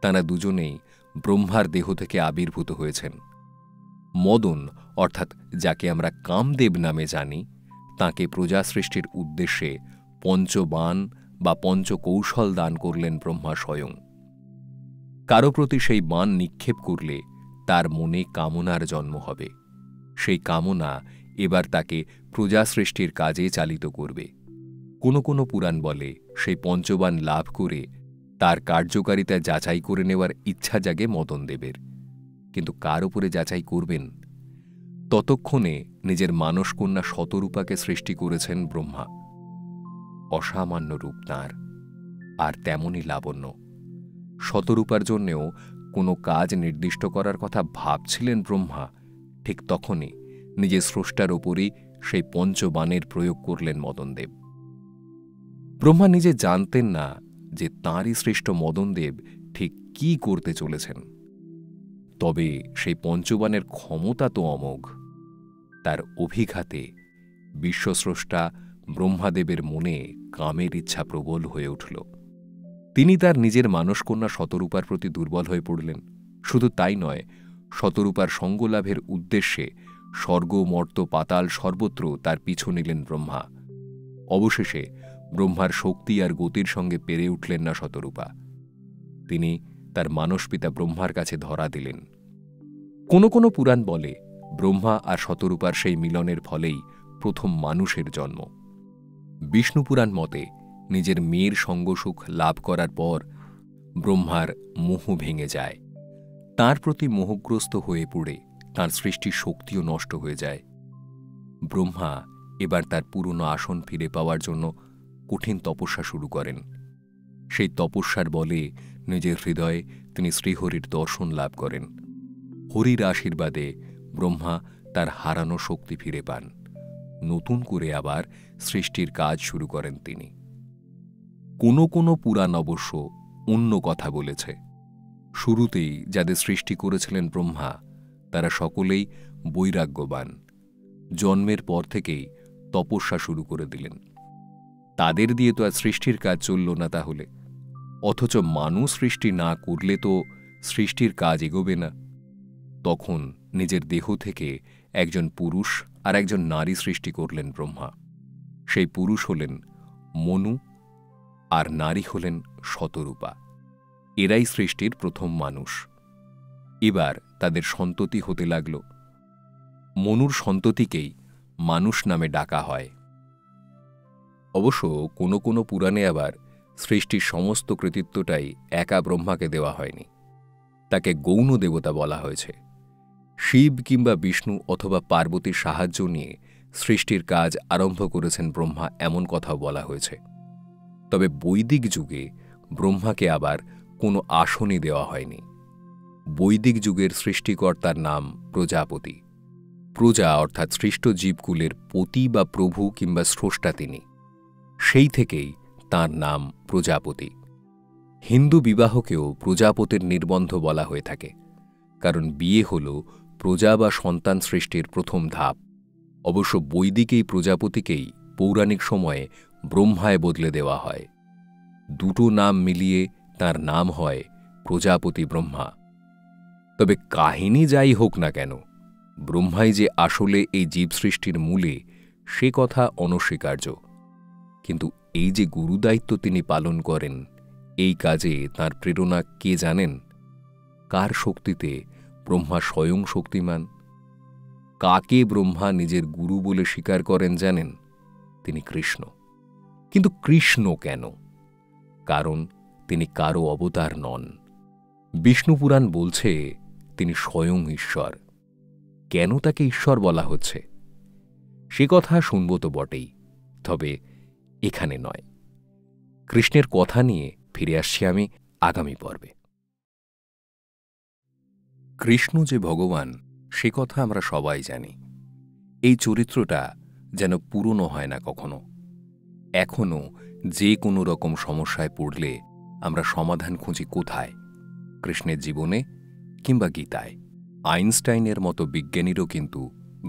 তাঁরা দুজনেই ব্রহ্মার দেহ থেকে আবির্ভূত হয়েছেন। মদন, অর্থাৎ যাকে আমরা কামদেব নামে জানি, তাঁকে প্রজা সৃষ্টির উদ্দেশ্যে পঞ্চবাণ বা পঞ্চকৌশল দান করলেন ব্রহ্মা স্বয়ং। কারো প্রতি সেই বাণ নিক্ষেপ করলে তার মনে কামনার জন্ম হবে। সেই কামনা এবার তাকে প্রজা সৃষ্টির কাজে চালিত করবে। কোনো কোনো পুরাণ বলে, সেই পঞ্চবাণ লাভ করে তার কার্যকারিতা যাচাই করে নেওয়ার ইচ্ছা জাগে মদনদেবের। কিন্তু কার উপরে যাচাই করবেন? ততক্ষণে নিজের মানসকন্যা শতরূপাকে সৃষ্টি করেছেন ব্রহ্মা। অসামান্য রূপ তাঁর, আর তেমনই লাবণ্য। শতরূপার জন্যেও কোনো কাজ নির্দিষ্ট করার কথা ভাবছিলেন ব্রহ্মা, ঠিক তখনই নিজের স্রষ্টার ওপরই সেই পঞ্চবাণের প্রয়োগ করলেন মদনদেব। ব্রহ্মা নিজে জানতেন না যে তাঁরই সৃষ্ট মদনদেব ঠিক কি করতে চলেছেন। তবে সেই পঞ্চবাণের ক্ষমতা তো অমোঘ। তার অভিঘাতে বিশ্বস্রষ্টা ব্রহ্মাদেবের মনে কামের ইচ্ছা প্রবল হয়ে উঠল। তিনি তার নিজের মানসকন্যা শতরূপার প্রতি দুর্বল হয়ে পড়লেন। শুধু তাই নয়, শতরূপার সঙ্গলাভের উদ্দেশ্যে স্বর্গ, মর্ত, পাতাল সর্বত্র তার পিছু নিলেন ব্রহ্মা। অবশেষে ব্রহ্মার শক্তি আর গতির সঙ্গে পেরে উঠলেন না শতরূপা। তিনি তার মানসপিতা ব্রহ্মার কাছে ধরা দিলেন। কোনো কোনো পুরাণ বলে, ব্রহ্মা আর শতরূপার সেই মিলনের ফলেই প্রথম মানুষের জন্ম। বিষ্ণুপুরাণ মতে, নিজের মেয়ের সঙ্গসুখ লাভ করার পর ব্রহ্মার মোহ ভেঙে যায়। তাঁর প্রতি মোহগ্রস্ত হয়ে পড়ে তাঁর সৃষ্টির শক্তিও নষ্ট হয়ে যায়। ব্রহ্মা এবার তার পুরনো আসন ফিরে পাওয়ার জন্য কঠিন তপস্যা শুরু করেন। সেই তপস্যার বলে নিজের হৃদয়ে তিনি শ্রীহরির দর্শন লাভ করেন। হরির আশীর্বাদে ব্রহ্মা তার হারানো শক্তি ফিরে পান। নতুন করে আবার সৃষ্টির কাজ শুরু করেন তিনি। কোনো কোনো পুরাণ অবশ্য অন্য কথা বলেছে। শুরুতেই যাদের সৃষ্টি করেছিলেন ব্রহ্মা, তারা সকলেই বৈরাগ্যবান। জন্মের পর থেকেই তপস্যা শুরু করে দিলেন। তাদের দিয়ে তো আর সৃষ্টির কাজ চলল না তাহলে। অথচ মানুষ সৃষ্টি না করলে তো সৃষ্টির কাজ এগোবে না। তখন নিজের দেহ থেকে একজন পুরুষ আর একজন নারী সৃষ্টি করলেন ব্রহ্মা। সেই পুরুষ হলেন মনু আর নারী হলেন শতরূপা। এরাই সৃষ্টির প্রথম মানুষ। এবার তাদের সন্ততি হতে লাগল। মনুর সন্ততিকেই মানুষ নামে ডাকা হয়। অবশ্য কোনো কোনো পুরাণে আবার সৃষ্টির সমস্ত কৃতিত্বটাই একা ব্রহ্মাকে দেওয়া হয়নি। তাকে গৌণ দেবতা বলা হয়েছে। শিব কিংবা বিষ্ণু অথবা পার্বতীর সাহায্য নিয়ে সৃষ্টির কাজ আরম্ভ করেছেন ব্রহ্মা, এমন কথাও বলা হয়েছে। তবে বৈদিক যুগে ব্রহ্মাকে আবার কোনো আসনই দেওয়া হয়নি। বৈদিক যুগের সৃষ্টিকর্তার নাম প্রজাপতি। প্রজা অর্থাৎ সৃষ্ট জীবকুলের পতি বা প্রভু কিংবা স্রষ্টা তিনি। সেই থেকেই তাঁর নাম প্রজাপতি। হিন্দু বিবাহকেও প্রজাপতির নির্বন্ধ বলা হয়ে থাকে, কারণ বিয়ে হল প্রজা বা সন্তান সৃষ্টির প্রথম ধাপ। অবশ্য বৈদিক এই প্রজাপতিকেই পৌরাণিক সময়ে ব্রহ্মায় বদলে দেওয়া হয়। দুটো নাম মিলিয়ে তার নাম হয় প্রজাপতি ব্রহ্মা। তবে কাহিনী যাই হোক না কেন, ব্রহ্মাই যে আসলে এই জীব সৃষ্টির মূলে, সে কথা অনস্বীকার্য। কিন্তু এই যে গুরুদায়িত্ব তিনি পালন করেন, এই কাজে তাঁর প্রেরণা কে জানেন? কার শক্তিতে ব্রহ্মা স্বয়ং শক্তিমান? কাকে ব্রহ্মা নিজের গুরু বলে স্বীকার করেন জানেন? তিনি কৃষ্ণ। কিন্তু কৃষ্ণ কেন? কারণ তিনি কারো অবতার নন। বিষ্ণুপুরাণ বলছে তিনি স্বয়ং ঈশ্বর। কেন তাকে ঈশ্বর বলা হচ্ছে সে কথা শুনব তো বটেই, তবে এখানে নয়। কৃষ্ণের কথা নিয়ে ফিরে আসছি আমি আগামী পর্বে। কৃষ্ণ যে ভগবান সে কথা আমরা সবাই জানি। এই চরিত্রটা যেন পুরনো হয় না কখনো। এখনও যে কোনো রকম সমস্যায় পড়লে আমরা সমাধান খুঁজি কোথায়? কৃষ্ণের জীবনে কিংবা গীতায়। আইনস্টাইনের মতো বিজ্ঞানীরও কিন্তু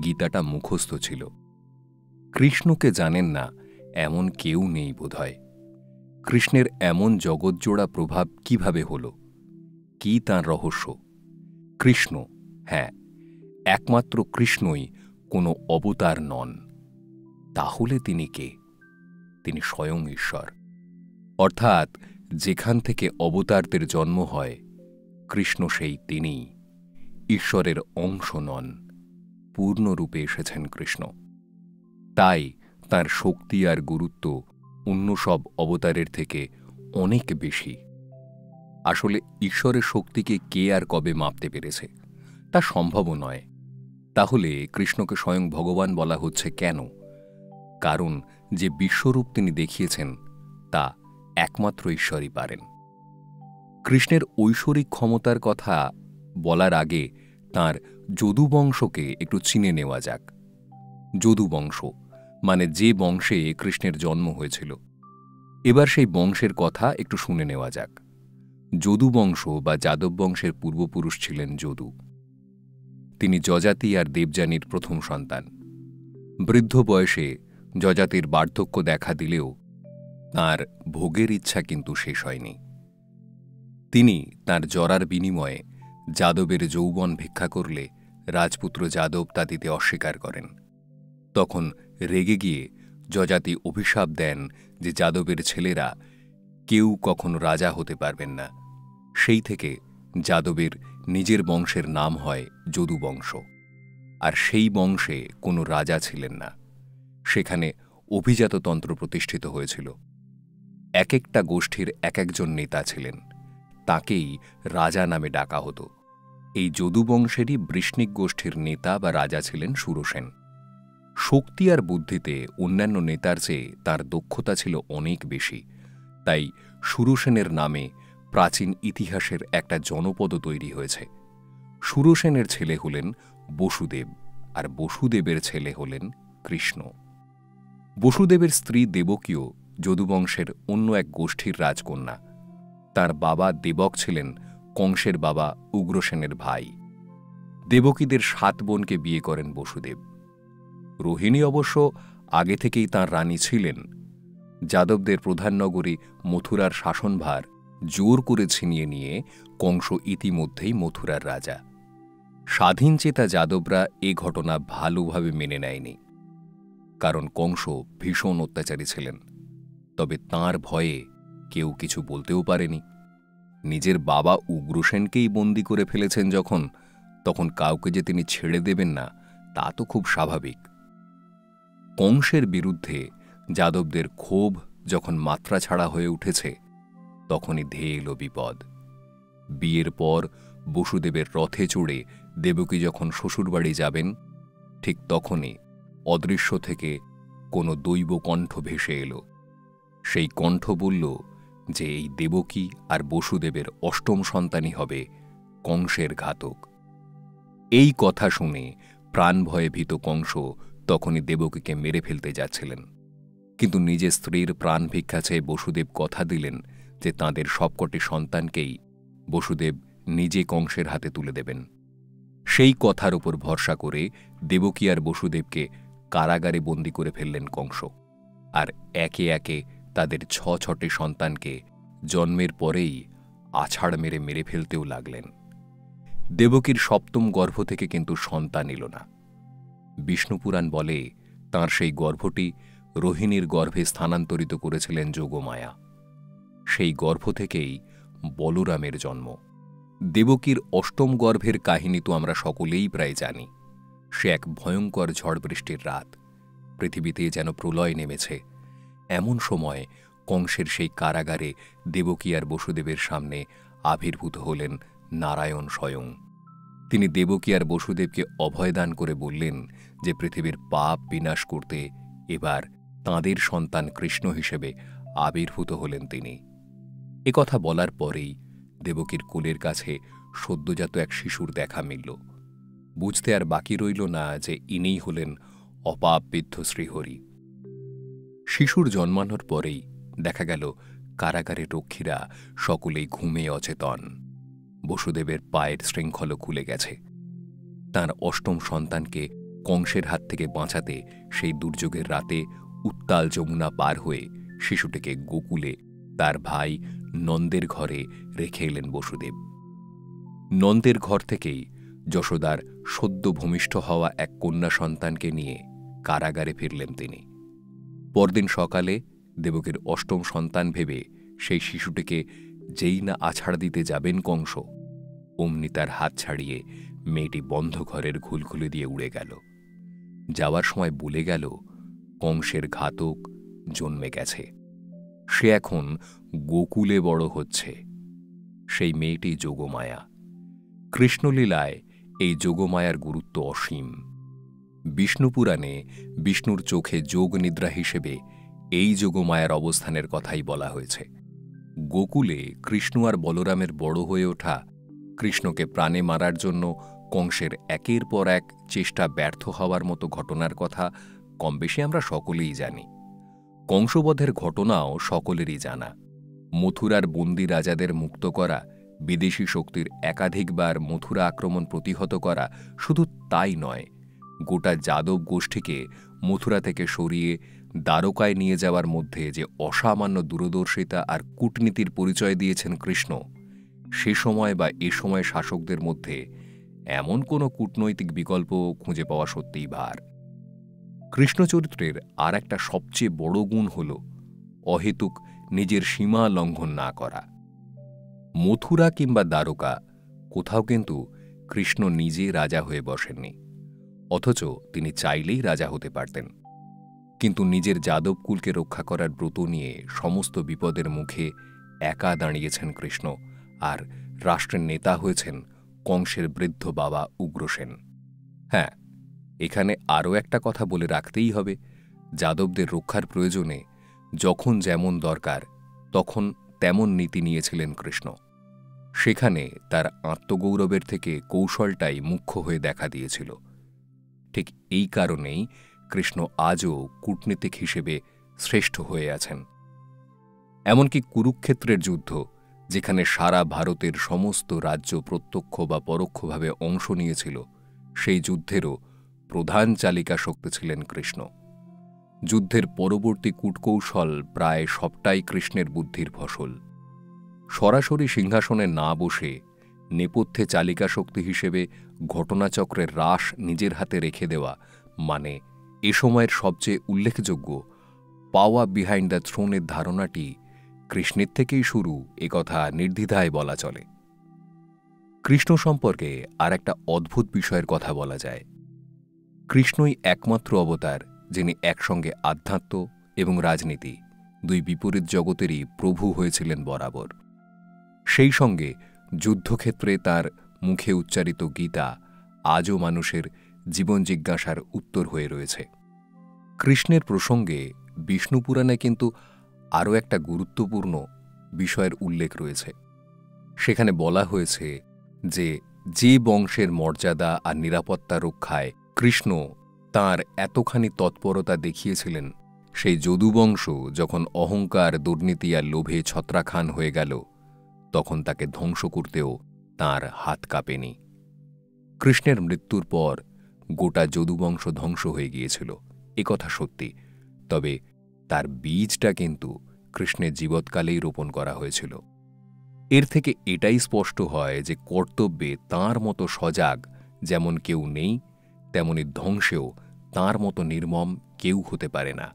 গীতাটা মুখস্থ ছিল। কৃষ্ণকে জানেন না এমন কেউ নেই বোধহয়। কৃষ্ণের এমন জগৎজোড়া প্রভাব কিভাবে হল? কি তাঁর রহস্য? কৃষ্ণ, হ্যাঁ, একমাত্র কৃষ্ণই কোনো অবতার নন। তাহলে তিনি কে? তিনি স্বয়ং ঈশ্বর। অর্থাৎ যেখান থেকে অবতারদের জন্ম হয়, কৃষ্ণ সেই তিনিই। ঈশ্বরের অংশ নন, পূর্ণরূপে এসেছেন কৃষ্ণ। তাই তাঁর শক্তি আর গুরুত্ব অন্য সব অবতারের থেকে অনেক বেশি। আসলে ঈশ্বরের শক্তিকে কে আর কবে মাপতে পেরেছে তা সম্ভবও নয়। তাহলে কৃষ্ণকে স্বয়ং ভগবান বলা হচ্ছে কেন? কারণ যে বিশ্বরূপ তিনি দেখিয়েছেন তা একমাত্র ঈশ্বরই পারেন। কৃষ্ণের ঐশ্বরিক ক্ষমতার কথা বলার আগে তাঁর যদুবংশকে একটু চিনে নেওয়া যাক। যদুবংশ মানে যে বংশে কৃষ্ণের জন্ম হয়েছিল। এবার সেই বংশের কথা একটু শুনে নেওয়া যাক। যদুবংশ বা যাদব বংশের পূর্বপুরুষ ছিলেন যদু। তিনি যযাতি আর দেবযানীর প্রথম সন্তান। বৃদ্ধ বয়সে যযাতির বার্ধক্য দেখা দিলেও তাঁর ভোগের ইচ্ছা কিন্তু শেষ হয়নি। তিনি তাঁর জরার বিনিময়ে যাদবের যৌবন ভিক্ষা করলে রাজপুত্র যাদব তা দিতে অস্বীকার করেন। তখন রেগে গিয়ে যযাতি অভিশাপ দেন যে যাদবের ছেলেরা কেউ কখনো রাজা হতে পারবেন না। সেই থেকে যাদবের নিজের বংশের নাম হয় যদুবংশ। আর সেই বংশে কোনো রাজা ছিলেন না। সেখানে অভিজাততন্ত্র প্রতিষ্ঠিত হয়েছিল। এক একটা গোষ্ঠীর এক একজন নেতা ছিলেন, তাকেই রাজা নামে ডাকা হতো। এই যদুবংশেরই বৃষ্ণিক গোষ্ঠীর নেতা বা রাজা ছিলেন সুরসেন। শক্তি আর বুদ্ধিতে অন্যান্য নেতার চেয়ে তাঁর দক্ষতা ছিল অনেক বেশি। তাই সুরসেনের নামে প্রাচীন ইতিহাসের একটা জনপদও তৈরি হয়েছে। সুরসেনের ছেলে হলেন বসুদেব, আর বসুদেবের ছেলে হলেন কৃষ্ণ। বসুদেবের স্ত্রী দেবকীও যদুবংশের অন্য এক গোষ্ঠীর রাজকন্যা। তার বাবা দেবক ছিলেন কংসের বাবা উগ্রসেনের ভাই। দেবকীদের 7 বোনকে বিয়ে করেন বসুদেব। রোহিণী অবশ্য আগে থেকেই তাঁর রানী ছিলেন। যাদবদের প্রধান নগরী মথুরার শাসনভার জোর করে ছিনিয়ে নিয়ে কংস ইতিমধ্যেই মথুরার রাজা। স্বাধীনচেতা যাদবরা এ ঘটনা ভালোভাবে মেনে নেয়নি, কারণ কংস ভীষণ অত্যাচারী ছিলেন। তবে তাঁর ভয়ে কেউ কিছু বলতেও পারেনি। নিজের বাবা উগ্রসেনকেই বন্দী করে ফেলেছেন যখন, তখন কাউকে যে তিনি ছেড়ে দেবেন না তা তো খুব স্বাভাবিক। কংসের বিরুদ্ধে যাদবদের ক্ষোভ যখন মাত্রা ছাড়া হয়ে উঠেছে, তখনই ধেয়ে এলো বিপদ। বিয়ের পর বসুদেবের রথে চড়ে দেবকী যখন শ্বশুরবাড়ি যাবেন, ঠিক তখনই অদৃশ্য থেকে কোনো দৈব কণ্ঠ ভেসে এলো। সেই কণ্ঠ বলল যে এই দেবকী আর বসুদেবের 8ম সন্তানই হবে কংসের ঘাতক। এই কথা শুনে প্রাণ ভয়ে ভীত কংস তখনই দেবকীকে মেরে ফেলতে যাচ্ছিলেন। কিন্তু নিজের স্ত্রীর প্রাণ ভিক্ষা চেয়ে বসুদেব কথা দিলেন যে তাঁদের সবকটি সন্তানকেই বসুদেব নিজে কংসের হাতে তুলে দেবেন। সেই কথার উপর ভরসা করে দেবকী আর বসুদেবকে কারাগারে বন্দী করে ফেললেন কংস। আর একে একে তাদের 6টি সন্তানকে জন্মের পরেই আছাড় মেরে মেরে ফেলতেও লাগলেন। দেবকীর 7ম গর্ভ থেকে কিন্তু সন্তান এল না। বিষ্ণুপুরাণ বলে তাঁর সেই গর্ভটি রোহিণীর গর্ভে স্থানান্তরিত করেছিলেন যোগমায়া। সেই গর্ভ থেকেই বলরামের জন্ম। দেবকীর 8ম গর্ভের কাহিনী তো আমরা সকলেই প্রায় জানি। সে এক ভয়ঙ্কর ঝড় বৃষ্টির রাত, পৃথিবীতে যেন প্রলয় নেমেছে। এমন সময় কংসের সেই কারাগারে দেবকী আর বসুদেবের সামনে আবির্ভূত হলেন নারায়ণ স্বয়ং। তিনি দেবকী আর বসুদেবকে অভয়দান করে বললেন যে পৃথিবীর পাপ বিনাশ করতে এবার তাঁদের সন্তান কৃষ্ণ হিসেবে আবির্ভূত হলেন তিনি। কথা বলার পরেই দেবকীর কোলের কাছে সদ্যজাত এক শিশুর দেখা মিলল। বুঝতে আর বাকি রইল না যে ইনিই হলেন অপাপবিদ্ধ শ্রীহরি। শিশুর জন্মানোর পরেই দেখা গেল কারাগারের রক্ষীরা সকলেই ঘুমে অচেতন। বসুদেবের পায়ের শৃঙ্খল খুলে গেছে। তাঁর অষ্টম সন্তানকে কংসের হাত থেকে বাঁচাতে সেই দুর্যোগের রাতে উত্তাল যমুনা পার হয়ে শিশুটিকে গোকুলে তার ভাই নন্দের ঘরে রেখে এলেন বসুদেব। নন্দের ঘর থেকেই যশোদার সদ্য ভূমিষ্ঠ হওয়া এক কন্যা সন্তানকে নিয়ে কারাগারে ফিরলেন তিনি। পরদিন সকালে দেবকীর অষ্টম সন্তান ভেবে সেই শিশুটিকে যেই না আছাড় দিতে যাবেন কংস, অমনি তার হাত ছাড়িয়ে মেয়েটি বন্ধ ঘরের ঘুলঘুলি দিয়ে উড়ে গেল। যাওয়ার সময় বলে গেল কংসের ঘাতক জন্মে গেছে, সে এখন গোকুলে বড় হচ্ছে। সেই মেয়েটি যোগমায়া। কৃষ্ণলীলায় এই যোগমায়ার গুরুত্ব অসীম। বিষ্ণুপুরাণে বিষ্ণুর চোখে যোগ নিদ্রা হিসেবে এই যোগমায়ার অবস্থানের কথাই বলা হয়েছে। গোকুলে কৃষ্ণ আর বলরামের বড় হয়ে ওঠা, কৃষ্ণকে প্রাণে মারার জন্য কংসের একের পর এক চেষ্টা ব্যর্থ হওয়ার মতো ঘটনার কথা কমবেশি আমরা সকলেই জানি। কংসবধের ঘটনাও সকলেরই জানা। মথুরার বন্দী রাজাদের মুক্ত করা, বিদেশি শক্তির একাধিকবার মথুরা আক্রমণ প্রতিহত করা, শুধু তাই নয়, গোটা যাদব গোষ্ঠীকে মথুরা থেকে সরিয়ে দ্বারকায় নিয়ে যাওয়ার মধ্যে যে অসামান্য দূরদর্শিতা আর কূটনীতির পরিচয় দিয়েছেন কৃষ্ণ, সে সময় বা এ সময় শাসকদের মধ্যে এমন কোনো কূটনৈতিক বিকল্প খুঁজে পাওয়া সত্যিই ভার। কৃষ্ণ চরিত্রের আর একটা সবচেয়ে বড় গুণ হল অহেতুক নিজের সীমা লঙ্ঘন না করা। মথুরা কিংবা দ্বারকা কোথাও কিন্তু কৃষ্ণ নিজে রাজা হয়ে বসেননি, অথচ তিনি চাইলেই রাজা হতে পারতেন। কিন্তু নিজের যাদবকুলকে রক্ষা করার ব্রত নিয়ে সমস্ত বিপদের মুখে একা দাঁড়িয়েছেন কৃষ্ণ, আর রাষ্ট্রের নেতা হয়েছেন কংসের বৃদ্ধ বাবা উগ্রসেন। হ্যাঁ, এখানে আরও একটা কথা বলে রাখতেই হবে, যাদবদের রক্ষার প্রয়োজনে যখন যেমন দরকার তখন তেমন নীতি নিয়েছিলেন কৃষ্ণ। সেখানে তার আত্মগৌরবের থেকে কৌশলটাই মুখ্য হয়ে দেখা দিয়েছিল। ঠিক এই কারণেই কৃষ্ণ আজও কূটনীতিক হিসেবে শ্রেষ্ঠ হয়ে আছেন। এমনকি কুরুক্ষেত্রের যুদ্ধ, যেখানে সারা ভারতের সমস্ত রাজ্য প্রত্যক্ষ বা পরোক্ষভাবে অংশ নিয়েছিল, সেই যুদ্ধেরও প্রধান চালিকা শক্তি ছিলেন কৃষ্ণ। যুদ্ধের পরবর্তী কূটকৌশল প্রায় সবটাই কৃষ্ণের বুদ্ধির ফসল। সরাসরি সিংহাসনে না বসে নেপথ্যে চালিকা শক্তি হিসেবে ঘটনাচক্রের রাশ নিজের হাতে রেখে দেওয়া, মানে এ সময়ের সবচেয়ে উল্লেখযোগ্য পাওয়া বিহাইন্ড দ্য থ্রোনের ধারণাটি কৃষ্ণের থেকেই শুরু, একথা নির্দ্বিধায় বলা চলে। কৃষ্ণ সম্পর্কে আর একটা অদ্ভুত বিষয়ের কথা বলা যায়। কৃষ্ণই একমাত্র অবতার যিনি একসঙ্গে আধ্যাত্ম এবং রাজনীতি, দুই বিপরীত জগতেরই প্রভু হয়েছিলেন বরাবর। সেই সঙ্গে যুদ্ধক্ষেত্রে তার মুখে উচ্চারিত গীতা আজও মানুষের জীবন জিজ্ঞাসার উত্তর হয়ে রয়েছে। কৃষ্ণের প্রসঙ্গে বিষ্ণুপুরাণে কিন্তু আরও একটা গুরুত্বপূর্ণ বিষয়ের উল্লেখ রয়েছে। সেখানে বলা হয়েছে যে যে বংশের মর্যাদা আর নিরাপত্তা রক্ষায় কৃষ্ণ তাঁর এতখানি তৎপরতা দেখিয়েছিলেন, সেই যদুবংশ যখন অহংকার, দুর্নীতি আর লোভে ছত্রাখান হয়ে গেল, তখন তাকে ধ্বংস করতেও তাঁর হাত কাঁপেনি। কৃষ্ণের মৃত্যুর পর গোটা যদুবংশ ধ্বংস হয়ে গিয়েছিল, একথা সত্যি। তবে তার বীজটা কিন্তু কৃষ্ণের জীবৎকালেই রোপণ করা হয়েছিল। এর থেকে এটাই স্পষ্ট হয় যে কর্তব্যে তাঁর মতো সজাগ যেমন কেউ নেই, তেমনি ধ্বংসেও তাঁর মতো নির্মম কেউ হতে পারে না।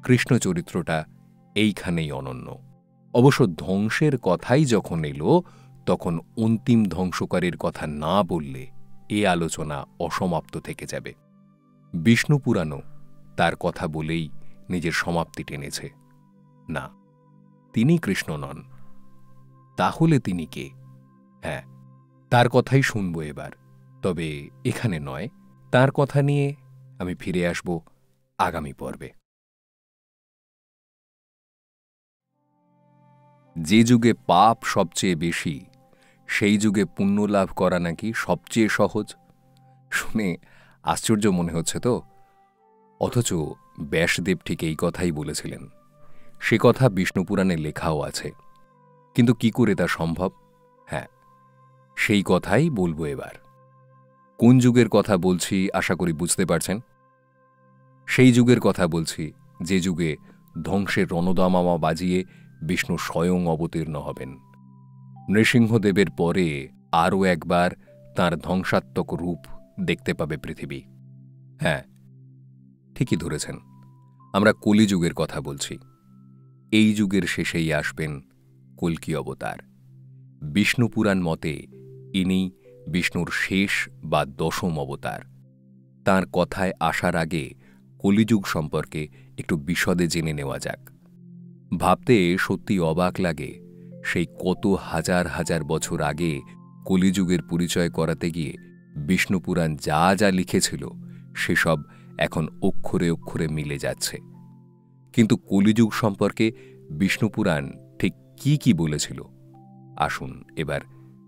কৃষ্ণ চরিত্রটা এইখানেই অনন্য। অবশ্য ধ্বংসের কথাই যখন এলো, তখন অন্তিম ধ্বংসকারীর কথা না বললে এ আলোচনা অসমাপ্ত থেকে যাবে। বিষ্ণু পুরাণও তার কথা বলেই নিজের সমাপ্তি টেনেছে। না, তিনি কৃষ্ণ নন। তাহলে তিনি কে? হ্যাঁ, তার কথাই শুনব এবার, তবে এখানে নয়। তার কথা নিয়ে আমি ফিরে আসব আগামী পর্বে। যে যুগে পাপ সবচেয়ে বেশি, সেই যুগে পুণ্য লাভ করা নাকি সবচেয়ে সহজ। শুনে আশ্চর্য মনে হচ্ছে তো? অথচ ব্যাসদেব ঠিক এই কথাই বলেছিলেন। সে কথা বিষ্ণুপুরাণে লেখাও আছে। কিন্তু কি করে তা সম্ভব? হ্যাঁ, সেই কথাই বলবো এবার। কোন যুগের কথা বলছি আশা করি বুঝতে পারছেন। সেই যুগের কথা বলছি যে যুগে ধ্বংসের রণদামামা বাজিয়ে বিষ্ণু স্বয়ং অবতীর্ণ হবেন। নৃসিংহদেবের পরে আরও একবার তাঁর ধ্বংসাত্মক রূপ দেখতে পাবে পৃথিবী। হ্যাঁ, ঠিকই ধরেছেন, আমরা কলিযুগের কথা বলছি। এই যুগের শেষেই আসবেন কল্কি অবতার। বিষ্ণুপুরাণ মতে ইনি বিষ্ণুর শেষ বা দশম অবতার। তাঁর কথায় আসার আগে কলিযুগ সম্পর্কে একটু বিশদে জেনে নেওয়া যাক। ভাবতে সত্যি অবাক লাগে, সেই কত হাজার হাজার বছর আগে কলিযুগের পরিচয় করাতে গিয়ে বিষ্ণুপুরাণ যা যা লিখেছিল সেসব এখন অক্ষরে অক্ষরে মিলে যাচ্ছে। কিন্তু কলিযুগ সম্পর্কে বিষ্ণুপুরাণ ঠিক কি কি বলেছিল, আসুন এবার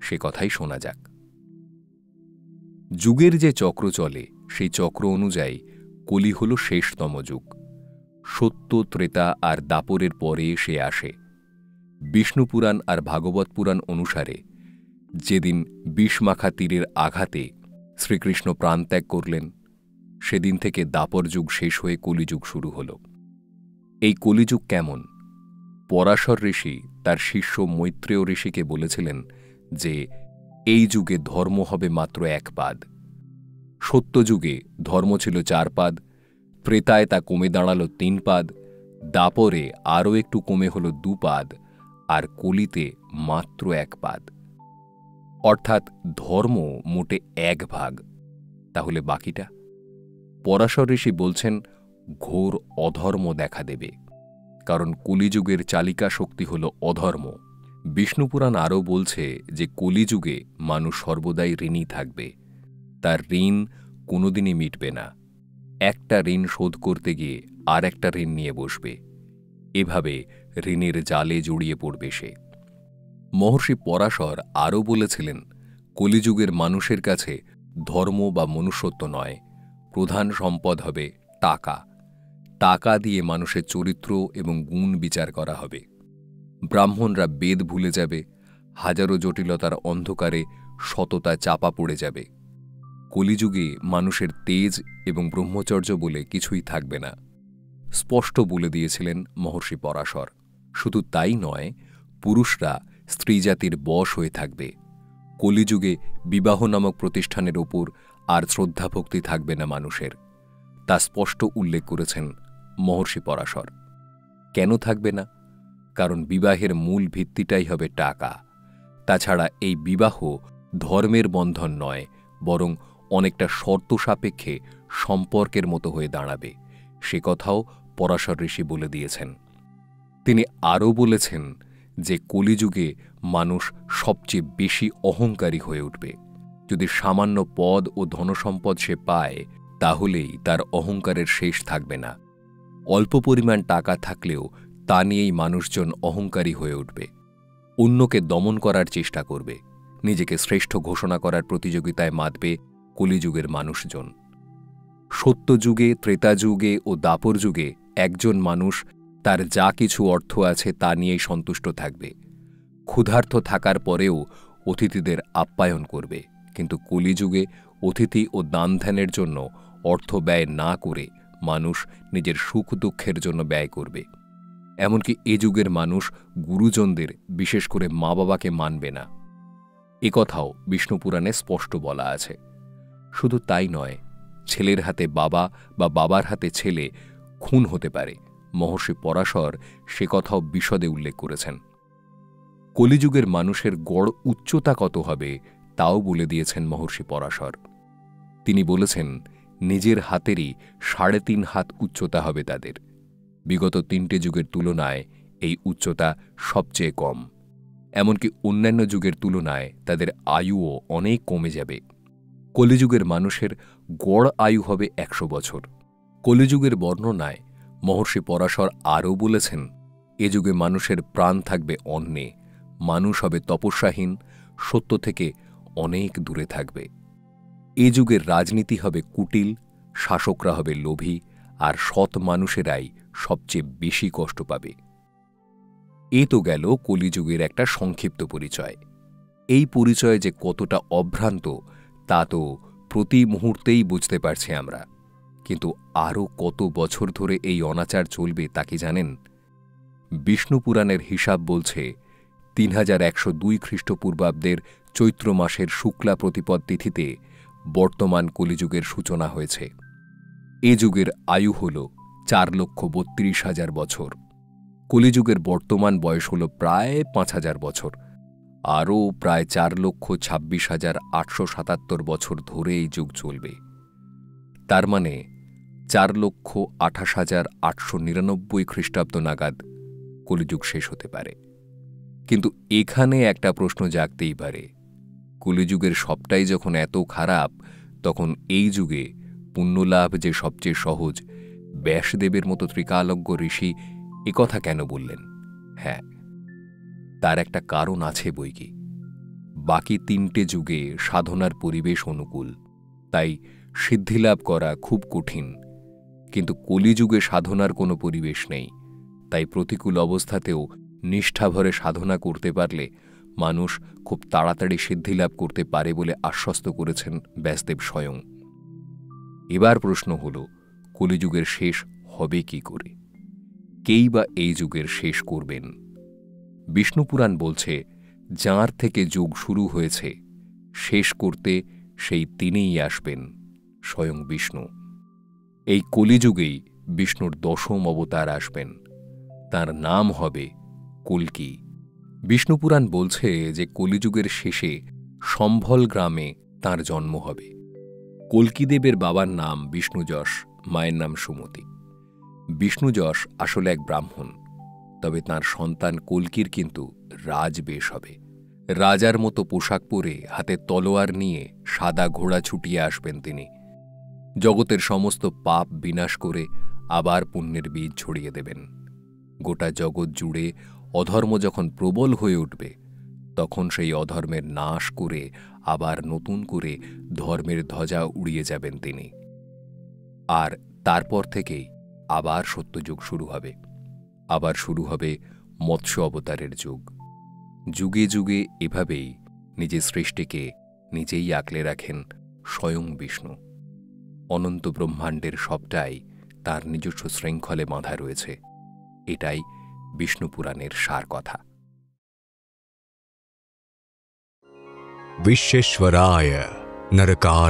সে কথাই শোনা যাক। যুগের যে চক্র চলে সেই চক্র অনুযায়ী কলি হল শেষতম যুগ। সত্য, ত্রেতা আর দাপরের পরে সে আসে। বিষ্ণুপুরাণ আর ভাগবত পুরাণ অনুসারে যেদিন বিষমাখা তীরের আঘাতে শ্রীকৃষ্ণ প্রাণত্যাগ করলেন, সেদিন থেকে দাপর যুগ শেষ হয়ে কলিযুগ শুরু হল। এই কলিযুগ কেমন? পরাশর ঋষি তার শিষ্য মৈত্রেয় ঋষিকে বলেছিলেন যে এই যুগে ধর্ম হবে মাত্র 1 পাদ। সত্যযুগে ধর্ম ছিল 4 পাদ, ত্রেতায় তা কমে দাঁড়াল 3 পাদ, দাপরে আরও একটু কমে হল 2 পাদ, আর কলিতে মাত্র 1 পাদ। অর্থাৎ ধর্ম মোটে 1 ভাগ। তাহলে বাকিটা? পরাশর ঋষি বলছেন ঘোর অধর্ম দেখা দেবে, কারণ কলিযুগের চালিকা শক্তি হল অধর্ম। বিষ্ণুপুরাণ আরও বলছে যে কলিযুগে মানুষ সর্বদাই ঋণী থাকবে, তার ঋণ কোনোদিনই মিটবে না। একটা ঋণ শোধ করতে গিয়ে আর একটা ঋণ নিয়ে বসবে, এভাবে ঋণের জালে জড়িয়ে পড়বে সে। মহর্ষি পরাশর আরও বলেছিলেন কলিযুগের মানুষের কাছে ধর্ম বা মনুষ্যত্ব নয়, প্রধান সম্পদ হবে টাকা। টাকা দিয়ে মানুষের চরিত্র এবং গুণ বিচার করা হবে। ব্রাহ্মণরা বেদ ভুলে যাবে, হাজারো জটিলতার অন্ধকারে সততা চাপা পড়ে যাবে। কলিযুগে মানুষের তেজ এবং ব্রহ্মচর্য বলে কিছুই থাকবে না, স্পষ্ট বলে দিয়েছিলেন মহর্ষি পরাশর। শুধু তাই নয়, পুরুষরা স্ত্রীজাতির বশ হয়ে থাকবে। কলিযুগে বিবাহ নামক প্রতিষ্ঠানের ওপর আর শ্রদ্ধাভক্তি থাকবে না মানুষের, তা স্পষ্ট উল্লেখ করেছেন মহর্ষি পরাশর। কেন থাকবে না? কারণ বিবাহের মূল ভিত্তিটাই হবে টাকা। তাছাড়া এই বিবাহ ধর্মের বন্ধন নয়, বরং অনেকটা শর্ত সাপেক্ষে সম্পর্কের মতো হয়ে দাঁড়াবে, সে কথাও পরাশর ঋষি বলে দিয়েছেন। তিনি আরও বলেছেন যে কলিযুগে মানুষ সবচেয়ে বেশি অহংকারী হয়ে উঠবে। যদি সামান্য পদ ও ধনসম্পদ সে পায়, তাহলেই তার অহংকারের শেষ থাকবে না। অল্প পরিমাণ টাকা থাকলেও তা নিয়েই মানুষজন অহংকারী হয়ে উঠবে, অন্যকে দমন করার চেষ্টা করবে, নিজেকে শ্রেষ্ঠ ঘোষণা করার প্রতিযোগিতায় মাতবে কলিযুগের মানুষজন। সত্যযুগে, ত্রেতাযুগে ও দাপর যুগে একজন মানুষ তার যা কিছু অর্থ আছে তা নিয়েই সন্তুষ্ট থাকবে, ক্ষুধার্ত থাকার পরেও অতিথিদের আপ্যায়ন করবে। কিন্তু কলিযুগে অতিথি ও দানধ্যানের জন্য অর্থ ব্যয় না করে মানুষ নিজের সুখ দুঃখের জন্য ব্যয় করবে। এমনকি এ যুগের মানুষ গুরুজনদের, বিশেষ করে মা বাবাকে মানবে না। এ কথাও বিষ্ণুপুরাণে স্পষ্ট বলা আছে। শুধু তাই নয়, ছেলের হাতে বাবা বা বাবার হাতে ছেলে খুন হতে পারে। মহর্ষি পরাশর সে কথাও বিশদে উল্লেখ করেছেন। কলিযুগের মানুষের গড় উচ্চতা কত হবে তাও বলে দিয়েছেন মহর্ষি পরাশর। তিনি বলেছেন নিজের হাতেরই ৩.৫ হাত উচ্চতা হবে তাদের। বিগত ৩টে যুগের তুলনায় এই উচ্চতা সবচেয়ে কম। এমনকি অন্যান্য যুগের তুলনায় তাদের আয়ুও অনেক কমে যাবে। কলিযুগের মানুষের গড় আয়ু হবে ১০০ বছর। কলিযুগের বর্ণনায় মহর্ষি পরাশর আরও বলেছেন, এ যুগে মানুষের প্রাণ থাকবে অন্নে, মানুষ হবে তপস্যাহীন, সত্য থেকে অনেক দূরে থাকবে। এ যুগের রাজনীতি হবে কুটিল, শাসকরা হবে লোভী, আর সৎ মানুষেরাই সবচেয়ে বেশি কষ্ট পাবে। এ তো গেল কলিযুগের একটা সংক্ষিপ্ত পরিচয়। এই পরিচয় যে কতটা অভ্রান্ত তা তো প্রতি মুহূর্তেই বুঝতে পারছি আমরা। কিন্তু আরও কত বছর ধরে এই অনাচার চলবে তা কি জানেন? বিষ্ণু পুরাণের হিসাব বলছে ৩১০২ খ্রিস্টপূর্বাব্দের চৈত্র মাসের শুক্লা প্রতিপদ তিথিতে বর্তমান কলিযুগের সূচনা হয়েছে। এ যুগের আয়ু হল ৪,৩২,০০০ বছর। কলিযুগের বর্তমান বয়স হল প্রায় ৫,০০০ বছর। আরও প্রায় ৪,২৬,৮৭৭ বছর ধরে এই যুগ চলবে। তার মানে ৪,২৮,৮৯৯ খ্রিস্টাব্দ নাগাদ কলিযুগ শেষ হতে পারে। কিন্তু এখানে একটা প্রশ্ন জাগতেই পারে, কলিযুগের সবটাই যখন এত খারাপ, তখন এই যুগে পুণ্যলাভ যে সবচেয়ে সহজ, ব্যাসদেবের মতো ত্রিকালজ্ঞ ঋষি একথা কেন বললেন? হ্যাঁ, তার একটা কারণ আছে বৈকি। বাকি ৩টে যুগে সাধনার পরিবেশ অনুকূল, তাই সিদ্ধিলাভ করা খুব কঠিন। কিন্তু কলিযুগে সাধনার কোনো পরিবেশ নেই, তাই প্রতিকূল অবস্থাতেও নিষ্ঠাভরে সাধনা করতে পারলে মানুষ খুব তাড়াতাড়ি সিদ্ধিলাভ করতে পারে বলে আশ্বস্ত করেছেন ব্যাসদেব স্বয়ং। এবার প্রশ্ন হল, কলিযুগের শেষ হবে কি করে? কেই বা এই যুগের শেষ করবেন? বিষ্ণুপুরাণ বলছে, যাঁর থেকে যুগ শুরু হয়েছে শেষ করতে সেই তিনিই আসবেন, স্বয়ং বিষ্ণু। এই কলিযুগেই বিষ্ণুর ১০ম অবতার আসবেন। তার নাম হবে কল্কি। বিষ্ণুপুরাণ বলছে যে কলিযুগের শেষে সম্ভল গ্রামে তাঁর জন্ম হবে। কল্কিদেবের বাবার নাম বিষ্ণুযশ, মায়ের নাম সুমতি। বিষ্ণুযশ আসলে এক ব্রাহ্মণ, তবে তাঁর সন্তান কল্কির কিন্তু রাজবেশ হবে। রাজার মতো পোশাক পরে হাতে তলোয়ার নিয়ে সাদা ঘোড়া ছুটিয়ে আসবেন তিনি। জগতের সমস্ত পাপ বিনাশ করে আবার পুণ্যের বীজ ছড়িয়ে দেবেন। গোটা জগৎ জুড়ে অধর্ম যখন প্রবল হয়ে উঠবে, তখন সেই অধর্মের নাশ করে আবার নতুন করে ধর্মের ধ্বজা উড়িয়ে যাবেন তিনি। আর তারপর থেকেই আবার সত্যযুগ শুরু হবে। আবার শুরু হবে মৎস্য অবতারের যুগ। যুগে যুগে এভাবেই নিজের সৃষ্টিকে নিজেই আঁকলে রাখেন স্বয়ং বিষ্ণু। অনন্ত ব্রহ্মাণ্ডের সবটাই তার নিজস্ব শৃঙ্খলে বাঁধা রয়েছে। এটাই বিষ্ণু পুরাণের সার কথা। विश्वेश्वराय नरकार